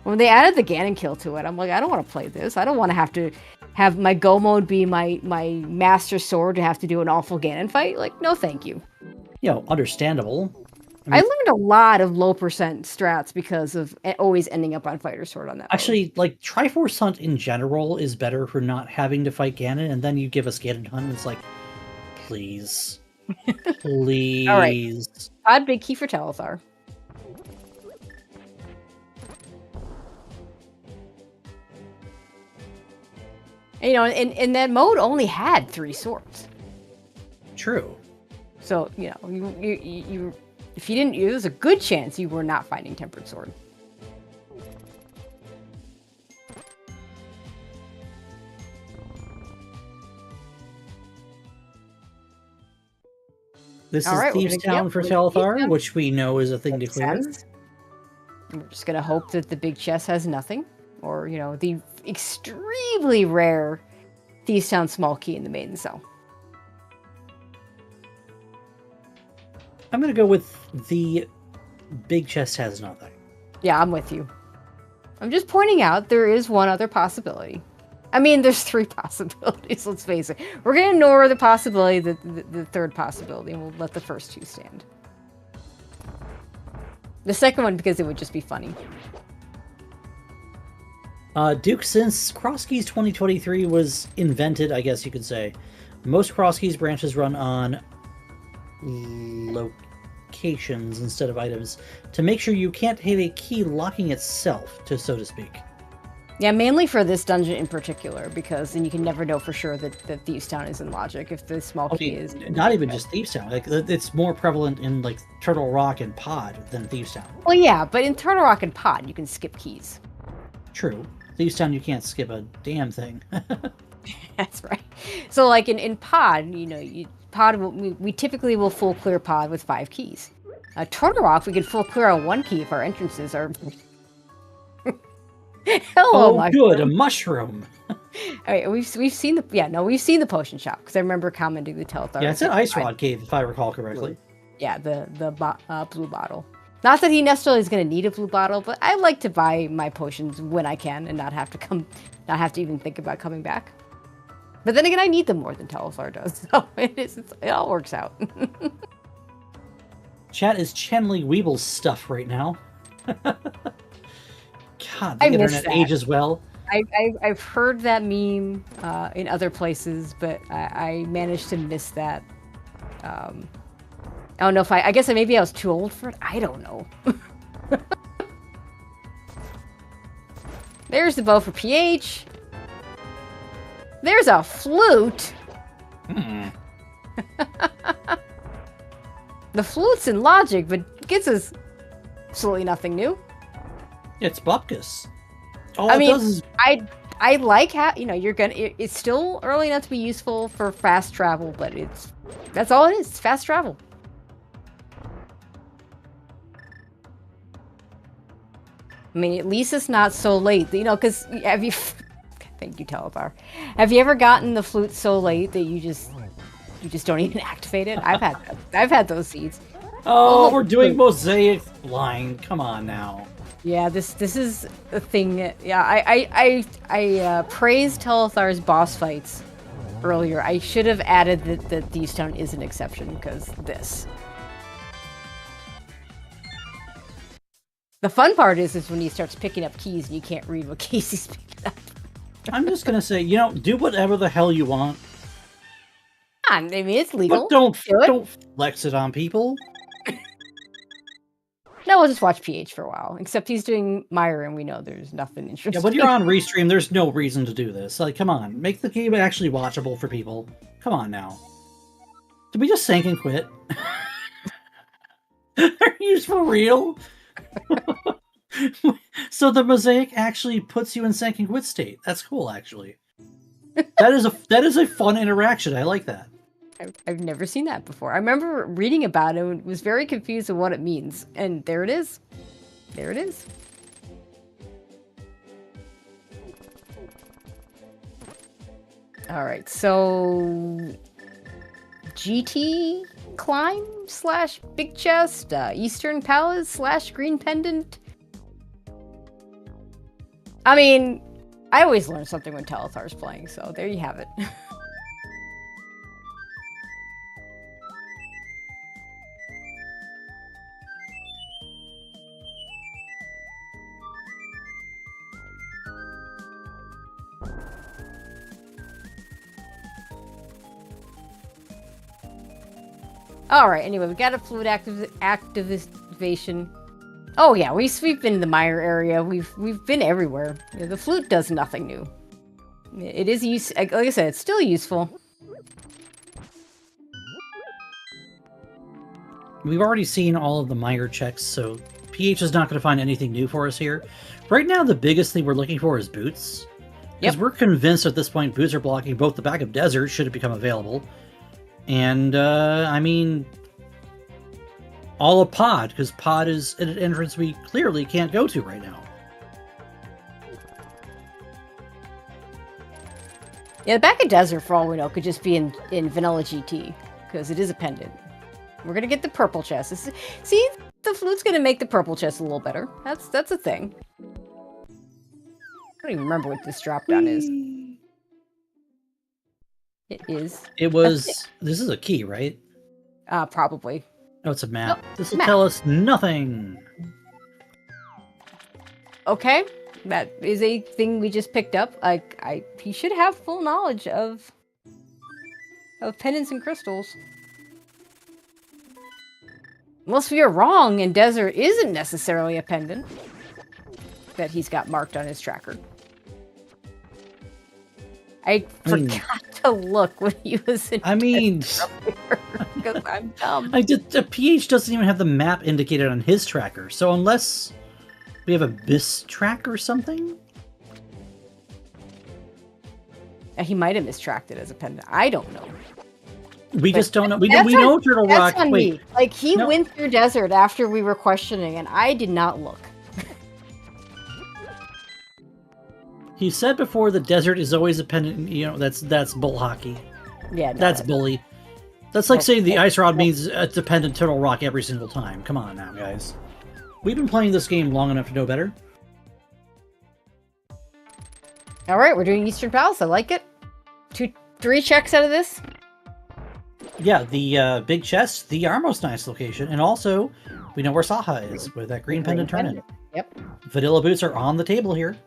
When they added the Ganon kill to it, I'm like, I don't want to play this. I don't want to have my Go mode be my master sword to have to do an awful Ganon fight. Like, no, thank you. You know, understandable. I learned a lot of low percent strats because of always ending up on Fighter Sword on that. Actually, like Triforce Hunt in general is better for not having to fight Ganon, and then you give us Ganon Hunt, and it's like, please, please. All right, odd big key for Telethar. And, you know, and that mode only had 3 swords. True. So you know, you if you didn't, there's a good chance you were not finding Tempered Sword. This is Thieves Town for Telethar, which we know is a thing to clear. We're just gonna hope that the big chest has nothing, or you know, the extremely rare Thieves Town small key in the maiden cell. I'm gonna go with the big chest has nothing. Yeah, I'm with you. I'm just pointing out there is one other possibility. I mean, there's 3 possibilities, let's face it. We're going to ignore the possibility, the third possibility, and we'll let the first 2 stand. The second one, because it would just be funny. Duke, since Crosskeys 2023 was invented, I guess you could say, most Crosskeys branches run on locations instead of items to make sure you can't have a key locking itself, so to speak. Yeah, mainly for this dungeon in particular, because then you can never know for sure that Thieves Town is in logic if the small key is. Not even just Thieves Town. Like, it's more prevalent in like Turtle Rock and Pod than Thieves Town. Well, yeah, but in Turtle Rock and Pod, you can skip keys. True. Thieves Town, you can't skip a damn thing. That's right. So, like in Pod, you know, we typically will full clear Pod with 5 keys. Turtle Rock, we can full clear on 1 key if our entrances are. Hello, oh, good, a mushroom. All right, we've seen the potion shop because I remember commenting the Telethar. Yeah, it's an Ice Rod cave if I recall correctly. Yeah, the blue bottle. Not that he necessarily is going to need a blue bottle, but I like to buy my potions when I can and not have to even think about coming back. But then again, I need them more than Telethar does, so it all works out. Chat is channeling Weeble's stuff right now. God, the internet ages well. I've heard that meme in other places, but I managed to miss that. I don't know if I guess maybe I was too old for it. I don't know. There's the bow for PH. There's a flute. The flute's in logic, but gets us absolutely nothing new. It's Bupkis. All I mean, it does is... I like how, you know, it's still early enough to be useful for fast travel, but that's all it is. It's fast travel. I mean, at least it's not so late, you know, because thank you, Telethar. Have you ever gotten the flute so late that you just don't even activate it? I've had those seeds. Oh, we're doing mosaic line. Come on now. Yeah, this is a thing. Yeah, I praised Telethar's boss fights earlier. I should have added that Thieves Town is an exception because this. The fun part is when he starts picking up keys and you can't read what keys he's picking up. I'm just gonna say, you know, do whatever the hell you want. I mean, it's legal. But don't flex it on people. No, we'll just watch PH for a while. Except he's doing Myra, and we know there's nothing interesting. Yeah, when you're on Restream, there's no reason to do this. Like, come on, make the game actually watchable for people. Come on now. Did we just sank and quit? Are you for real? So the mosaic actually puts you in sank and quit state. That's cool, actually. That is a fun interaction. I like that. I've never seen that before. I remember reading about it and was very confused of what it means. And there it is. There it is. All right, so GT climb / big chest, Eastern Palace / green pendant. I mean, I always learn something when Telethar's playing, so there you have it. All right. Anyway, we got a flute activation. Oh yeah, we've been in the mire area. We've been everywhere. You know, the flute does nothing new. It is like I said, it's still useful. We've already seen all of the mire checks, so PH is not going to find anything new for us here. Right now, the biggest thing we're looking for is boots. Because we're convinced at this point boots are blocking both the back of desert, should it become available. And, I mean, all of pod, because pod is an entrance we clearly can't go to right now. Yeah, the back of desert, for all we know, could just be in vanilla GT, because it is a pendant. We're gonna get the purple chest. See, the flute's gonna make the purple chest a little better. That's a thing. I don't even remember what this drop down is. It is. It was. This is a key, right? Probably. Oh, it's a map. Nope, This will map. tell us nothing. Okay, that is a thing we just picked up. He should have full knowledge of pendants and crystals. Unless we are wrong, and desert isn't necessarily a pendant that he's got marked on his tracker. I forgot to look when he was in. I mean, because I'm dumb. The PH doesn't even have the map indicated on his tracker, so unless we have a BIS track or something, He might have mistracked it as a pendant. I don't know. We just don't know. We That's know Turtle Rock. That's on Wait, me. Like he No. went through desert after we were questioning, and I did not look. he said before the desert is always a pendant. You know, that's bull hockey. Yeah, no, That's bully. That's like saying the ice rod means a dependent Turtle Rock every single time. Come on now, guys. We've been playing this game long enough to know better. All right, we're doing Eastern Palace. I like it. 3 checks out of this. Yeah, the big chest, the Armos Nice location, and also we know where Saha is with that green pendant turn-in. Yep. Vanilla boots are on the table here.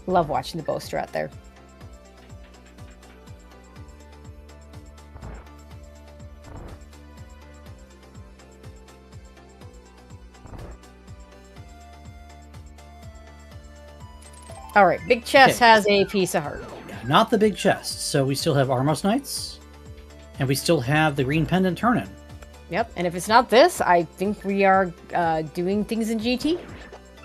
Love watching the bow strat there. All right, big chest Okay. has a piece of heart. Not the big chest. So we still have Armos Knights, and we still have the green pendant turn-in. Yep, and if it's not this, I think we are doing things in GT.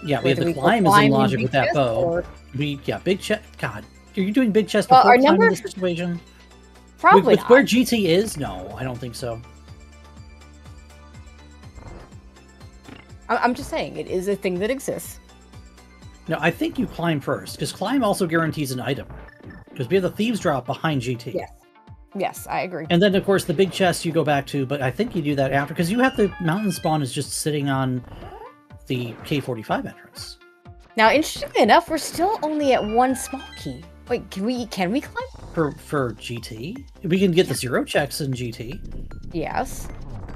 Yeah, we have Whether the go climb is climb in in logic big with that chest bow. or- Big chest. God, are you doing big chest Well, before our climbing number- the situation? Probably with not. where GT is? No, I don't think so. I'm just saying, it is a thing that exists. No, I think you climb first, because climb also guarantees an item. Because we have the Thieves Drop behind GT. Yes. Yes, I agree. And then, of course, the big chest you go back to, but I think you do that after, because you have the mountain spawn is just sitting on the K45 entrance. Now, interestingly enough, we're still only at 1 small key. Wait, can we climb? For GT? We can get the 0 checks in GT. Yes.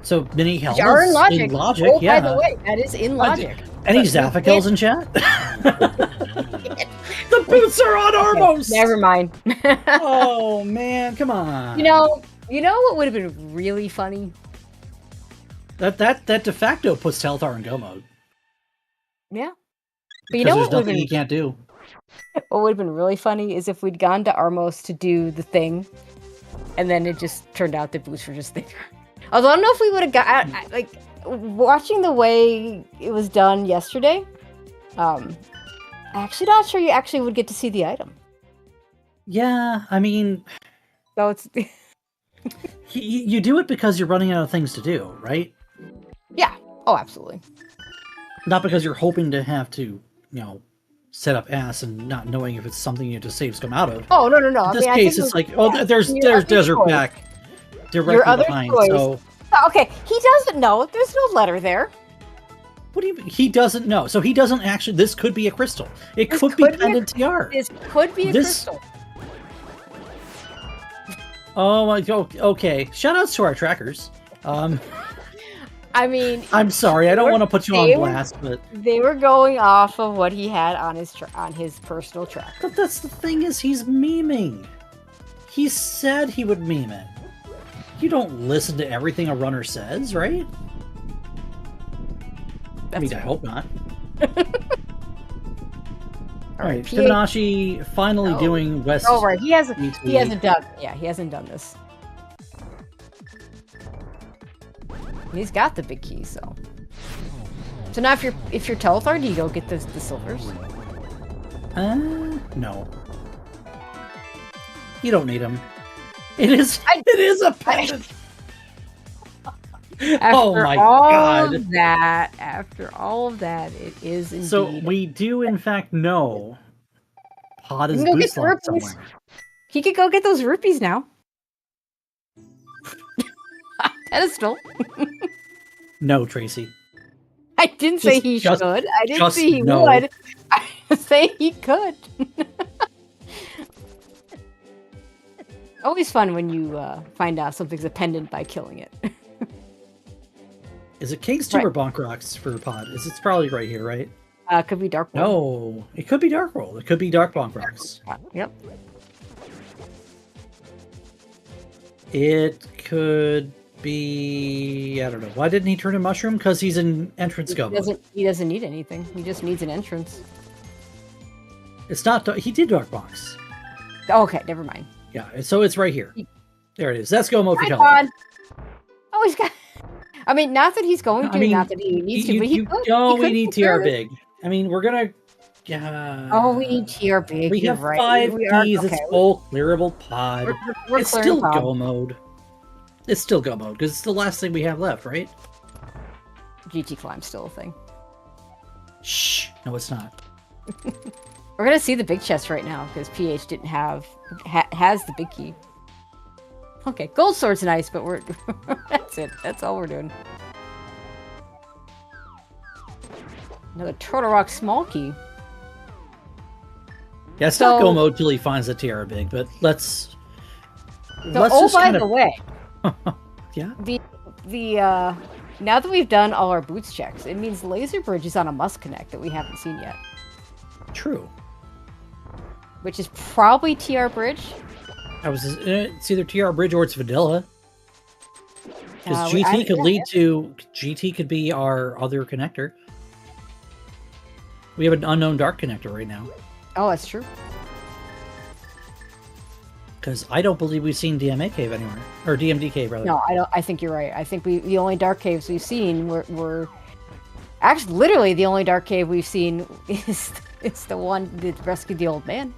So, mini hell Which are in logic. in logic, Oh, yeah. by the way, that is in logic. Any But we Zappa kills in chat? The boots are on Armos! Never mind. Oh, man, come on. You know what would have been really funny? That de facto puts Telethar in go mode. Yeah. But you Because know there's what would nothing he have can't do. been really funny is if we'd gone to Armos to do the thing, and then it just turned out the boots were just there. Although I don't know if we would have got like watching the way it was done yesterday. I'm actually not sure you actually would get to see the item. Yeah, I mean, So it's you do it because you're running out of things to do, right? yeah. Oh, absolutely. Not because you're hoping to have to, set up ass and not knowing if it's something you just saves come out of. Oh no. In this case, it's like, there's desert choice. back Your directly other behind. choice. So Okay, he doesn't know. There's no letter there. what do you mean? He doesn't know. So he doesn't actually. This could be a crystal. It could be pendant TR. This could be a crystal. Oh my. Okay. Shoutouts to our trackers. I mean, I'm sorry. I don't want to put you on blast, but they were going off of what he had on his personal tracker. But that's the thing is he's memeing. He said he would meme it. You don't listen to everything a runner says, right? I mean, I hope not. All right, Fibonacci finally doing West. Oh right, he hasn't done. Yeah, he hasn't done this. He's got the big key, so. So now, if you're Telethar, do you go get the silvers? No. You don't need them. It is a pendant. Oh my god! After all of that, it is indeed. So we do, in fact, know Pod is boot slot somewhere. He could go get those rupees now. Pedestal. No, Tracy. I didn't say he should. I didn't say he would. I say he could. Always fun when you find out something's a pendant by killing it. Is it King's Tomb or Bonk Rocks for Pod? It's probably right here, right? Could be Dark World. No, it could be Dark World. It could be Dark Bonk Rocks. Yep. It could be... I don't know. Why didn't he turn a mushroom? Because he's in entrance go mode. He doesn't need anything. He just needs an entrance. It's not... He did Dark Box. Oh, okay, never mind. Yeah, so it's right here. There it is. That's go mode for Telethar. Oh, he's got... I mean, not that he's going to, not that he needs to, but he could. No, we need TR Big. I mean, we're gonna... oh, we need TR Big. We have 5 keys. It's full clearable Pod. We're it's still pod. go mode. It's still go mode, because it's the last thing we have left, right? GT Climb's still a thing. Shh. No, it's not. We're gonna see the big chest right now, because PH didn't have... has the big key. Okay, gold sword's nice, but we're... that's it. That's all we're doing. Another Turtle Rock small key. Yeah, it's not go mode till he finds the TR Big, but let's by the way... yeah? Now that we've done all our boots checks, it means Laser Bridge is on a must connect that we haven't seen yet. True. Which is probably TR Bridge. It's either TR Bridge or it's Vanilla. Because GT could lead to... GT could be our other connector. We have an unknown dark connector right now. Oh, that's true. Because I don't believe we've seen DMA Cave anywhere. Or DMD Cave, rather. No, I don't. I think you're right. I think the only dark caves we've seen were... Actually, literally, the only dark cave we've seen is the one that rescued the old man.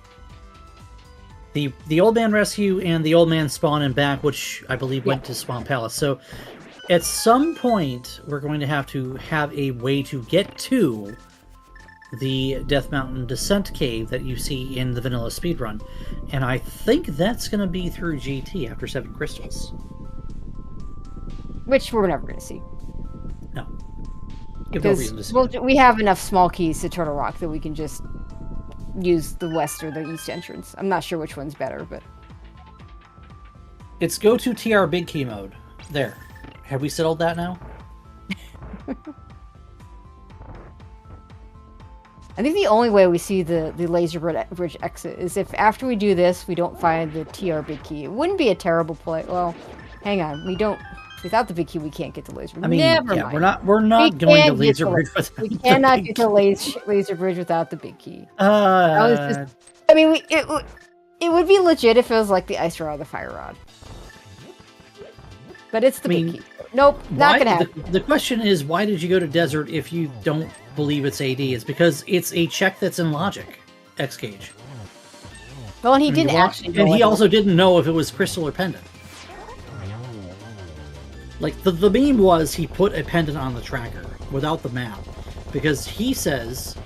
The old man rescue and the old man spawn and back, which I believe went to Swamp Palace. So at some point, we're going to have a way to get to the Death Mountain Descent Cave that you see in the vanilla speedrun. And I think that's going to be through GT after 7 crystals. Which we're never going to see. No. Because we have enough small keys to Turtle Rock that we can just use the west or the east entrance. I'm not sure which one's better, but... It's go to TR Big Key mode. There. Have we settled that now? I think the only way we see the laser bridge exit is if after we do this, we don't find the TR Big Key. It wouldn't be a terrible play. Well, hang on. We don't... Without the big key, we can't get the laser bridge. I mean, never mind. We're not going to laser bridge without we cannot get to laser bridge without the big key. I mean, it would be legit if it was like the ice rod or the fire rod. But it's the big key. Nope, not gonna happen. The question is, why did you go to desert if you don't believe it's AD? It's because it's a check that's in logic. X gauge. Well, and he didn't actually know. And he also didn't know if it was crystal or pendant. Like, the meme was he put a pendant on the tracker without the map. Because he says,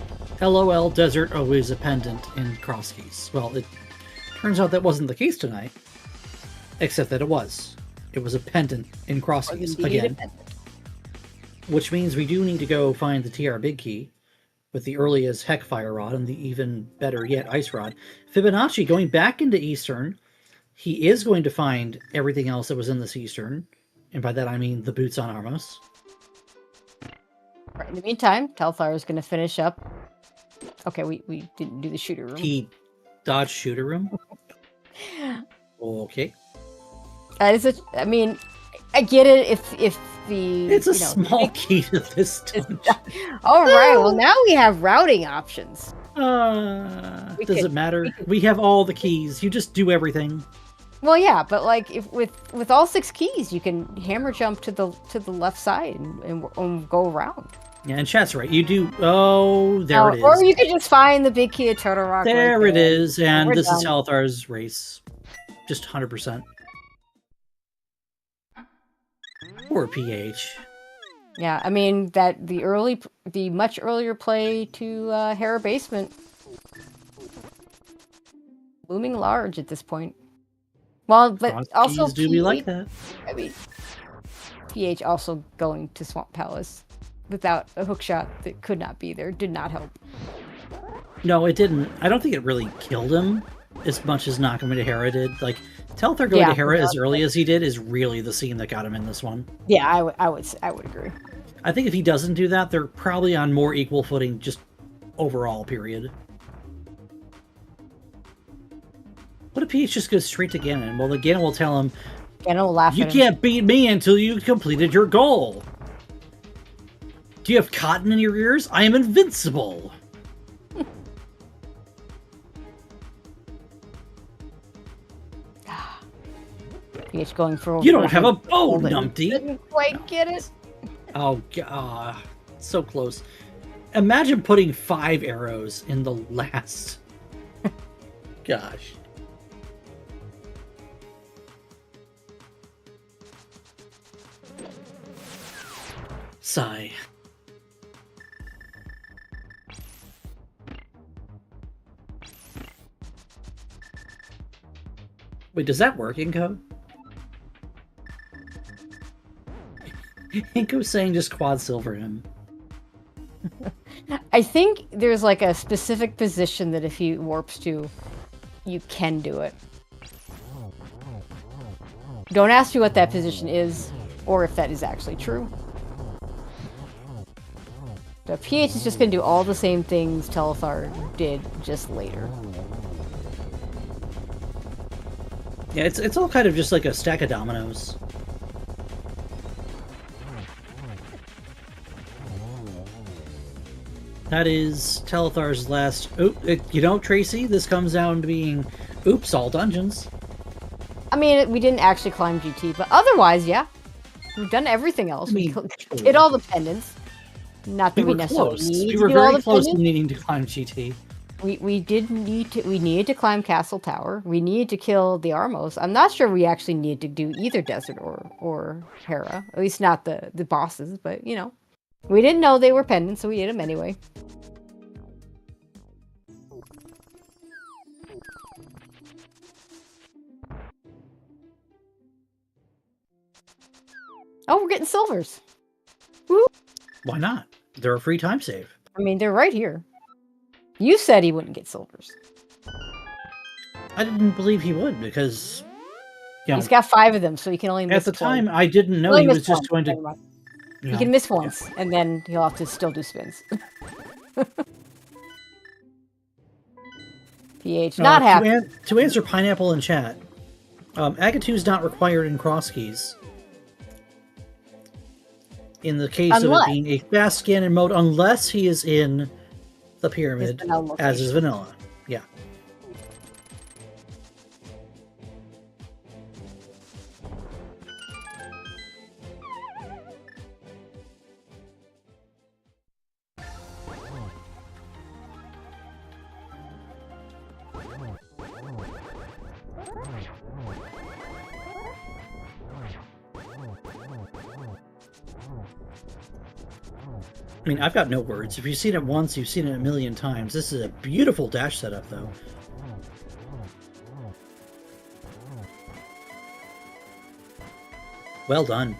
LOL, desert always a pendant in Crosskeys. Well, it turns out that wasn't the case tonight. Except that it was. It was a pendant in Crosskeys again. Which means we do need to go find the TR Big Key with the earliest Heck Fire Rod and the even better yet Ice Rod. Fibonacci going back into Eastern. He is going to find everything else that was in this Eastern. And by that I mean the boots on Armos. Right, in the meantime, Telethar is going to finish up. Okay, we didn't do the shooter room. He dodged shooter room? Okay. I mean, I get it if the... It's a small key to this dungeon. All right, well now we have routing options. Does it matter? We have all the keys. You just do everything. Well, yeah, but like if with all 6 keys, you can hammer jump to the left side and go around. Yeah, and chat's right. You do. Oh, there it is. Or you could just find the big key at Turtle Rock. There right it is, and this done. is Telethar's race. Just 100%. Poor PH. Yeah, I mean that the much earlier play to Hera Basement looming large at this point. Well, but also do be like that. I mean, PH also going to Swamp Palace without a hook shot that could not be there did not help. No, it didn't. I don't think it really killed him as much as not going to Hera did. Like, Telethar going to Hera as early as he did is really the scene that got him in this one. Yeah, I would agree. I think if he doesn't do that, they're probably on more equal footing just overall, period. What if PH just goes straight to Ganon? Well, the Ganon will tell him, Ganon will laugh you at him. can't beat me until you completed your goal. Do you have cotton in your ears? I am invincible. PH going for... You don't have a bow, numpty. Didn't quite get it. Oh, God. So close. Imagine putting 5 arrows in the last... Gosh. Sigh. Wait, does that work, Inko? Inko's saying just quad silver him. I think there's like a specific position that if he warps to, you can do it. Don't ask me what that position is, or if that is actually true. The PH is just going to do all the same things Telethar did, just later. Yeah, it's all kind of just like a stack of dominoes. That is Telethar's last... you know, Tracy, this comes down to being, oops, all dungeons. I mean, we didn't actually climb GT, but otherwise, yeah. We've done everything else. We hit all the pendants. Not that we necessarily need to do all the pendants. We were very close to needing to climb GT. We did need to. We needed to climb Castle Tower. We needed to kill the Armos. I'm not sure we actually need to do either Desert or Hera. At least not the bosses. But you know, we didn't know they were pendants, so we did them anyway. Oh, we're getting silvers. Woo! Why not? They're a free time save. I mean, they're right here. You said he wouldn't get silvers. I didn't believe he would because, you know, he's got 5 of them, so he can only miss at the twice. time. I didn't know he was just going to. He can miss once, and then he'll have to still do spins. PH, not happy. To answer Pineapple in chat, Agatu is not required in Crosskeys. In the case of it being a fast scan in mode, unless he is in the pyramid, as is vanilla. Yeah. I mean, I've got no words. If you've seen it once, you've seen it a million times. This is a beautiful dash setup, though. Well done.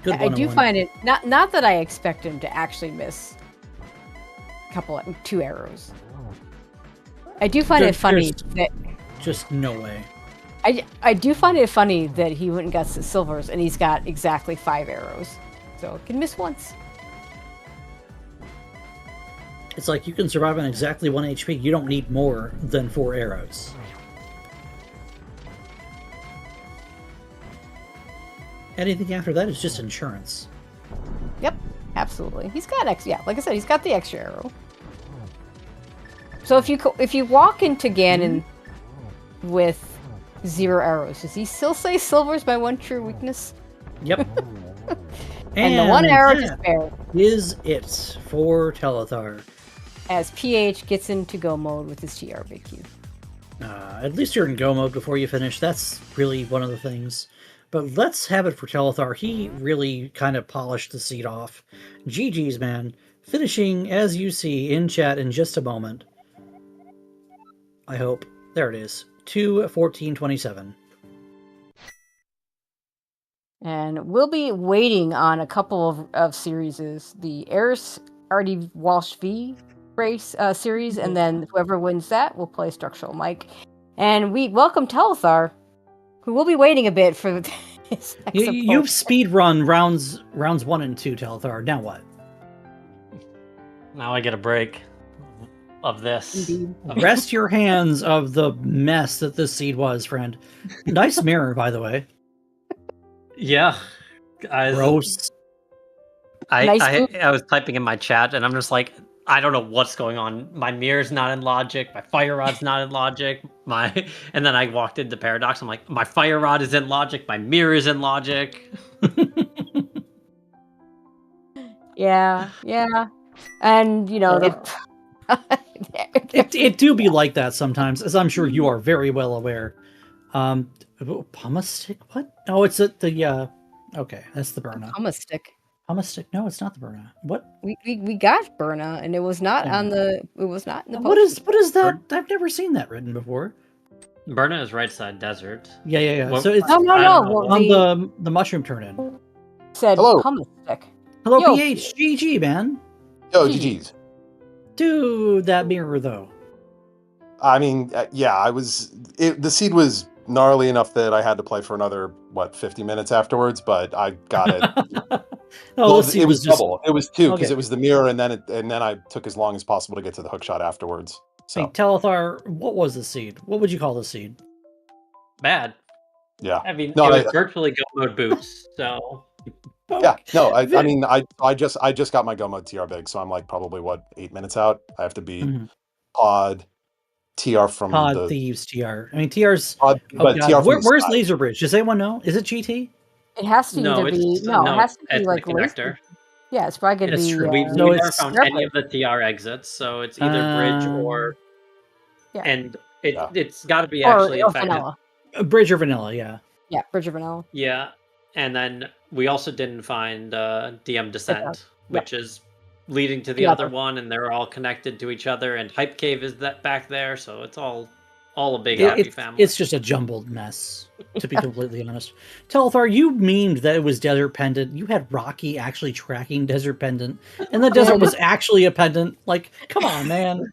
Good I do find it not that I expect him to actually miss two arrows. I do find it funny that just no way. I do find it funny that he went and got the silvers and he's got exactly 5 arrows, so can miss once. It's like you can survive on exactly 1 HP. You don't need more than 4 arrows. Anything after that is just insurance. Yep, absolutely. He's got like I said, he's got the extra arrow. So if you walk into Ganon with 0 arrows, does he still say silver's my one true weakness? Yep. and the 1 arrow to spare is it for Telethar. As PH gets into go mode with his TR Big Q. At least you're in go mode before you finish. That's really one of the things. But let's have it for Telethar. He really kind of polished the seed off. GG's, man. Finishing, as you see in chat in just a moment. I hope. There it is. 2:14:27. And we'll be waiting on a couple of series. The Eris already Walsh V race series, and then whoever wins that will play Structural Mike. And we welcome Telethar, who will be waiting a bit for his next You've speedrun rounds 1 and 2, Telethar. Now what? Now I get a break of this. Indeed. Rest your hands of the mess that this seed was, friend. Nice mirror, by the way. Yeah. Gross. I was typing in my chat, and I'm just like, I don't know what's going on. My mirror's not in logic. My fire rod's not in logic. And then I walked into Paradox. I'm like, my fire rod is in logic. My mirror is in logic. Yeah. And, it do be like that sometimes, as I'm sure you are very well aware. Pumice stick? What? Oh, it's the okay, that's the Burna. Pumice stick. Pumice stick? No, it's not the Burna. What? We got Burna, and it was not in the What is that? I've never seen that written before. Burna is right side desert. Yeah. Well, so it's no. on the mushroom turn in. Said hello. Pumice stick. Hello, Yo. PH. GG, man. Yo, GG's. Dude, that mirror though. I mean, yeah, the seed was gnarly enough that I had to play for another 50 minutes afterwards, but I got it. It was double. It was 2 because it was the mirror, and then I took as long as possible to get to the hook shot afterwards. So Hey, Telethar, what was the seed? What would you call the seed? Bad. Yeah. I mean, it was virtually go mode boots, so... Yeah, no, I mean, I just got my go mode TR big, so I'm like probably 8 minutes out. I have to beat Pod TR from Pod Thieves TR. I mean, TR's. Pod, but TR where's Laser Bridge? Does anyone know? Is it GT? It has to either be it has to be like connector. Yeah, it's probably gonna be. We've never found any of the TR exits, so it's either bridge or. Yeah. And it's got to be actually infected. Vanilla. Bridge or vanilla, yeah. Yeah, bridge or vanilla. Yeah, and then we also didn't find DM Descent, which is leading to the other one, and they're all connected to each other. And Hype Cave is that back there, so it's all a big happy family. It's just a jumbled mess, to be completely honest. Telethar, you memed that it was Desert Pendant. You had Rocky actually tracking Desert Pendant, and the desert was actually a pendant. Like, come on, man.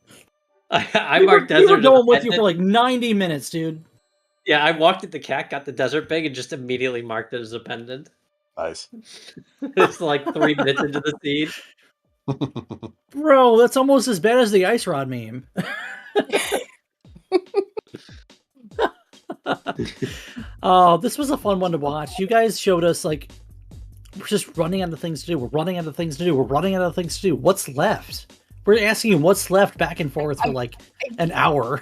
I marked Desert. We were going with you for like 90 minutes, dude. Yeah, I walked at the cat, got the desert big, and just immediately marked it as a pendant. Nice. It's like 3 minutes into the seed. Bro, that's almost as bad as the ice rod meme. Oh, this was a fun one to watch. You guys showed us, like, we're just running out of things to do. We're running out of things to do. We're running out of things to do. What's left? We're asking you what's left back and forth for like an hour.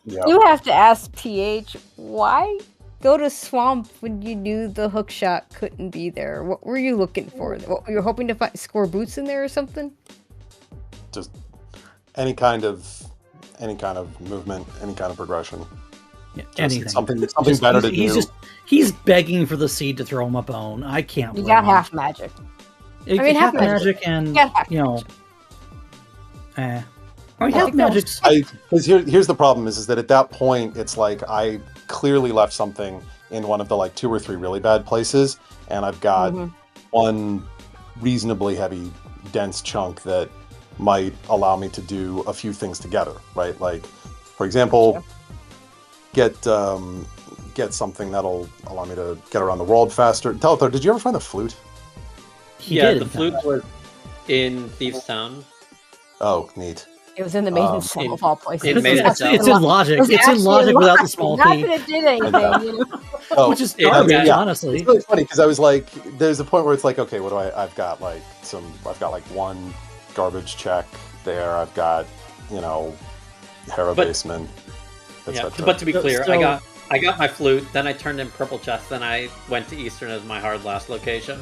Yeah. You have to ask PH, why go to Swamp when you knew the hook shot couldn't be there? What were you looking for? What, you were hoping to score boots in there or something? Just any kind of movement, any kind of progression. Yeah, anything. Something better to do. He's begging for the seed to throw him a bone. I can't. You got half magic. I mean, half magic and you know, I mean, half magic's. Because here's the problem is that at that point it's like I clearly left something in one of the like 2 or 3 really bad places, and I've got one reasonably heavy, dense chunk that might allow me to do a few things together, right? Like, for example, get something that'll allow me to get around the world faster. Telethar, did you ever find the flute? The flute was in Thieves' Town. Oh, neat. It was in the maiden cell of all places. It's in logic. It's in logic without the small Not key. that it did anything, you know? Which is garbage, honestly. It's really funny because I was like, there's a point where it's like, okay, what do I've got like one garbage check there. I've got, you know, Hera basement, etc. But to be clear, I got my flute, then I turned in purple chest, then I went to Eastern as my hard last location.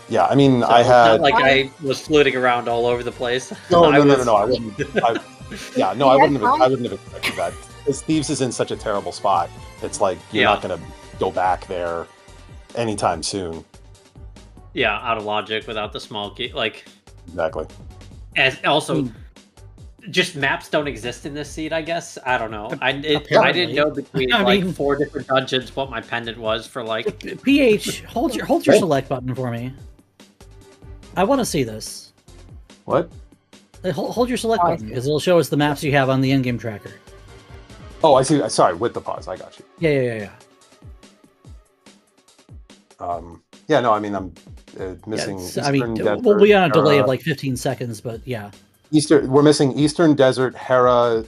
Yeah, I mean, so I had not like I was fluting around all over the place. No, I wouldn't. I wouldn't have expected that. Because Thieves is in such a terrible spot. It's like you're not going to go back there anytime soon. Yeah, out of logic without the small key, like exactly. As also, just maps don't exist in this seed. I guess I don't know. I didn't know between 4 different dungeons what my pendant was for like. PH, hold your select button for me. I want to see this. What? Hold your select button because it'll show us the maps you have on the in-game tracker. Oh, I see. Sorry, with the pause, I got you. Yeah. Yeah, no, I mean, I'm missing. We'll be on a delay of like 15 seconds, but yeah. We're missing Eastern Desert, Hera,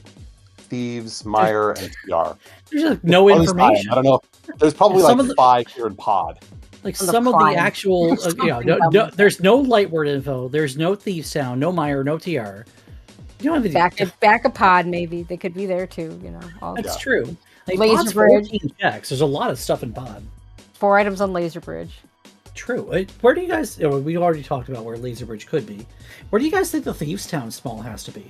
Thieves, Mire, and TR. There's like no information. I don't know. There's probably like 5 here in Pod. Like some of the actual, there's no Lightword info. There's no Thieves Town, no Mire, no TR. You don't have back a pod, maybe they could be there too. You know, that's true. Like, Laser Bridge. Checks. There's a lot of stuff in Pod. 4 items on Laser Bridge. True. Where do you guys? We already talked about where Laser Bridge could be. Where do you guys think the Thieves Town small has to be?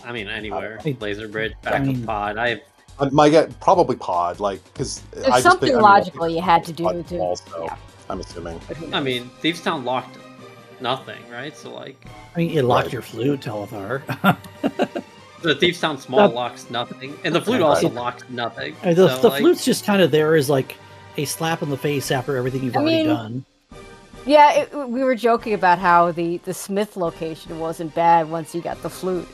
I mean, anywhere. Laser Bridge, back of Pod. My get probably Pod, like because there's something logical you had to do to. Also, I'm assuming. I mean, Thieves Town locked nothing, right? So like, I mean, it locked your flute, Telethar. The Thieves Town small locks nothing, and the flute also locks nothing. The flute's just kind of there as like a slap in the face after everything you've already done. Yeah, we were joking about how the Smith location wasn't bad once you got the flute.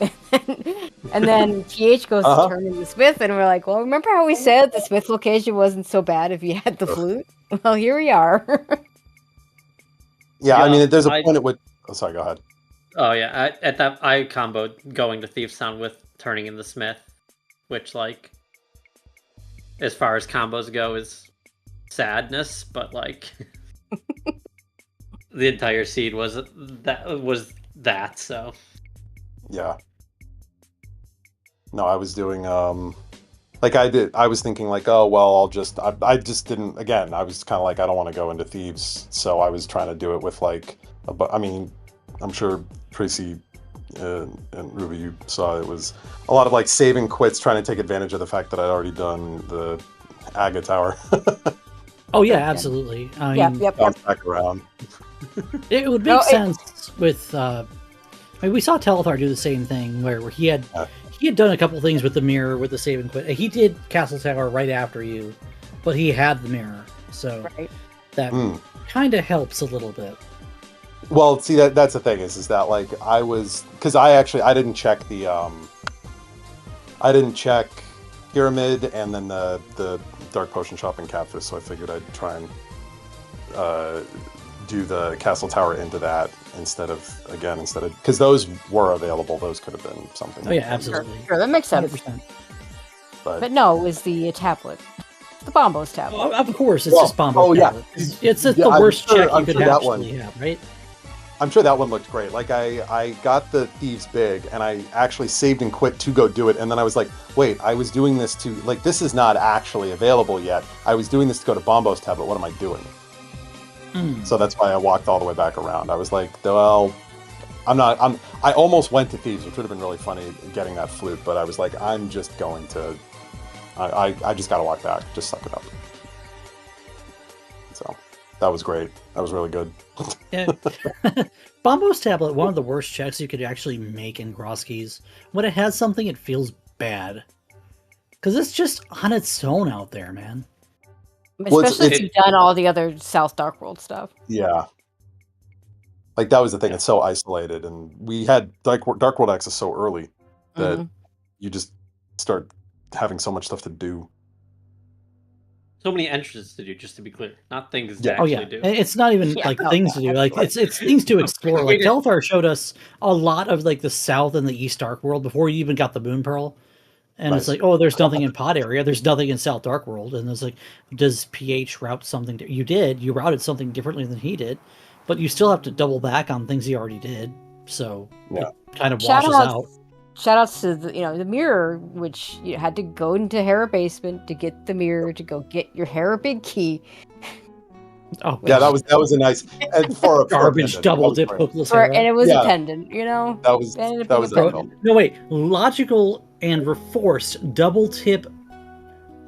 And then PH goes to turn in the Smith, and we're like, well, remember how we said the Smith location wasn't so bad if you had the flute? Well, here we are. I mean, there's a point at which... Oh, sorry, go ahead. Oh, yeah. At that, I comboed going to Thieves Town with turning in the Smith, which, like, as far as combos go, is sadness, but, like... The entire seed was that, so yeah. No, I was doing I was thinking like, oh well, I just didn't. Again, I was kind of like, I don't want to go into Thieves, so I was trying to do it with like, I mean, I'm sure Tracy and Ruby, you saw it was a lot of like saving quits, trying to take advantage of the fact that I'd already done the Aga Tower. Oh yeah, absolutely. Yep. Back around. It would make sense with. I mean, we saw Telethar do the same thing where he had done a couple things with the mirror with the save and quit. He did Castle Tower right after you, but he had the mirror, so that kind of helps a little bit. Well, see that's the thing is that like I was because I didn't check the I didn't check Pyramid and then the Dark Potion Shop in Catfish, so I figured I'd try and do the Castle Tower into that instead of because those were available. Those could have been something. Oh yeah, absolutely. Sure, that makes sense. 100%. But no, it was the tablet. The Bombo's tablet. Oh, of course, it's just Bombo's tablet. It's the worst check you could actually have, right? I'm sure that one looked great. Like I got the Thieves Big and I actually saved and quit to go do it. And then I was like, wait, I was doing this to like, this is not actually available yet. I was doing this to go to Bombo's tablet. What am I doing? So that's why I walked all the way back around. I was like, well, I almost went to Thieves, which would have been really funny getting that flute. But I was like, I'm just going to, I just got to walk back. Just suck it up. That was great. That was really good. Yeah. Bombo's tablet, one of the worst checks you could actually make in Crosskeys. When it has something, it feels bad. Because it's just on its own out there, man. Especially if you've done all the other South Dark World stuff. Yeah. Like, that was the thing. It's so isolated. And we had Dark World access so early that you just start having so much stuff to do. So many entrances to do, just to be clear. Not things to actually do. It's not even things to do. Like it's things to explore. Like Telethar showed us a lot of like the South and the East Dark World before you even got the Moon Pearl. And it's like, oh, there's nothing in Pod area. There's nothing in South Dark World. And it's like, does PH route something? You did. You routed something differently than he did. But you still have to double back on things he already did. So it kind of washes out. Shoutouts to the mirror, which you had to go into Hera basement to get the mirror to go get your Hera big key. Oh yeah, that was a nice and for a garbage double dip hookless Hera. And it was a pendant, That was no wait, logical and reforced double tip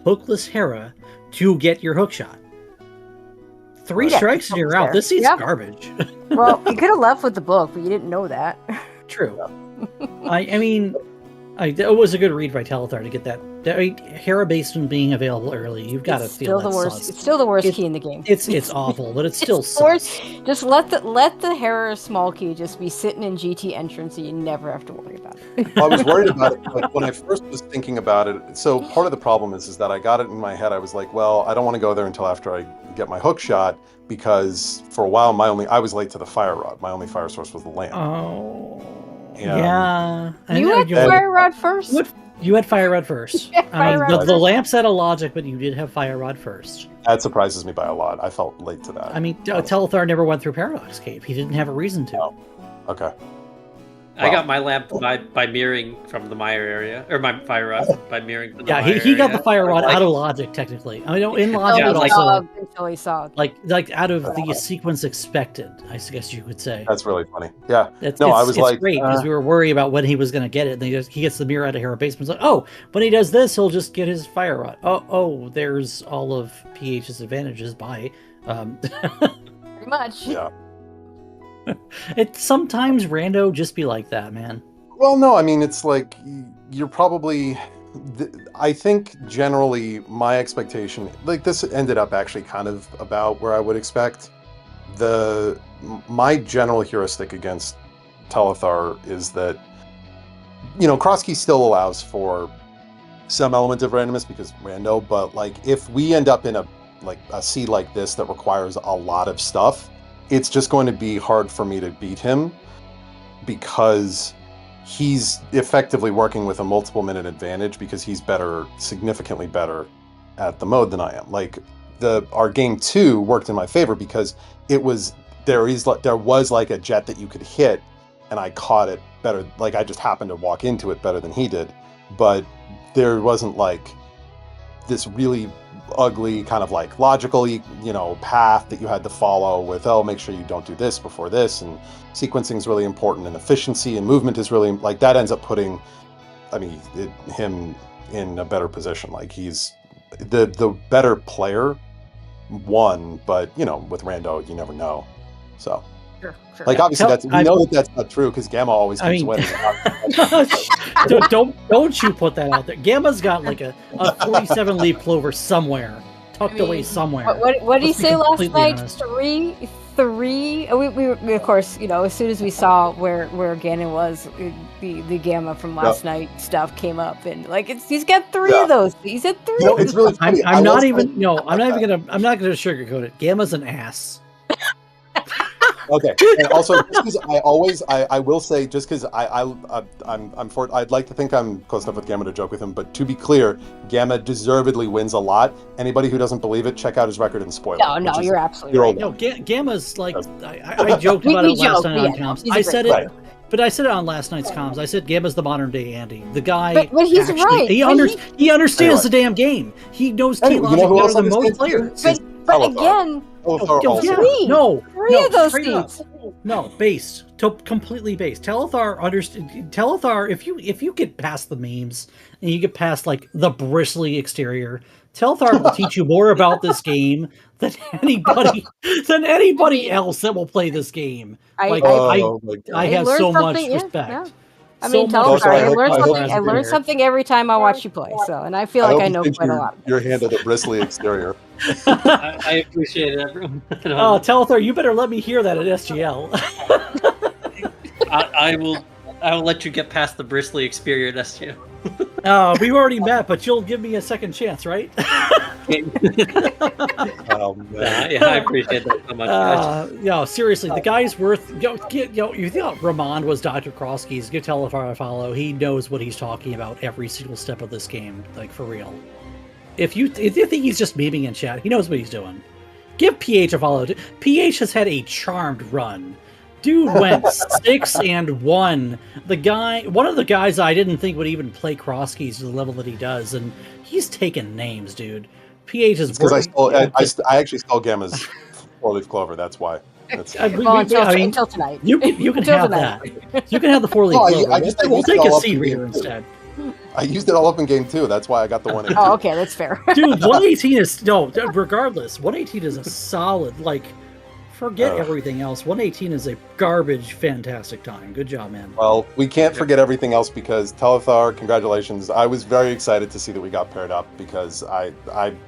hookless Hera to get your hook shot. 3 strikes and you're out. This seat's garbage. Well, you could have left with the book, but you didn't know that. True. I mean, it was a good read by Telethar to get that. Hera basement being available early, you've got to feel that sauce. It's still the worst key in the game. It's awful, but it's still sucks. Just let the Hera small key just be sitting in GT entrance, and you never have to worry about it. I was worried about it, like when I first was thinking about it. So part of the problem is that I got it in my head. I was like, well, I don't want to go there until after I get my hook shot, because for a while I was late to the fire rod. My only fire source was the lamp. Oh. Yeah. You had fire rod first? You had fire rod first. The lamps had a logic, but you did have fire rod first. That surprises me by a lot. I felt late to that. I mean, Telethar never went through Paradox Cave. He didn't have a reason to. Oh. Okay. I got my lamp by mirroring from the Mire area, or my fire rod by mirroring from the Mire he got the fire rod out of logic, technically. I mean, in logic, but also until he saw like out of the sequence expected, I guess you could say. That's really funny. Yeah. It's great because we were worried about when he was going to get it. And he gets the mirror out of Hera basement. It's like, oh, when he does this, he'll just get his fire rod. Oh, there's all of PH's advantages by. Pretty much. Yeah. It sometimes rando just be like that, man. Well, no, I mean, it's like you're probably. I think generally my expectation, like this ended up actually kind of about where I would expect. My general heuristic against Telethar is that, Crosskeys still allows for some element of randomness because rando, but like if we end up in a seed like this that requires a lot of stuff, it's just going to be hard for me to beat him because he's effectively working with a multiple minute advantage because he's significantly better at the mode than I am. Like our game 2 worked in my favor because there was like a jet that you could hit and I caught it better. Like I just happened to walk into it better than he did, but there wasn't like this really ugly kind of like logical path that you had to follow with make sure you don't do this before this, and sequencing is really important, and efficiency and movement is really like that ends up putting him in a better position. Like he's the better player won, but with rando you never know. So sure. Like obviously we know that's not true because Gamma always keeps winning. don't you put that out there. Gamma's got like a 47 leaf clover somewhere, tucked away somewhere. What did he say last night? Honest. Three. We of course, as soon as we saw where Ganon was, the Gamma from last night stuff came up, and like he's got 3 of those. He said 3. It's really funny. I'm not gonna sugarcoat it. Gamma's an ass. Okay. And also, just because I will say, just because I'd like to think I'm close enough with Gamma to joke with him, but to be clear, Gamma deservedly wins a lot. Anybody who doesn't believe it, check out his record and spoil it. No, you're absolutely right. No, Gamma's like I joked about it last night on comms. I said it. Right. But I said it on last night's comms. I said Gamma's the modern day Andy. The guy, but he's right. He understands the damn game. He knows key logic better than most players. But again, 3 of those straight up. seats. No, based. Completely based. Telethar, if you get past the memes and you get past like the bristly exterior, Telethar will teach you more about this game than anybody else that will play this game. I have learned so much something, yeah, respect. yeah. I So mean, much Telethar, I respect learned for something. I Telethar learned there. something every time I watch you play. So, and I feel like I know quite a lot. Your handle the bristly exterior. I appreciate it, everyone. Oh, Telethar, you better let me hear that at SGL. I will let you get past the bristly exterior at SGL. We've already met, but you'll give me a second chance, right? Oh, man. Yeah, I appreciate that so much, guys. Seriously, the guy's worth. You thought Ramon was Dr. Crosskeys? Give Telethar a follow. He knows what he's talking about every single step of this game, like for real. If you think he's just memeing in chat, he knows what he's doing. Give PH a follow. PH has had a charmed run. Dude went 6-1. One of the guys I didn't think would even play Crosskeys to the level that he does, and he's taken names, dude. PH is because I actually stole Gamma's 4-leaf clover. That's why. Until tonight. You can have that. You can have the 4-leaf clover. We'll take a seed reader instead. I used it all up in game 2. That's why I got the 118. Oh, okay, that's fair. Dude, 118 is regardless. 118 is a solid, like, forget everything else. 118 is a garbage, fantastic time. Good job, man. Well, we can't forget everything else because Telethar, congratulations. I was very excited to see that we got paired up because I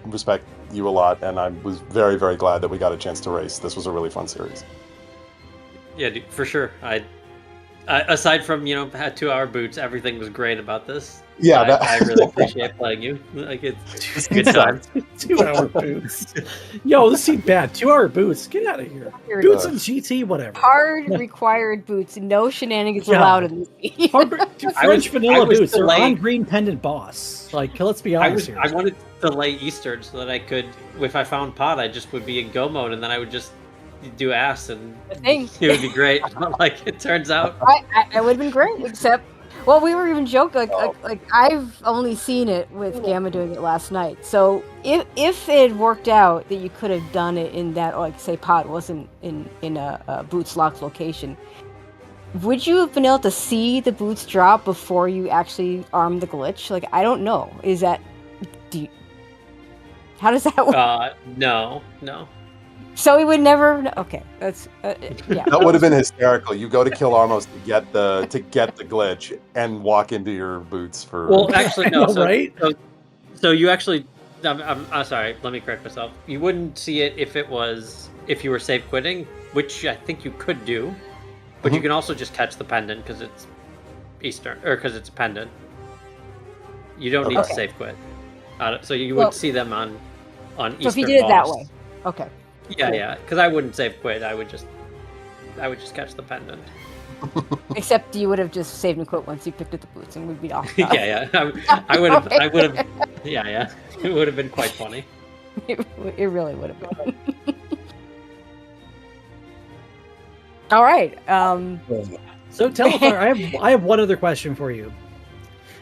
respect you a lot, and I was very, very glad that we got a chance to race. This was a really fun series. Yeah, dude, for sure. I aside from had 2-hour boots, everything was great about this. Yeah, I really appreciate playing you. Like it's good time. 2-hour boots. Yo, this seemed bad. 2-hour boots. Get out of here. Boots and GT, whatever. Hard required boots. No shenanigans allowed in this game. French vanilla boots. They're on green pendant boss. Like, let's be honest here. I wanted to delay Eastern so that I could, if I found pot, I just would be in go mode and then I would just do ass and it would be great. But like it turns out, I would have been great. Except, well, we were even joking. Like I've only seen it with Gamma doing it last night. So if it worked out that you could have done it in that, like say, pot wasn't in a boots locked location, would you have been able to see the boots drop before you actually armed the glitch? Like I don't know. How does that work? No. So we would never. Okay, that's yeah. That would have been hysterical. You go to kill Armos to get the glitch and walk into your boots for. Well, actually, no. Right? So you actually. I'm sorry. Let me correct myself. You wouldn't see it if you were safe quitting, which I think you could do, but you can also just catch the pendant because it's Eastern or because it's a pendant. You don't need to safe quit. So you would see them on Eastern. So if you did it that way, okay. Yeah, because I wouldn't save quit. I would just catch the pendant. Except you would have just saved and quit once you picked up the boots, and we'd be off. Yeah. I would have. Yeah. It would have been quite funny. It really would have been. All right. So Telethar, I have one other question for you.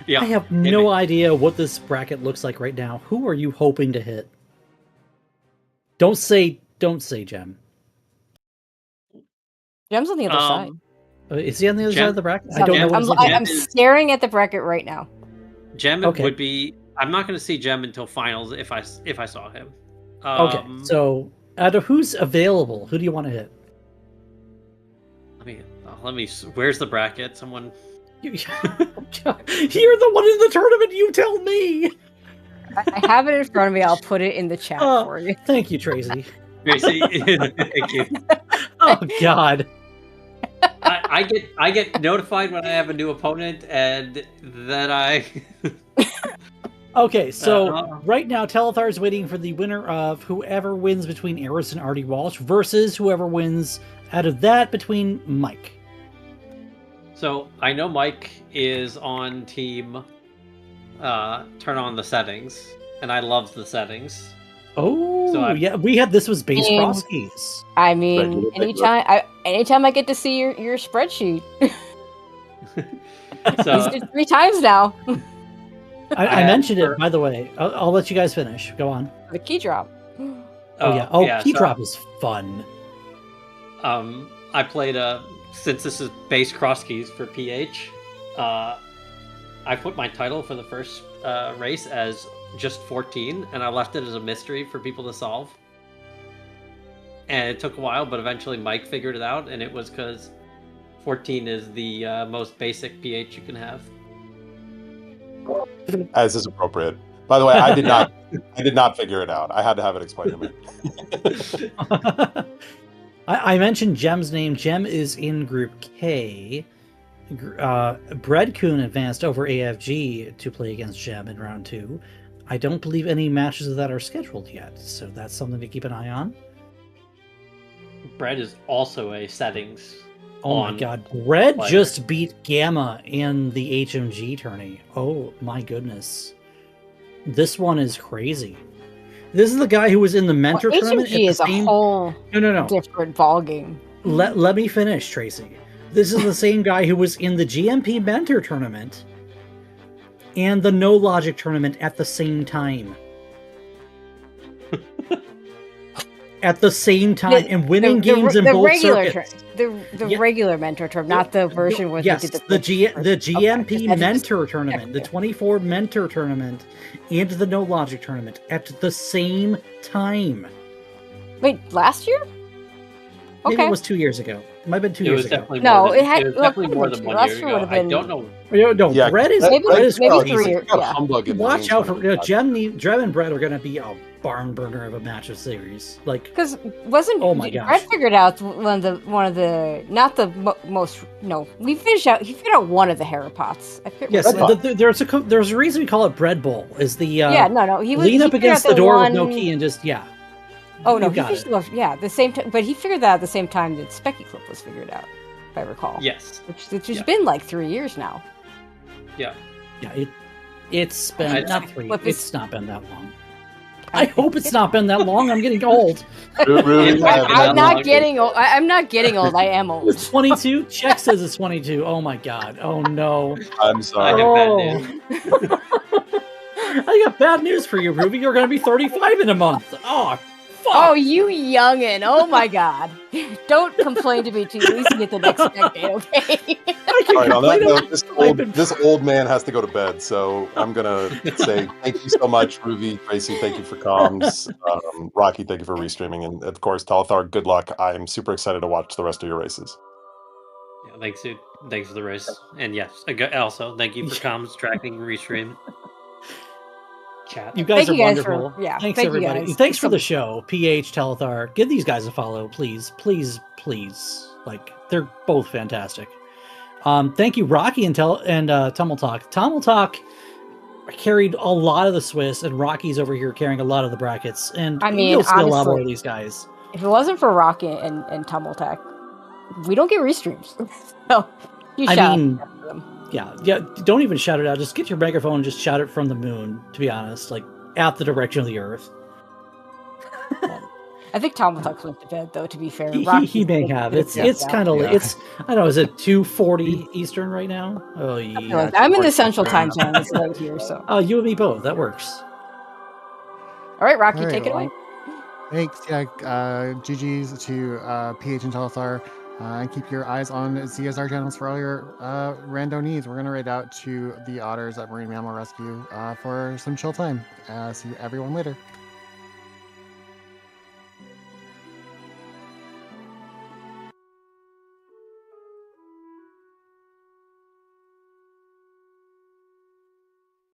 Yeah. I have no idea what this bracket looks like right now. Who are you hoping to hit? Don't say Gem. Gem's on the other side. Is he on the other side of the bracket? I don't know. I'm staring at the bracket right now. Gem would be. I'm not going to see Gem until finals if I saw him. Okay, so out of who's available, who do you want to hit? Let me. Where's the bracket? Someone. You're the one in the tournament. You tell me. I have it in front of me. I'll put it in the chat for you. Thank you, Tracy. Tracy, thank you. Oh God. I get notified when I have a new opponent, and then I. Okay, so right now Telethar is waiting for the winner of whoever wins between Eris and Artie Walsh versus whoever wins out of that between Mike. So I know Mike is on team. Turn on the settings, and I love the settings. Oh, so yeah, this was base Crosskeys. I mean, anytime I get to see your spreadsheet. So, he's did 3 times now. I mentioned it, by the way. I'll let you guys finish. Go on. The key drop. Key drop is fun. I played since this is base Crosskeys for PH. I put my title for the first race as just 14, and I left it as a mystery for people to solve. And it took a while, but eventually Mike figured it out, and it was because 14 is the most basic PH you can have. As is appropriate. By the way, I did not. I did not figure it out. I had to have it explained to me. I mentioned Jem's name. Jem is in Group K. Breadcoon advanced over AFG to play against Jem in round 2. I don't believe any matches of that are scheduled yet, so that's something to keep an eye on. Bread is also a settings. Oh my god, Bread just beat Gamma in the HMG tourney. Oh my goodness. This one is crazy. This is the guy who was in the mentor tournament. HMG is a whole different ballgame. Let me finish, Tracy. This is the same guy who was in the GMP mentor tournament and the No Logic tournament at the same time. At the same time, and winning games in both circuits. The regular mentor tournament, not the version where they did the GMP mentor tournament, the 24 mentor tournament, and the No Logic tournament at the same time. Wait, last year? Maybe it was 2 years ago. It might have been 2 years ago. No, it had definitely more than 1 year ago. I don't know. No, Brett is maybe 3 years. Watch out for Jem and Brett are going to be a barn burner of a match of series. Like, because wasn't Brett figured out one of the not the most we finished out. He figured out one of the Harapots. Yes, there's a reason we call it Bread Bowl. Is the he lean up against the door with no key and just Oh no, the same time, but he figured that out at the same time that Specky Clip was figured out, if I recall. Yes, which has been like 3 years now. Yeah, it's been not 3. It's not been that long. I hope it's not been that long. I'm getting old. I'm not getting old. I'm not getting old. I am old. It's 22. Check says it's 22. Oh my god. Oh no. I'm sorry. I got bad news for you, Ruby. You're going to be 35 in a month. Oh. Fuck. Oh, you youngin'. Oh my god. Don't complain to me till you at least get the next decade, okay? All right, on that note, this old man has to go to bed, so I'm going to say thank you so much, Ruby, Tracy, thank you for comms, Rocky, thank you for restreaming, and of course, Telethar, good luck. I'm super excited to watch the rest of your races. Yeah, thanks, dude. Thanks for the race. And yes, also, thank you for comms, tracking, restream. Chat. You guys are wonderful. Thanks everybody. Thanks for the show. PH, Telethar. Give these guys a follow, please. Please, please. Like, they're both fantastic. Thank you, Rocky and Tummeltalk. Tummeltalk carried a lot of the Swiss, and Rocky's over here carrying a lot of the brackets. And you'll see a lot more of these guys. If it wasn't for Rocky and Tummeltalk, we don't get restreams. So, Yeah, don't even shout it out. Just get your megaphone and just shout it from the moon, to be honest, like at the direction of the earth. I think Tummeltalk went to bed, though, to be fair. He may have. It's kind of it's I don't know, is it 2:40 Eastern right now? Oh yeah. I'm in the Central Time Zone. It's late here, so. Oh, you and me both. That works. All right, Rocky, take it away. Thanks. Yeah, GG's to PH and Telethar. And keep your eyes on CSR channels for all your rando needs. We're going to raid out to the otters at Marine Mammal Rescue for some chill time. See everyone later.